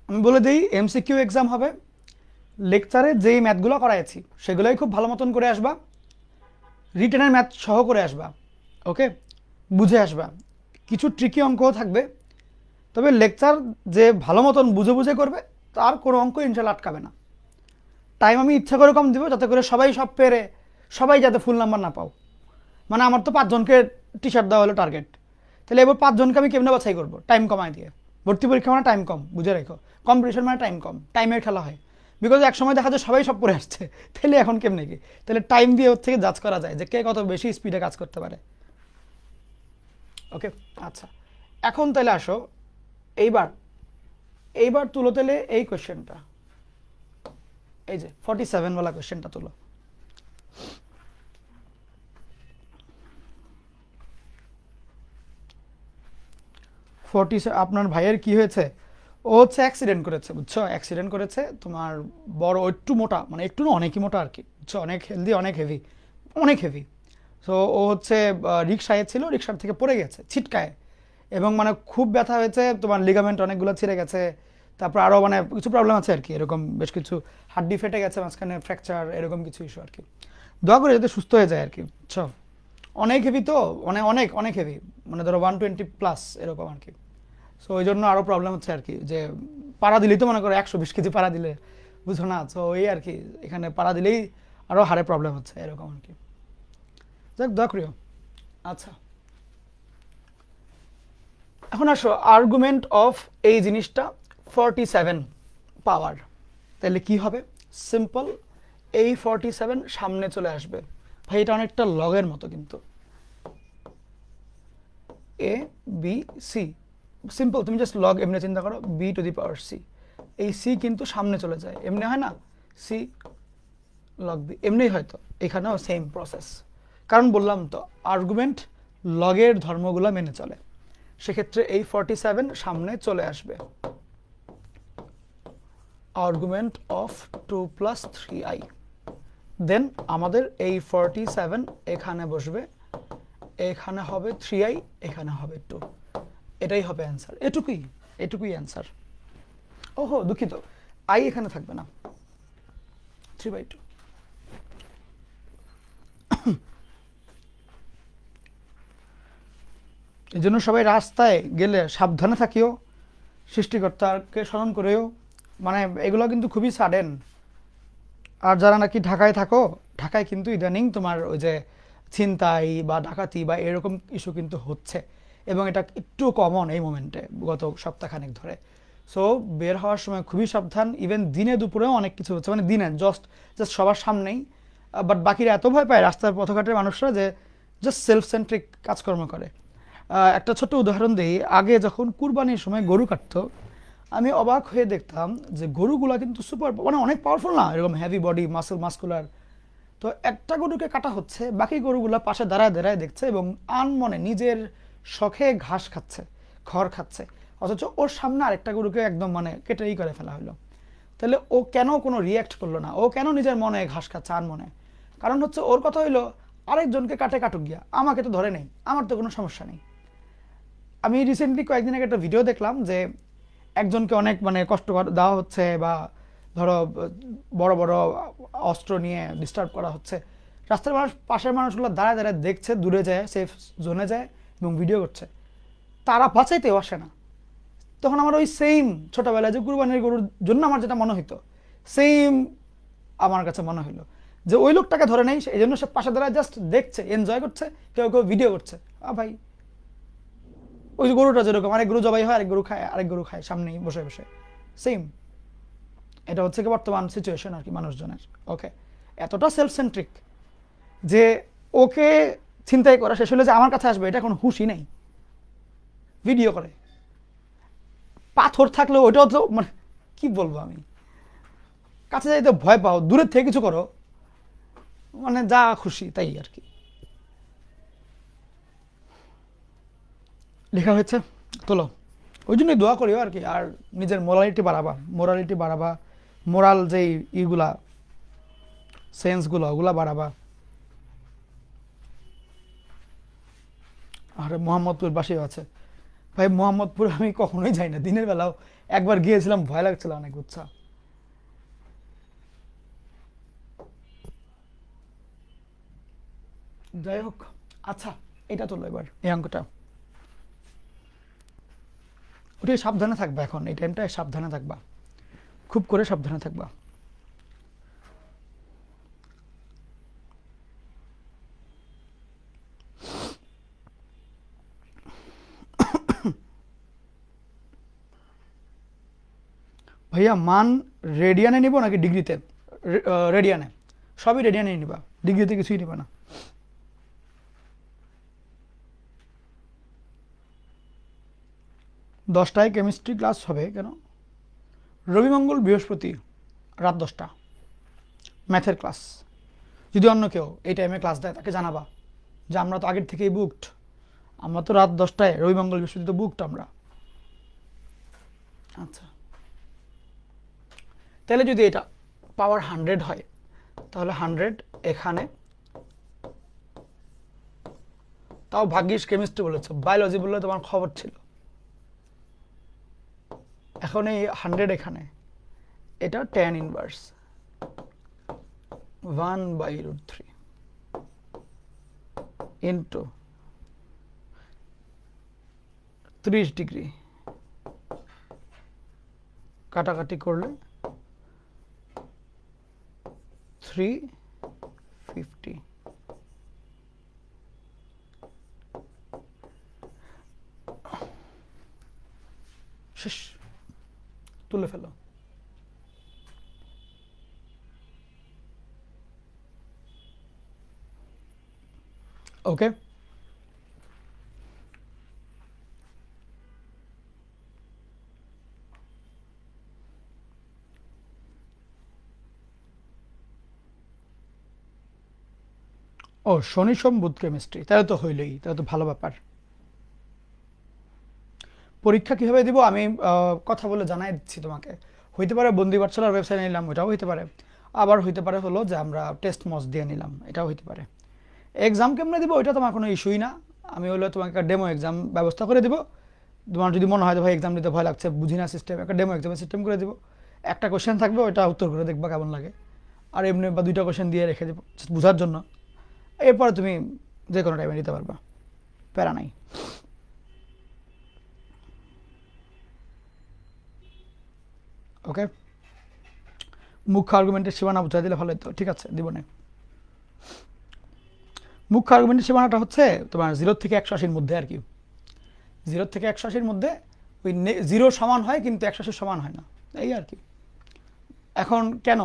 আমি বলে দিই এমসিকিউ এক্সাম হবে। লেকচারে যেই ম্যাথগুলো করাইছি সেগুলোই খুব ভালো মতন করে আসবা, রিটেনের ম্যাথ সহ করে আসবা। ওকে, বুঝে আসবা। কিছু ট্রিকি অঙ্কও থাকবে, তবে লেকচার যে ভালো মতন বুঝে বুঝে করবে তার কোনো অঙ্ক ইনশাল্লাহ আটকাবে না। টাইম আমি ইচ্ছা করে কম দিব, যাতে করে সবাই সব পেরে সবাই যাতে ফুল নাম্বার না পাও। মানে আমার তো 5 জনকে টি শার্ট দেওয়া হলো টার্গেট, তাহলে এবার 5 জনকে আমি কেমনে বাছাই করবো? টাইম কমায় দিয়ে। ভর্তি পরীক্ষা মানে টাইম কম, বুঝে রেখো। কম্পিটিশন মানে টাইম কম, টাইমের খেলা হয়। বিকজ এক সময় দেখা যায় সবাই সব পড়ে আসছে, তাহলে এখন কেমনে কি? তাহলে টাইম দিয়ে ওর থেকে জাজ করা যায় যে কে কত বেশি স্পিডে কাজ করতে পারে। ওকে, আচ্ছা, এখন তাহলে আসো, এইবার এইবার তুলো তাহলে এই কোয়েশ্চেনটা, এই যে 47 ওয়ালা কোয়েশ্চেনটা তুলো। আপনার ভাইয়ের কি হয়েছে? ও হচ্ছে অ্যাক্সিডেন্ট করেছে, বুঝছো? অ্যাক্সিডেন্ট করেছে তোমার বড়, একটু মোটা, মানে একটু না অনেকই মোটা আর কি, বুঝছো? অনেক হেলদি, অনেক হেভি, অনেক হেভি। সো ও হচ্ছে রিক্সায় ছিল, রিক্সার থেকে পড়ে গেছে ছিটকায়, এবং মানে খুব ব্যথা হয়েছে, তোমার লিগামেন্ট অনেকগুলো ছিঁড়ে গেছে, তারপর আরও মানে কিছু প্রবলেম আছে আর কি, এরকম বেশ কিছু হাড্ডি ফেটে গেছে মাঝখানে, ফ্র্যাকচার, এরকম কিছু ইস্যু আর কি। দোয়া করে যাতে সুস্থ হয়ে যায় আর কি, বুঝছো? অনেক হেভি তো, মানে অনেক অনেক হেভি, মানে ধরো 120+ এরকম আর কি। সো ওই জন্য আরও প্রবলেম হচ্ছে আর কি, যে পাড়া দিলেই তো মনে করো 120 কেজি পাড়া দিলে, বুঝো না? সো এই আর কি, এখানে পাড়া দিলেই আরও হাড়ে প্রবলেম হচ্ছে, এরকম আর কি। যাক, দোয়া করিও। আচ্ছা, এখন আসো আর্গুমেন্ট অফ এই জিনিসটা 47 পাওয়ার। তাহলে কি হবে? সিম্পল, এই 47 সামনে চলে আসবে। ভাই এটা অনেকটা লগের মতো, কিন্তু এ বি সি, সিম্পল, তুমি জাস্ট লগ এমনি চিন্তা করো, b⁻c, এই সি কিন্তু সামনে চলে যায়, এমনি হয় না? সি লগ বি, এমনি হয়তো এখানেও সেম প্রসেস, কারণ বললাম তো আর্গুমেন্ট লগের ধর্মগুলো মেনে চলে। সেক্ষেত্রে এই 47 সামনে চলে আসবে, আর্গুমেন্ট অফ 2 + 3i। দেন আমাদের এই 47 এখানে বসবে, এখানে হবে 3i, এখানে হবে 2, এটাই হবে অ্যান্সার। এটুকুই, এটুকুই অ্যান্সার। ওহো দুঃখিত, আই এখানে থাকবে না, 3/2। এই জন্য সবাই রাস্তায় গেলে সাবধানে থাকিও, সৃষ্টিকর্তাকে স্মরণ করেও, মানে এগুলো কিন্তু খুবই সাডেন। আর যারা নাকি ঢাকায় থাকো, ঢাকায় কিন্তু ইদানিং তোমার ওই যে ছিনতাই বা ডাকাতি বা এরকম ইস্যু কিন্তু হচ্ছে, এবং এটা একটু কমন এই মোমেন্টে গত সপ্তাহখানেক ধরে। সো বের হওয়ার সময় খুবই সাবধান। ইভেন দিনে দুপুরেও অনেক কিছু হচ্ছে, মানে দিনে জাস্ট জাস্ট সবার সামনেই, বাট বাকিরা এত ভয় পায় রাস্তার পথঘাটের মানুষরা, যে জাস্ট সেলফ সেন্ট্রিক কাজকর্ম করে। একটা ছোট্ট উদাহরণ দিই, আগে যখন কুরবানির সময় গরু কাটতো, আমি অবাক হয়ে দেখতাম যে গরুগুলা কিন্তু সুপার, মানে অনেক পাওয়ারফুল না, এরকম হেভি বডি, মাস্কুলার। তো একটা গরুকে কাটা হচ্ছে, বাকি গরুগুলা পাশে দাঁড়ায় দাঁড়ায় দেখছে এবং আনমনে নিজের শখে ঘাস খাচ্ছে, খড় খাচ্ছে, অথচ ওর সামনে আরেকটা গরুকে একদম মানে কেটেই করে ফেলা হলো। তাহলে ও কেন কোনো রিয়্যাক্ট করলো না? ও কেন নিজের মনে ঘাস খাচ্ছে আনমনে? কারণ হচ্ছে ওর কথা হইলো আরেকজনকে কাটুক গিয়া, আমাকে তো ধরে নেই, আমার তো কোনো সমস্যা নেই। আমি রিসেন্টলি কয়েকদিন আগে একটা ভিডিও দেখলাম যে একজনকে অনেক মানে কষ্ট দেওয়া হচ্ছে, বা ধরো বড় বড় অস্ত্র নিয়ে ডিস্টার্ব করা হচ্ছে, রাস্তার মানুষ, পাশের মানুষগুলো দাঁড়ায় দাঁড়ায় দেখছে, দূরে যায়, সেফ জোনে যায় এবং ভিডিও করছে, তারা বাঁচাইতেও আসে না। তখন আমার ওই সেম ছোটোবেলায় যে কুরবানির গরুর জন্য আমার যেটা মনে হইতো, সেম আমার কাছে মনে হইলো যে ওই লোকটাকে ধরে নেই, এই জন্য সে পাশে দাঁড়ায় জাস্ট দেখছে, এনজয় করছে, কেউ কেউ ভিডিও করছে। ভাই ওই গরুটা যেরকম, আরেক গরু জবাই হয়, আরেক গরু খায়, আরেক গরু খায় সামনেই বসে বসে, সেম। এটা হচ্ছে কি বর্তমান সিচুয়েশন আর কি মানুষজনের। ওকে, এতটা সেলফ সেন্ট্রিক যে ওকে চিন্তাই করা শেষ হলে যে আমার কাছে আসবে, এটা কোনো হুশই নেই, ভিডিও করে। পাথর থাকলে ওইটাও তো মানে কি বলবো আমি, কাছে যাইতে ভয় পাও, দূরের থেকে কিছু করো, মানে যা খুশি তাই আর কি। লেখা হয়েছে তোলো, ওই জন্যই দোয়া করিও আর কি। আর নিজের মোরালিটি বাড়াবা, মোরাল যেই ইগুলা সেন্সগুলো ওগুলা বাড়াবা। আর মোহাম্মদপুর বাসীও আছে ভাই, মোহাম্মদপুর আমি কখনোই যাই না, দিনের বেলাও একবার গিয়েছিলাম, ভয় লাগছিল অনেক, বুঝছা। যাই হোক, আচ্ছা এটা তোলো এবার, এই অঙ্কটা। ওটাই সাবধানে থাকবা এখন, এই টাইমটায় সাবধানে থাকবা, খুব করে সাবধানে থাকবা। ভাইয়া মান রেডিয়ানে নিব নাকি ডিগ্রিতে? রেডিয়ানে, সবই রেডিয়ানে নিবা, ডিগ্রিতে কিছুই নিবা না। 10টায় কেমিস্ট্রি ক্লাস হবে কেন? রবি মঙ্গল বৃহস্পতি রাত 10টা ম্যাথের ক্লাস। যদি অন্য কেউ এই টাইমে ক্লাস দেয় তাকে জানাবা যে আমরা তো আগের থেকেই বুকড, আমরা তো রাত 10টায় রবি মঙ্গল বৃহস্পতি তো বুকড আমরা। আচ্ছা, তাহলে যদি এটা পাওয়ার 100 হয়, তাহলে 100 এখানে, তাও ভাগ্যিস কেমিস্ট্রি বলেছে, বায়োলজি বললে তোমার খবর ছিল। এখন এই 100 এখানে, এটা tan ইনভার্স 1/√3 ইন্টু 30 ডিগ্রি, কাটাকাটি করলে 350। শেষ, তুলে ফেলো। ওকে, ও শনি সোম বুধ কেমিস্ট্রি, তাহলে তো হইলই, তাহলে তো ভালো ব্যাপার। পরীক্ষা কীভাবে দিব আমি কথা বলে জানাই দিচ্ছি তোমাকে। হইতে পারে বন্দি পাঠশালার ওয়েবসাইটে নিলাম, ওটাও হইতে পারে, আবার হইতে পারে হলো যে আমরা টেস্ট মস দিয়ে নিলাম, এটাও হইতে পারে। এক্সাম কেমনে দিব ওইটা তোমার কোনো ইস্যুই না, আমি হলো তোমাকে একটা ডেমো এক্সাম ব্যবস্থা করে দিব। তোমার যদি মনে হয় যে ভাই এক্সাম দিতে ভয় লাগছে, বুঝি না সিস্টেম, একটা ডেমো এক্সামের সিস্টেম করে দিব। একটা কোশ্চেন থাকবে, ওইটা উত্তর করে দেখবা কেমন লাগে, আর এমনি বা 2টা কোশ্চেন দিয়ে রেখে দেবো বোঝার জন্য। এরপরে তুমি যে কোনো টাইমে দিতে পারবা, প্যারা নাই। ওকে, মুখ্য আর্গুমেন্টের সীমানা বুঝাই দিলে ভালো হতো। ঠিক আছে, দিব না। মুখ্য আর্গুমেন্টের সীমানাটা হচ্ছে তোমার 0 থেকে 180-র মধ্যে আর কি। 0 থেকে 180-র মধ্যে ওই 0 সমান হয় কিন্তু 180 সমান হয় না, এই আর কি। এখন কেন?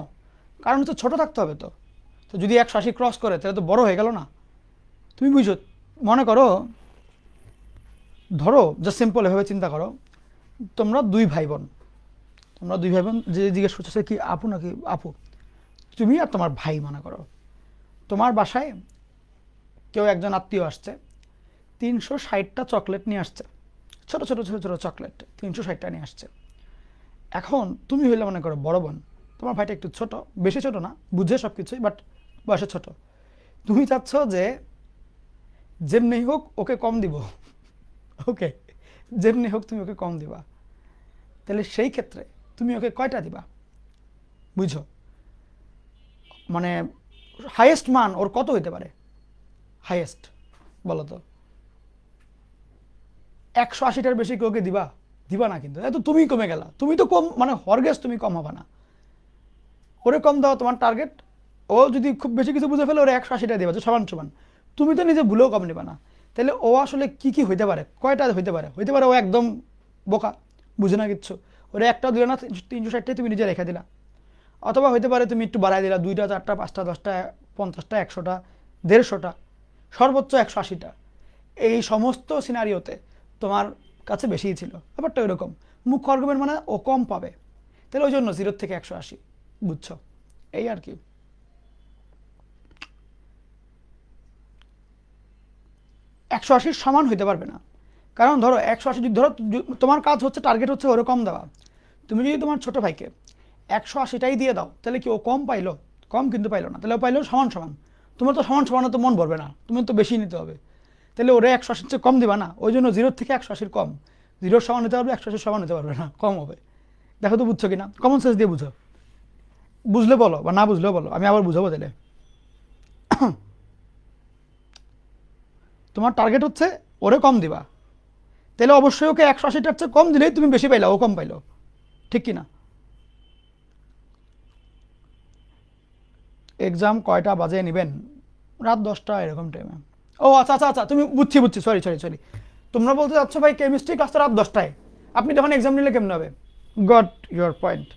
কারণ হচ্ছে ছোটো থাকতে হবে তো, তো যদি 180 ক্রস করে তাহলে তো বড় হয়ে গেল না। তুমি বুঝো, মনে করো, ধরো জাস্ট সিম্পল এভাবে চিন্তা করো, তোমরা 2 ভাই বোন, যে জিজ্ঞেস করছে কি আপু নাকি আপু, তুমি আর তোমার ভাই মনে করো, তোমার বাসায় কেউ একজন আত্মীয় আসছে, 360টা চকলেট নিয়ে আসছে, ছোট ছোট ছোট ছোট চকলেট 360টা নিয়ে আসছে। এখন তুমি হইলে মনে করো বড় বোন, তোমার ভাইটা একটু ছোট, বেশি ছোট না, বুঝে সব কিছুই, বাট বয়সে ছোট। তুমি চাচ্ছ যে যেমনি হোক ওকে কম দিব, ওকে, যেমনি হোক তুমি ওকে কম দিবা, তাহলে সেই ক্ষেত্রে তুমি ওকে কয়টা দিবা? বুঝছো? মানে হাইয়েস্ট মান ওর কত হইতে পারে? হাইয়েস্ট বলো তো। 180টার বেশি কেউকে দিবা? দিবা না কিন্তু। তো তুমি কমে গেলা, তুমি তো কম, মানে হরগেস তুমি কম হবে না। ওরে কম দাও তোমার টার্গেট, ও যদি খুব বেশি কিছু বুঝে ফেলে ওরে 180টা দেবা, যে সমান সমান। তুমি তো নিজে ভুলেও কম নেবা না। তাহলে ও আসলে কি কি হইতে পারে, কয়টা হইতে পারে? হইতে পারে ও একদম বোকা, বুঝে না কিচ্ছু, ওরে একটা দিলে না 360টাই তুমি নিজে রেখে দিলা। অথবা হইতে পারে তুমি একটু বাড়াই দিলা, 2টা 4টা 5টা 10টা 50টা 100টা 150টা সর্বোচ্চ 180টা। এই সমস্ত সিনারিওতে তোমার কাছে বেশিই ছিল। ব্যাপারটা এরকম, মুখ্য আর্গুমেন্ট মানে ও কম পাবে, তাহলে ওই জন্য 0 থেকে 180, বুঝছো? এই আর কি। 180 সমান হইতে পারবে না, কারণ ধরো 180 যদি ধরো তোমার কাজ হচ্ছে টার্গেট হচ্ছে ওরে কম দেওয়া, তুমি যদি তোমার ছোট ভাইকে 180টাই দিয়ে দাও, তাহলে কি ও কম পাইলো? কম কিন্তু পাইলো না, তাহলে ও পাইলো সমান সমান। তোমার তো সমান সমান তো মন ভরবে না, তুমি তো বেশি নিতে হবে, তাহলে ওরে 180 চেয়ে কম দিবা না। ওই জন্য 0 থেকে 180 কম, 0 সমান হতে পারবে, 180 সমান হতে পারবে না, কম হবে। দেখো তো বুঝছো কিনা, কমন সেন্স দিয়ে বুঝো, বুঝলে বলো বা না বুঝলেও বলো, আমি আবার বুঝাবো। তাহলে তোমার টার্গেট হচ্ছে ওরে কম দিবা, তাহলে অবশ্যই ওকে 180টার চেয়ে কম দিলেই তুমি বেশি পাইলা, ও কম পাইলো, ঠিক কিনা? এক্সাম কয়টা বাজে নেবেন? রাত 10টা এরকম টাইমে। ও আচ্ছা আচ্ছা আচ্ছা, তুমি বুঝছি বুঝছি, সরি সরি সরি। তোমরা বলতে চাচ্ছ ভাই কেমিস্ট্রি ক্লাস তো রাত 10টায়, আপনি তখন এক্সাম নিলে কেমন হবে? Got your point.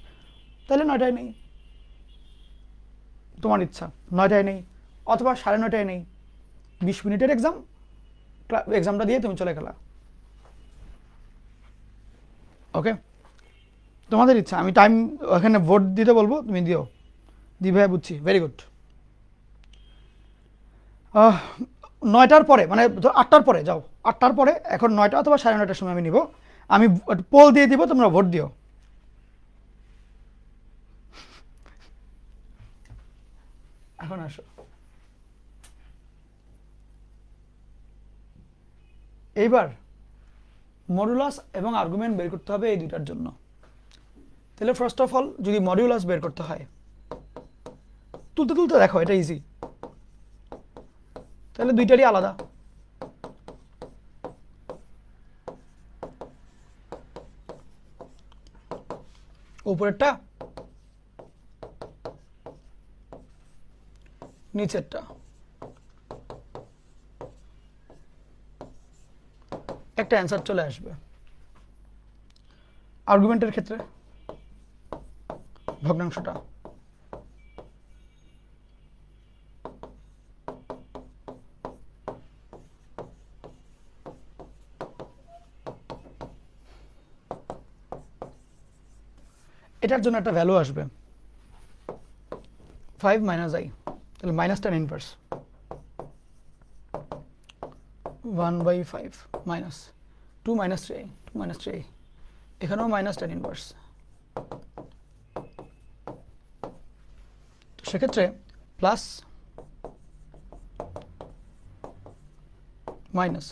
তাহলে 9টায় নেই, তোমার ইচ্ছা, 9টায় নেই অথবা 9:30টায় নেই। 20 মিনিটের এক্সাম, এক্সামটা দিয়ে তুমি চলে গেলা। ওকে, তোমাদের ইচ্ছা, আমি টাইম ওখানে ভোট দিতে বলবো, তুমি দিও। দি ভাই বুঝছি, ভেরি গুড। 9টার পরে মানে 8টার পরে যাও, 8টার পরে, এখন 9টা অথবা 9:30টার সময় আমি নিব। আমি পোল দিয়ে দিব, তোমরা ভোট দিও। এখন আসো, এইবার মডুলাস এবং আর্গুমেন্ট বের করতে হবে এই দুইটার জন্য। তাহলে ফার্স্ট অফ অল যদি মডিউলাস বের করতে হয়, তুলতে তুলতে দেখো এটা ইজি, তাহলে দুইটারই আলাদা। উপরেরটা নিচেরটা, একটা অ্যান্সার চলে আসবে। আর্গুমেন্টের ক্ষেত্রে ভগ্নাংশটা, এটার জন্য একটা ভ্যালু আসবে 5 মাইনাস আই, তাহলে -tan inverse 1/5 minus 2 minus 3i, 2 minus 3i, এখানেও -tan ইনভার্স। তো সেক্ষেত্রে প্লাস মাইনাস,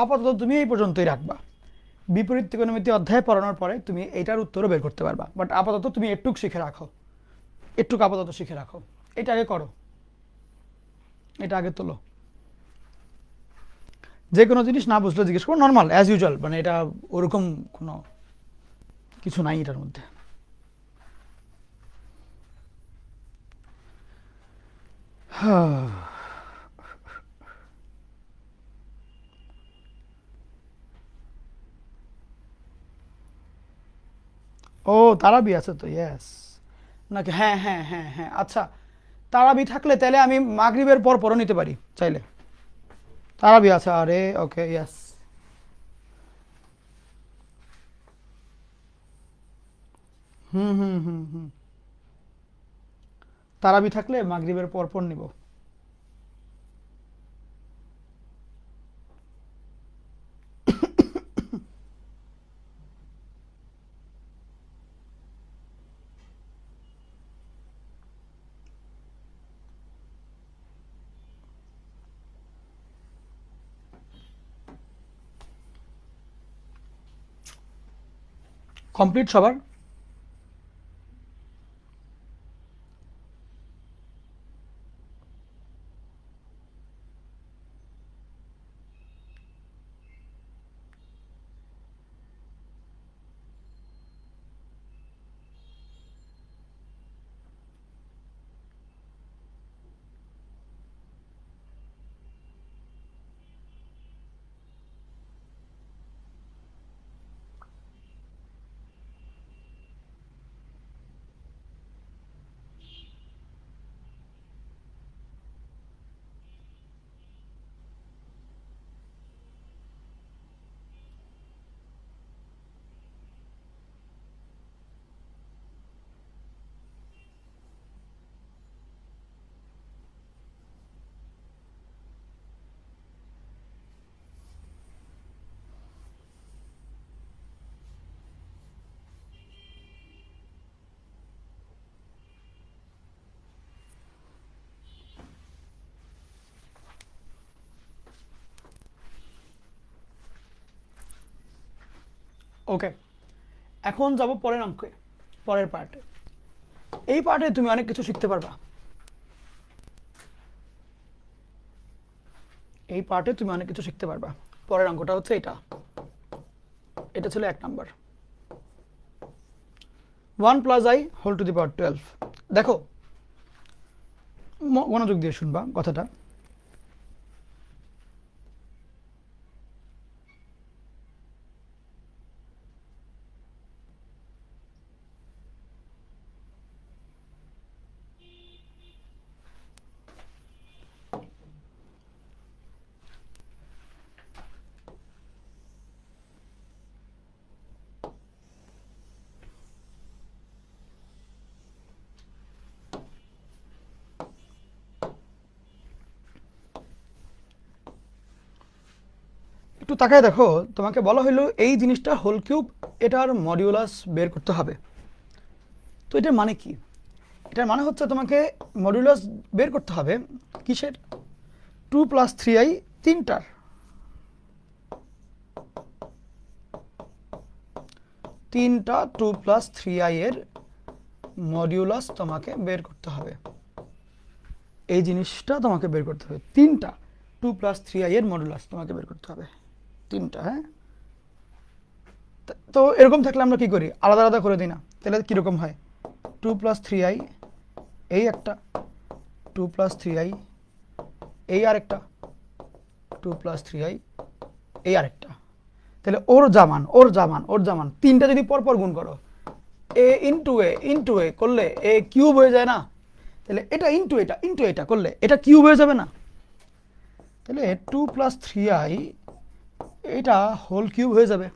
আপাতত তুমি এই পর্যন্তই রাখবা। বিপরীত ত্রিকোণমিতি অধ্যায় পড়ানোর পরে তুমি এইটার উত্তরও বের করতে পারবা, বাট আপাতত তুমি একটুক শিখে রাখো, একটুক আপাতত শিখে রাখো। এটা আগে করো, এটা আগে তোলো। যে কোনো জিনিস না বুঝলে জিজ্ঞেস করো, নর্মাল অ্যাজ ইউজুয়াল, মানে এটা ওরকম কোনো কিছু নাই এটার মধ্যে। ও তারাবি আছে তো, ইয়েস নাকি? হ্যাঁ হ্যাঁ হ্যাঁ হ্যাঁ, আচ্ছা তারাবি থাকলে তাহলে আমি মাগরিবের পর পরও নিতে পারি চাইলে। তারাবি আছে, আরে ওকে, ইয়েস। হুম হুম হুম হুম, তারাবি থাকলে মাগরিবের পর পর নিব। কমপ্লিট সবার? ওকে, এখন যাব পরের অঙ্কে, পরের পার্টে। এই পার্টে তুমি অনেক কিছু শিখতে পারবা। এই পার্টে তুমি অনেক কিছু শিখতে পারবা। পরের অঙ্কটা হচ্ছে এটা ছিল 1 number. 1 + i whole to the power 12। দেখো, মনোযোগ দিয়ে শুনবা কথাটা। একটু তাকায় দেখো, তোমাকে বলা হলো এই জিনিসটা হোল কিউব, এটার মডিউলাস বের করতে হবে। তো এটার মানে কি? এটার মানে হচ্ছে তোমাকে মডিউলাস বের করতে হবে কিসের? 2 + 3i, তিনটার। 2 + 3i এর মডিউলাস তোমাকে বের করতে হবে। এই জিনিসটা তোমাকে বের করতে হবে, তিনটা 2 + 3i এর মডুলাস তোমাকে বের করতে হবে, তিনটা। হ্যাঁ, তো এরকম থাকলে আমরা কি করি? আলাদা আলাদা করে দিই না? তাহলে কীরকম হয়? 2 + 3i এই একটা, 2 + 3i এই আরেকটা, 2 + 3i এই আরেকটা। তাহলে ওর জামান তিনটা যদি পরপর গুণ করো, এ ইন্টু এ করলে এ কিউব হয়ে যায় না? তাহলে এটা ইন্টু এটা করলে এটা কিউব হয়ে যাবে না? তাহলে 2 + 3i এটা হোল কিউব হয়ে যাবে।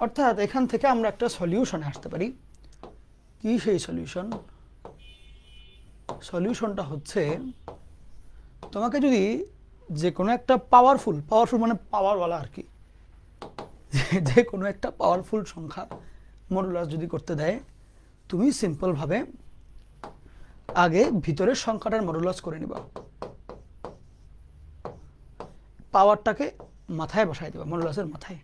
অর্থাৎ এখান থেকে আমরা একটা সলিউশনে আসতে পারি। কি সেই সলিউশন? সলিউশনটা হচ্ছে, তোমাকে যদি যে কোনো একটা পাওয়ারফুল মানে পাওয়ারওয়ালা আর কি, যে কোনো একটা পাওয়ারফুল সংখ্যা মডুলাস যদি করতে দেয়, তুমি সিম্পলভাবে আগে ভিতরের সংখ্যাটার মডুলাস করে নিবা, পাওয়ারটাকে মাথায় বসাই দেবা, মডুলাসের মাথায়।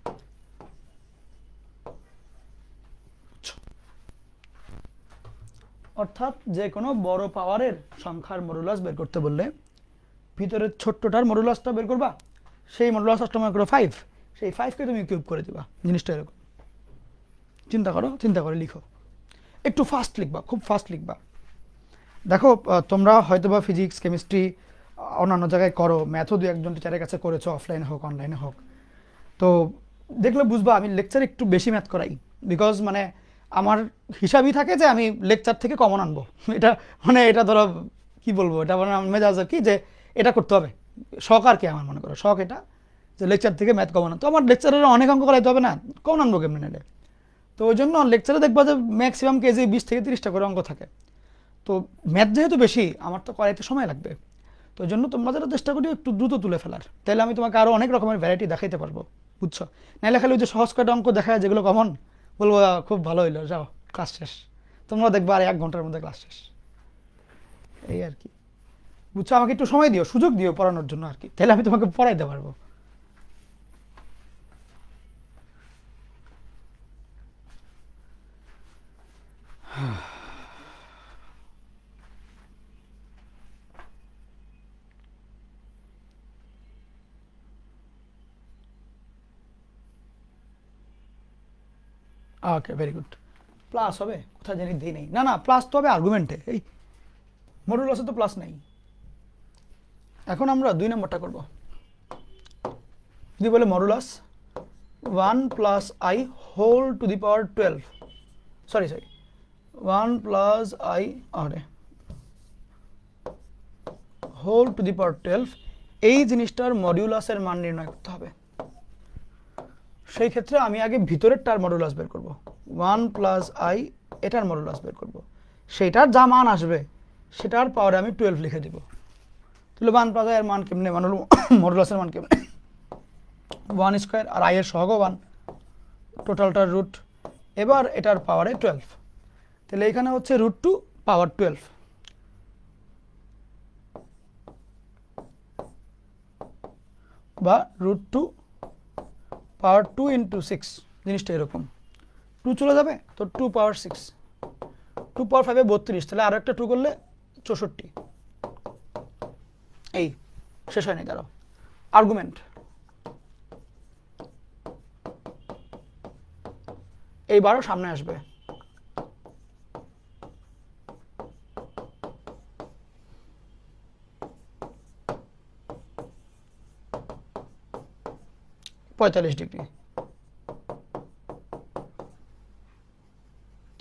অর্থাৎ যে কোনো বড় পাওয়ারের সংখ্যার মডুলাস বের করতে বললে ভিতরের ছোট্টটার মডুলাসটা বের করবা, সেই মডুলাস মনে করো 5, সেই 5কে তুমি কিউব করে দিবা। জিনিসটা এরকম, চিন্তা করে লিখো। একটু ফাস্ট লিখবা, খুব ফাস্ট লিখবা। দেখো, তোমরা হয়তোবা ফিজিক্স, কেমিস্ট্রি অন্যান্য জায়গায় করো, ম্যাথও দু একজন টিচারের কাছে করেছো, অফলাইনে হোক অনলাইনে হোক। তো দেখলে বুঝবা আমি লেকচারে একটু বেশি ম্যাথ করাই, বিকজ মানে আমার হিসাবই থাকে যে আমি লেকচার থেকে কমন আনবো। এটা ধরো কি বলবো, এটা মানে মেজাজ আর কি, যে এটা করতে হবে, শখ আর কি আমার, মনে করো শখ এটা, যে লেকচার থেকে ম্যাথ কমন আনতো। আমার লেকচারের অনেক অঙ্ক করাইতে হবে না, কমন আনবো কেমনি নিলে? তো ওই জন্য লেকচারে দেখবা যে ম্যাক্সিমাম কেজি 20 থেকে 30টা করে অঙ্ক থাকে। তো ম্যাথ যেহেতু বেশি, আমার তো করাইতে সময় লাগবে। তো ওই জন্য তোমরা যেটা চেষ্টা করি একটু দ্রুত তুলে ফেলার, তাহলে আমি তোমাকে আরও অনেক রকমের ভ্যারাইটি দেখাইতে পারবো, বুঝছো? নাহলে খালি ওই যে সহজ কয়টা অঙ্ক দেখায় যেগুলো কমন, বলবো খুব ভালো হইলো, যাও ক্লাস শেষ। তোমরা দেখবা আর 1 ঘন্টার মধ্যে ক্লাস শেষ, এই আর কি, বুঝছো? আমাকে একটু সময় দিও, সুযোগ দিও পড়ানোর জন্য আর কি, তাহলে আমি তোমাকে পড়াইতে পারবো। ওকে, ভেরি গুড। প্লাস হবে কোথায় জানি দিই নেই, না প্লাস তো হবে আর্গুমেন্টে, এই মডুলাসে তো প্লাস নেই। এখন আমরা 2 নম্বরটা করব। যদি বলে modulus 1 + i whole to the power 12, sorry 1 + i whole to the power 12, এই জিনিসটার মডিউলাসের মান নির্ণয় করতে হবে। সেই ক্ষেত্রে আমি আগে ভিতরেরটার মডুলাস বের করব, 1 + i এটার মডুলাস বের করব, সেটার যা মান আসবে সেটার পাওয়ারে আমি 12 লিখে দিব। তাহলে 1 + i এর মান কেমনে, মডুলাসের মান কেমনে? 1² আর i এর সহগ 1, টোটালটার রুট, এবার এটার পাওয়ারে 12। তাহলে এখানে হচ্ছে √2 পাওয়ার 12, বা √2 পাওয়ার 2 × 6, জিনিসটা এরকম, 2 চলে যাবে তো 2 পাওয়ার 6, 2 পাওয়ার 5 32, তাহলে আরও একটা 2 করলে 64। এই শেষ হয়নি, দাঁড়াও। আর্গুমেন্ট এইবারও সামনে আসবে, (45°)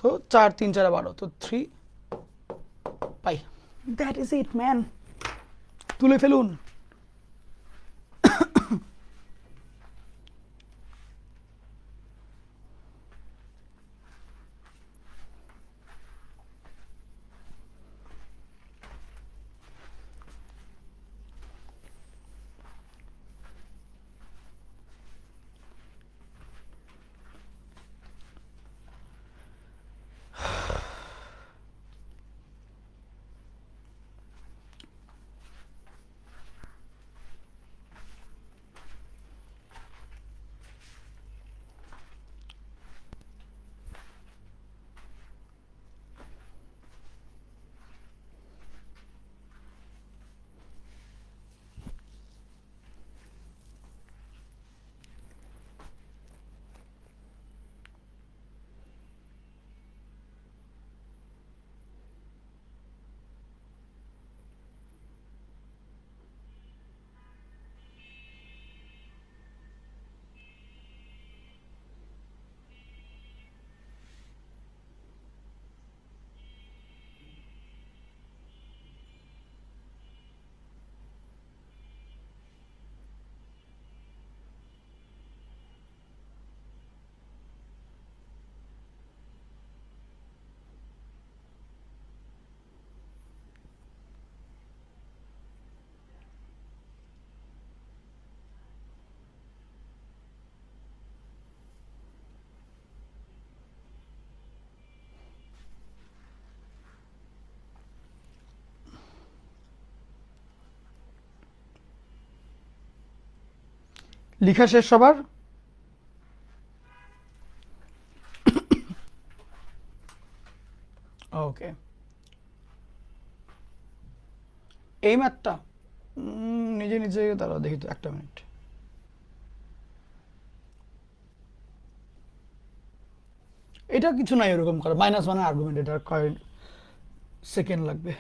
তো 4 3 4 12, তো 3 পাই। দ্যাট ইজ ইট ম্যান, তুলে ফেলুন। লেখা শেষ সবার? ওকে, এই ম্যাথটা নিজে নিজে দাঁড়াও দেখি তো, একটা মিনিট। এটা কিছু নাই এরকম করে, -1 আর্গুমেন্ট, এটা কয় সেকেন্ড লাগবে।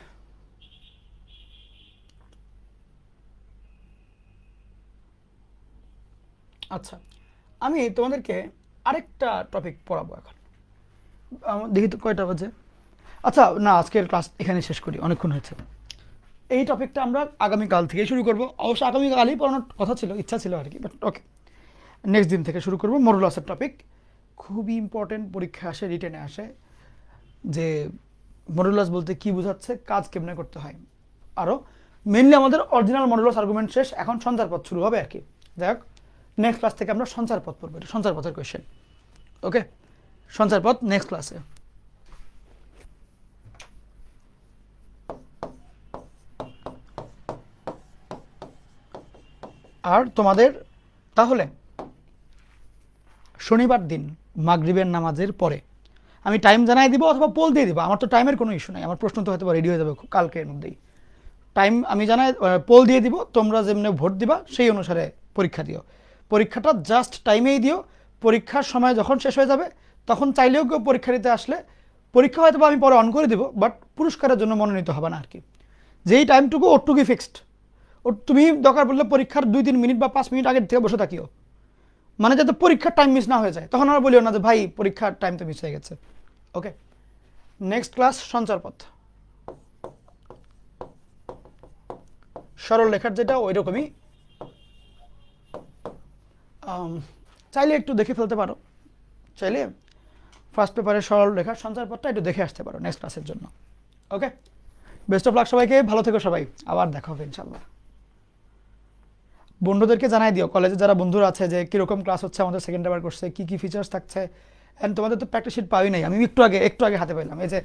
আচ্ছা, আমি তোমাদেরকে আরেকটা টপিক পড়াবো এখন। দেখি তো কয়টা বাজে। আচ্ছা না, আজকের ক্লাস এখানে শেষ করি, অনেকক্ষণ হয়েছে। এই টপিকটা আমরা আগামীকাল থেকে শুরু করব। অবশ্য আগামীকালই পড়ানোর কথা ছিল, ইচ্ছা ছিল আর কি, বাট ওকে, নেক্সট দিন থেকে শুরু করব। মডুলাসের টপিক খুবই ইম্পর্টেন্ট, পরীক্ষা আসে, রিটেনে আসে, যে মডুলাস বলতে কি বোঝাচ্ছে, কাজ কেমনে করতে হয়। আরও মেনলি আমাদের অরিজিনাল মডুলাস আর্গুমেন্ট শেষ, এখন সঞ্চার পথ শুরু হবে আর কি। যাই হোক, নেক্সট ক্লাস থেকে আমরা সঞ্চার পথ পড়বো, সঞ্চার পথের কোয়েশ্চেন। ওকে, সঞ্চার পথ নেক্সট ক্লাসে। আর তোমাদের তাহলে শনিবার দিন মাগরিবের নামাজের পরে আমি টাইম জানাই দিব, অথবা পোল দিয়ে দিব। আমার তো টাইমের কোনো ইস্যু নাই, আমার প্রশ্ন তো হয়তো রেডি হয়ে যাবে কালকের মধ্যেই। টাইম আমি জানাই, পোল দিয়ে দিব, তোমরা যেমনি ভোট দিবা সেই অনুসারে পরীক্ষা দিও। পরীক্ষাটা জাস্ট টাইমেই দিও। পরীক্ষার সময় যখন শেষ হয়ে যাবে তখন চাইলেও কেউ পরীক্ষা দিতে আসলে পরীক্ষা হয়তো আমি পরে অন করে দিব, বাট পুরস্কারের জন্য মনোনীত হবে না আর কি। যেই টাইমটুকু ওরটুকুই ফিক্সড। ও তুমি দরকার পড়লে পরীক্ষার 2-3 মিনিট বা 5 মিনিট আগের থেকে বসে থাকিও, মানে যাতে পরীক্ষার টাইম মিস না হয়ে যায়। তখন আমরা বলিও না যে ভাই পরীক্ষার টাইম তো মিস হয়ে গেছে। ওকে, নেক্সট ক্লাস সঞ্চার পথ, সরল লেখার যেটা ওই রকমই। চাইলে একটু দেখে ফেলতে পারো, চাইলে ফার্স্ট পেপারের সরল লেখার সঞ্চার পথটা একটু দেখে আসতে পারো নেক্সট ক্লাসের জন্য। ওকে, বেস্ট অফ লাক সবাইকে, ভালো থেকো সবাই, আবার দেখা হবে ইনশাল্লাহ। বন্ধুদেরকে জানাই দিও, কলেজে যারা বন্ধুরা আছে, যে কীরকম ক্লাস হচ্ছে আমাদের সেকেন্ড পেপার কোর্সে, কী কী ফিচার্স থাকছে। অ্যান্ড তোমাদের তো প্র্যাকটিস শিট পাওয়াই নাই, আমি একটু আগে হাতে পেলাম। এই যে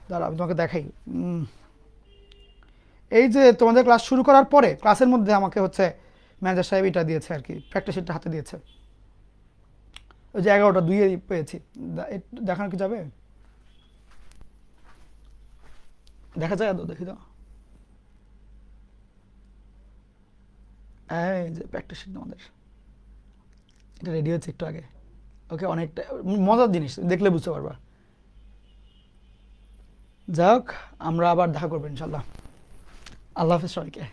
দাঁড়া আমি তোমাকে দেখাই, এই যে তোমাদের ক্লাস শুরু করার পরে ক্লাসের মধ্যে আমাকে হচ্ছে ম্যানেজার সাহেব এটা দিয়েছে আর কি, প্র্যাকটিস শিটটা হাতে দিয়েছে। ওই যে 11টা 2 পেয়েছি, দেখানো কি যাবে? দেখা যায় তো, দেখি তো। এই যে প্র্যাকটিস শিট আমাদের, এটা রেডি হচ্ছে একটু আগে। ওকে, অনেকটা মজার জিনিস, দেখলে বুঝতে পারবা। যাই হোক, আমরা আবার দেখা করবো ইনশাল্লাহ। আল্লাহ হাফেজ সবাইকে।